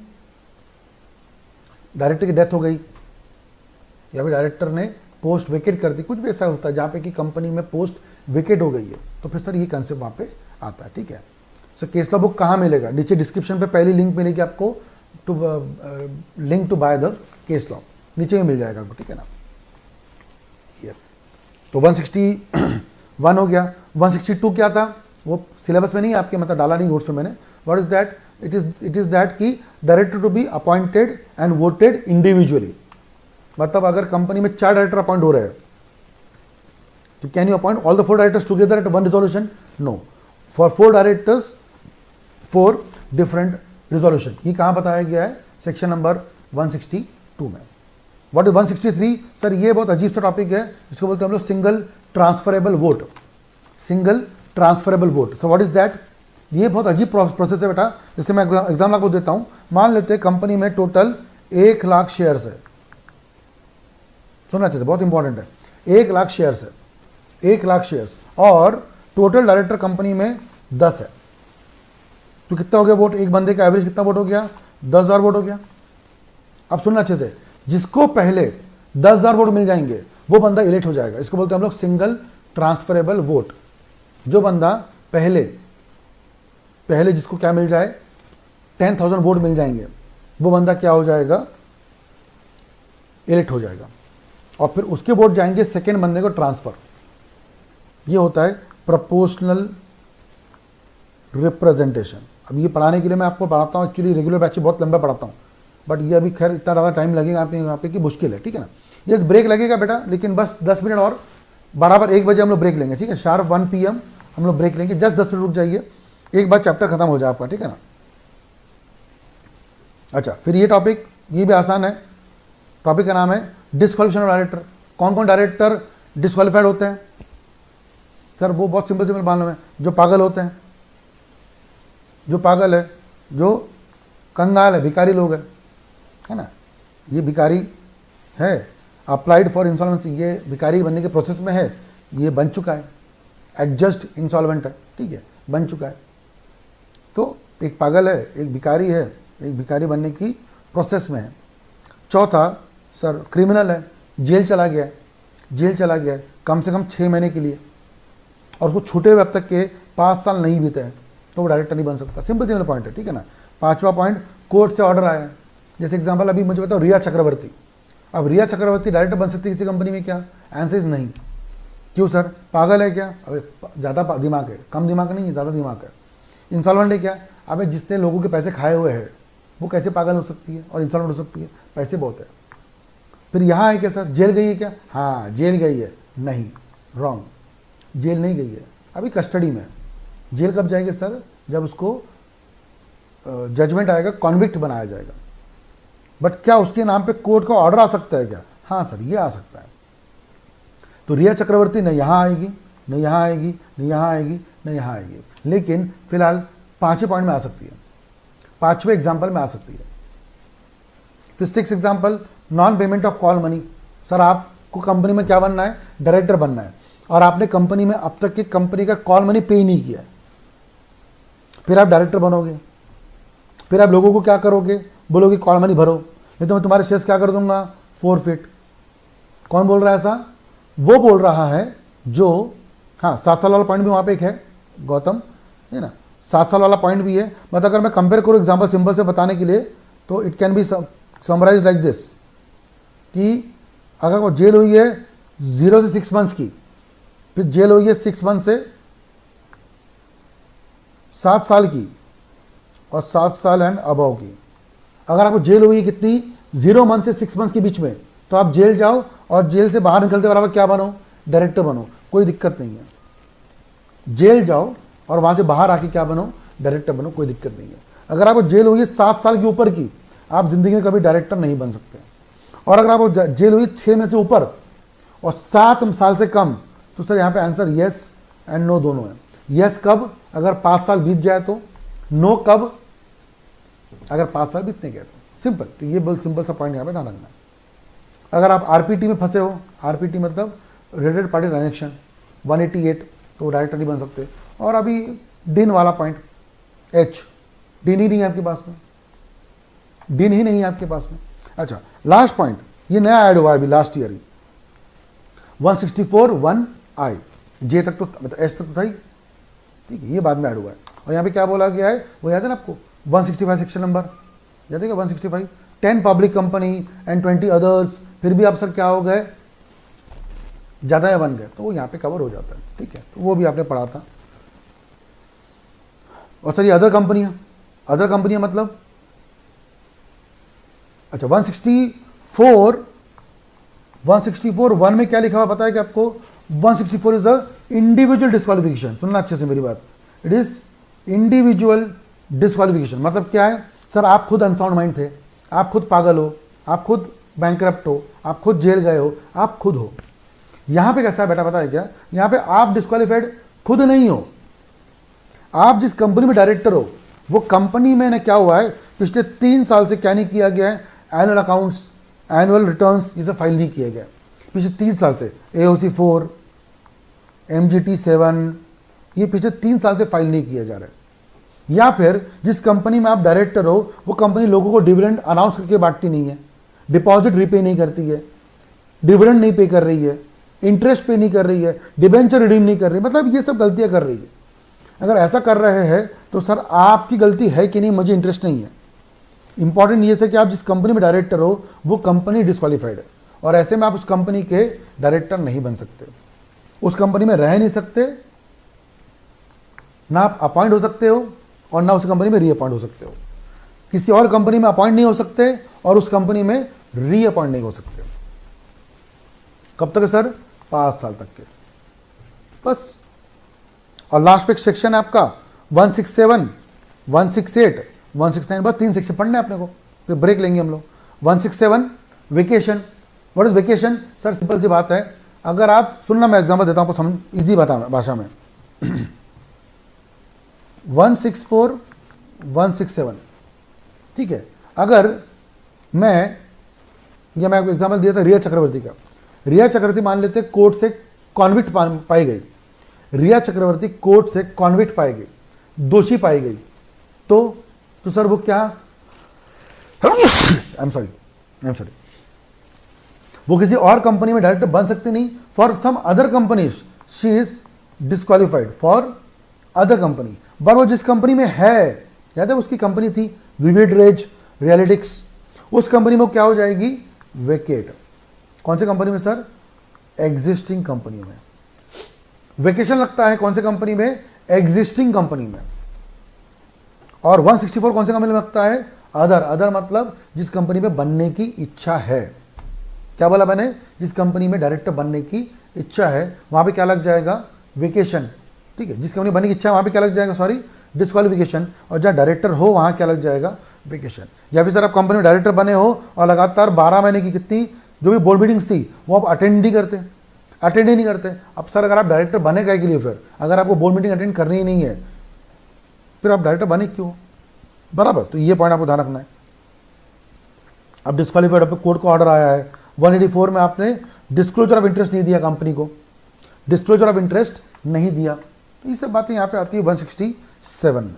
Director की डेथ हो गई या फिर डायरेक्टर ने पोस्ट वेकेट कर दी, कुछ भी ऐसा होता है जहाँ पे कि कंपनी में पोस्ट वेकेट हो गई है, तो फिर सर ये कंसेप्ट वहाँ पे आता है, ठीक है। सो केस लॉ बुक कहाँ मिलेगा? नीचे डिस्क्रिप्शन पे पहली लिंक मिलेगी आपको, two link to by the case law, नीचे में मिल जाएगा आपको, ठीक है ना। यस, तो 161 हो गया। 162 क्या था? वो सिलेबस में नहीं है आपके, मतलब डाला नहीं नोट्स में मैंने। What is that? It is that कि director to be appointed and voted individually. मतलब अगर कंपनी में 4 डायरेक्टर अपॉइंट हो रहे हैं, तो can you appoint all the 4 directors together at one resolution? No, for 4 directors 4 different resolution. ये कहाँ बताया गया है? सेक्शन नंबर 162 में। What is 163? सर ये बहुत अजीब सा टॉपिक है, इसको बोलते हैं हम लोग single transferable vote. Single transferable vote, so what is that? ये बहुत अजीब प्रोसेस है बेटा। जैसे मैं एग्जाम आपको देता हूं, मान लेते हैं कंपनी में टोटल 1 लाख शेयर्स है, सुनना चाहिए, बहुत इंपॉर्टेंट है। 1 लाख शेयर्स है, 1 लाख शेयर्स, और टोटल डायरेक्टर कंपनी में 10 है, तो कितना हो गया वोट? एक बंदे का एवरेज कितना वोट हो गया? 10,000 वोट हो गया। अब सुनना अच्छे से, जिसको पहले 10,000 वोट मिल जाएंगे वो बंदा इलेक्ट हो जाएगा। इसको बोलते हैं हम लोग सिंगल ट्रांसफरेबल वोट। जो बंदा पहले जिसको क्या मिल जाए, 10,000 वोट मिल जाएंगे, वो बंदा क्या हो जाएगा? इलेक्ट हो जाएगा। और फिर उसके वोट जाएंगे सेकेंड बंदे को ट्रांसफर। ये होता है प्रोपोर्शनल रिप्रेजेंटेशन। अब ये पढ़ाने के लिए मैं आपको पढ़ाता हूँ, एक्चुअली रेगुलर बैच बहुत लंबा पढ़ाता हूँ, बट ये अभी खैर इतना ज़्यादा टाइम लगेगा आपने यहाँ पे कि मुश्किल है, ठीक है ना। ये ब्रेक लगेगा बेटा, लेकिन बस 10 मिनट और, बराबर 1 बजे हम लोग ब्रेक लेंगे, ठीक है। शार्प 1 PM हम लोग ब्रेक लेंगे, जस्ट 10 मिनट रुक जाइए, एक बार चैप्टर खत्म हो जाए आपका, ठीक है ना। अच्छा, फिर ये टॉपिक, ये भी आसान है। टॉपिक का नाम है डिस्क्वालिफिकेशन ऑफ डायरेक्टर। कौन कौन डायरेक्टर डिस्क्वालीफाइड होते हैं? सर वो बहुत सिंपल मालूम है, जो पागल होते हैं, जो पागल है, जो कंगाल है, भिखारी लोग है ना। ये भिखारी है, अप्लाइड फॉर इंसॉल्वेंसी, ये भिखारी बनने के प्रोसेस में है, ये बन चुका है, एडजस्ट इंसॉल्वेंट है, ठीक है, बन चुका है। तो एक पागल है, एक भिखारी है, एक भिखारी बनने की प्रोसेस में है। चौथा सर क्रिमिनल है, जेल चला गया है, जेल चला गया है कम से कम 6 महीने के लिए, और उसको छूटे हुए अब तक के 5 साल नहीं बीते हैं, तो वो डायरेक्टर नहीं बन सकता। सिंपल पॉइंट है, ठीक है ना। 5वां पॉइंट, कोर्ट से ऑर्डर आया है। जैसे एग्जांपल अभी मुझे बताओ, रिया चक्रवर्ती। अब रिया चक्रवर्ती डायरेक्टर बन सकती है किसी कंपनी में? क्या आंसर इज नहीं। क्यों सर? पागल है क्या? अबे ज़्यादा दिमाग है, कम दिमाग नहीं है, ज़्यादा दिमाग है। इंसॉल्वेंट है क्या? अबे जिसने लोगों के पैसे खाए हुए हैं वो कैसे पागल हो सकती है और इंसॉल्वेंट हो सकती है? पैसे बहुत है। फिर यहाँ है क्या सर? जेल गई है क्या? हाँ जेल गई है, नहीं, रॉन्ग, जेल नहीं गई है, अभी कस्टडी में है। जेल कब जाएंगे सर? जब उसको जजमेंट आएगा, कॉन्विक्ट बनाया जाएगा। बट क्या उसके नाम पे कोर्ट का ऑर्डर आ सकता है क्या? हाँ सर, ये आ सकता है। तो रिया चक्रवर्ती न यहाँ आएगी, न यहाँ आएगी, न यहाँ आएगी, न यहाँ आएगी, लेकिन फिलहाल 5वें पॉइंट में आ सकती है, 5वें एग्जाम्पल में आ सकती है। फिर 6 example, non payment of call money. Sir आपको कंपनी में क्या बनना है? डायरेक्टर बनना है, और आपने कंपनी में अब तक की कंपनी का कॉल मनी पे ही नहीं किया है, फिर आप डायरेक्टर बनोगे, फिर आप लोगों को क्या करोगे, बोलोगे कॉल मनी भरो, नहीं तो मैं तुम्हारे शेयर्स क्या कर दूंगा, फॉरफिट। कौन बोल रहा है ऐसा? वो बोल रहा है जो, हाँ 7 साल वाला पॉइंट भी वहाँ पे एक है गौतम, है ना, 7 साल वाला पॉइंट भी है। मतलब अगर मैं कंपेयर करूँ एग्जाम्पल सिंपल से बताने के लिए, तो it can be summarize like this कि अगर वो जेल हुई है 0 से 6 मंथ्स की, फिर जेल हुई है 6 मंथ से 7 साल की, और 7 साल एंड अबव की। अगर आपको जेल हुई है कितनी, 0 मंथ से 6 मंथ्स के बीच में, तो आप जेल जाओ और जेल से बाहर निकलते बराबर क्या बनो, डायरेक्टर बनो, कोई दिक्कत नहीं है। जेल जाओ और वहां से बाहर आके क्या बनो, डायरेक्टर बनो, कोई दिक्कत नहीं है। अगर आपको जेल हुई है 7 साल के ऊपर की, आप जिंदगी में कभी डायरेक्टर नहीं बन सकते। और अगर आपको जेल हुई 6 महीने से ऊपर और 7 साल से कम, तो सर यहाँ पे आंसर यस एंड नो दोनों है। यस कब, अगर 5 साल बीत जाए तो, नो कब, अगर 5 साल बीतने गए तो। सिंपल, तो ये बहुत सिंपल सा पॉइंट यहाँ पे ध्यान रखना है। अगर आप आरपीटी में फंसे हो, आरपीटी मतलब रिलेटेड पार्टी ट्रांजेक्शन 188, तो डायरेक्टर नहीं बन सकते। और अभी डिन वाला पॉइंट, एच, डिन ही नहीं है आपके पास में, डिन ही नहीं है आपके पास में। अच्छा, लास्ट पॉइंट, ये नया ऐड हुआ है अभी लास्ट ईयर ही, 164(1)I, जे तक तो मतलब एच तक तो था ही, ठीक है, ये बाद में ऐड हुआ है। और यहाँ पे क्या बोला गया है, वो याद है ना आपको, 165 सेक्शन नंबर याद है क्या, 165, 10 पब्लिक कंपनी एंड 20 अदर्स, फिर भी आप सर क्या हो गए, ज़्यादा या बन गए, तो वो यहाँ पे कवर हो जाता है, ठीक है, तो वो भी आपने पढ़ा था। और सर ये अदर कंपनियाँ, अदर कंपनियाँ मतलब, अच्छा 164(1) में क्या लिखा हुआ पता है कि आपको, 164 इज अ इंडिविजुअल डिस्क्वालिफिकेशन। सुनना अच्छे से मेरी बात, इट इज इंडिविजुअल डिस्क्वालिफिकेशन। मतलब क्या है सर, आप खुद अनसाउंड माइंड थे, आप खुद पागल हो, आप खुद बैंकरप्ट हो, आप खुद जेल गए हो, आप खुद हो। यहां पे कैसा है बेटा पता है क्या, यहां पे आप डिस्क्वालिफाइड खुद नहीं हो, आप जिस कंपनी में डायरेक्टर हो वो कंपनी में ना क्या हुआ है, पिछले 3 साल से क्या नहीं किया गया है, एनुअल अकाउंट्स, एनुअल रिटर्न्स ये सब फाइल नहीं किए गए पिछले 3 साल से। AOC 4, MGT 7, ये पिछले 3 साल से फाइल नहीं किया जा रहा है। या फिर जिस कंपनी में आप डायरेक्टर हो वो कंपनी लोगों को डिविडेंड अनाउंस करके बांटती नहीं है, डिपॉजिट रीपे नहीं करती है, डिविडेंड नहीं पे कर रही है, इंटरेस्ट पे नहीं कर रही है, डिबेंचर रिडीम नहीं कर रही, मतलब ये सब गलतियां कर रही है। अगर ऐसा कर रहे हैं तो सर आपकी गलती है कि नहीं, मुझे इंटरेस्ट नहीं है। इंपॉर्टेंट ये है कि आप जिस कंपनी में डायरेक्टर हो वो कंपनी डिस्क्वालीफाइड है, और ऐसे में आप उस कंपनी के डायरेक्टर नहीं बन सकते, उस कंपनी में रह नहीं सकते, ना आप अपॉइंट हो सकते हो और ना उस कंपनी में रीअपॉइंट हो सकते हो। किसी और कंपनी में अपॉइंट नहीं हो सकते और उस कंपनी में रीअपॉइंट नहीं हो सकते। कब तक है सर? 5 साल तक के, बस। और लास्ट पे एक सेक्शन है आपका 167, 168, 169, बस 3 सेक्शन पढ़ने आपने को, फिर ब्रेक लेंगे हम लोग। 167 vacation. What is vacation? Sir simple सी बात है, अगर आप सुनना, मैं एग्जांपल देता हूं आपको, समझ इजी भाषा में। 164, 167, ठीक है। अगर मैं आपको एग्जांपल दिया था रिया चक्रवर्ती का। रिया चक्रवर्ती मान लेते कोर्ट से कॉन्विक्ट पाई गई, रिया चक्रवर्ती कोर्ट से कॉन्विक्ट पाई गई, दोषी पाई गई, तो सर वो क्या, आई एम सॉरी, वो किसी और कंपनी में डायरेक्टर बन सकते नहीं। For some other companies she is disqualified for other company, पर वो जिस कंपनी में है, याद है उसकी कंपनी थी विविड रेज रियलिटिक्स, उस कंपनी में क्या हो जाएगी, वेकेट। कौन से कंपनी में सर? एग्जिस्टिंग कंपनी में। वेकेशन लगता है कौन से कंपनी में? एग्जिस्टिंग कंपनी में। और 164 कौन से कंपनी में लगता है? अदर। अदर मतलब जिस कंपनी में बनने की इच्छा है। क्या बोला मैंने? जिस कंपनी में डायरेक्टर बनने की इच्छा है वहां पे क्या लग जाएगा? वेकेशन, ठीक है। जिस कंपनी बनने की इच्छा है वहां पे क्या लग जाएगा? Sorry, disqualification. और जहां डायरेक्टर हो वहां क्या लग जाएगा? वेकेशन। या फिर सर आप कंपनी में डायरेक्टर बने हो और लगातार 12 महीने की कितनी जो भी बोर्ड मीटिंग्स थी वो आप अटेंड नहीं करते, अटेंड ही नहीं करते। अब सर अगर आप डायरेक्टर बने गए के लिए, फिर अगर आपको बोर्ड मीटिंग अटेंड करनी ही नहीं है, फिर आप डायरेक्टर बने क्यों? बराबर। तो ये पॉइंट आपको ध्यान रखना है। अब डिस्क्वालीफाइड, अब कोर्ट का ऑर्डर आया है 184 में, आपने डिस्क्लोजर ऑफ इंटरेस्ट नहीं दिया कंपनी को, डिस्क्लोजर ऑफ इंटरेस्ट नहीं दिया। तो ये सब बातें यहाँ पे आती है 167 में।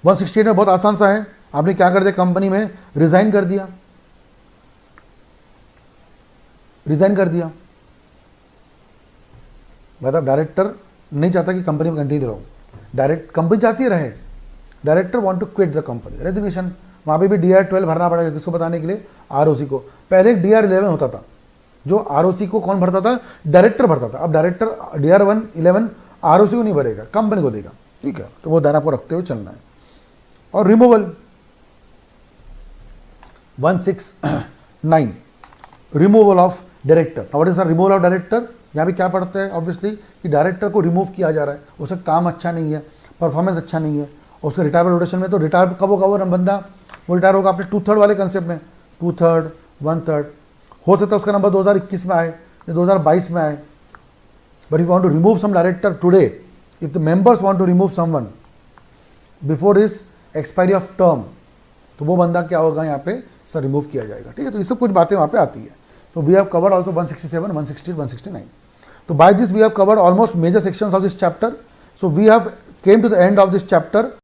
168 में बहुत आसान सा है, आपने क्या कर दिया, कंपनी में रिजाइन कर दिया, मतलब डायरेक्टर नहीं चाहता कि कंपनी में कंटिन्यू रहो, डायरेक्ट कंपनी चाहती है रहे, director want to quit the company, resignation. वहाँ पे भी DR12 भरना पड़ेगा, किसको बताने के लिए, ROC को। पहले एक DR11 होता था, जो ROC को कौन भरता था, डायरेक्टर भरता था। अब डायरेक्टर DR11 ROC को नहीं भरेगा, कंपनी को देगा, ठीक है। तो वो दाना को रखते हुए चलना है। और removal 169, removal of director. What is the removal of director? यहाँ भी क्या पढ़ते हैं, ऑब्वियसली कि डायरेक्टर को रिमूव किया जा रहा है, उसका काम अच्छा नहीं है, परफॉर्मेंस अच्छा नहीं है, उसके रिटायरमेंट रोटेशन में। तो रिटायर कब होगा वो बंदा, वो रिटायर होगा अपने 2/3 वाले कंसेप्ट में, 2/3, 1/3। हो सकता है उसका नंबर 2021 में आए या 2022 में आए। But if want to remove some director today, if the members want to remove someone before is expiry of term, तो वो बंदा क्या होगा यहाँ पे, सर रिमूव किया जाएगा, ठीक है। तो ये सब कुछ बातें वहाँ पे आती है। तो we have covered also 167, 160, 169. So by this we have covered almost major sections of this chapter. So we have came to the end of this chapter.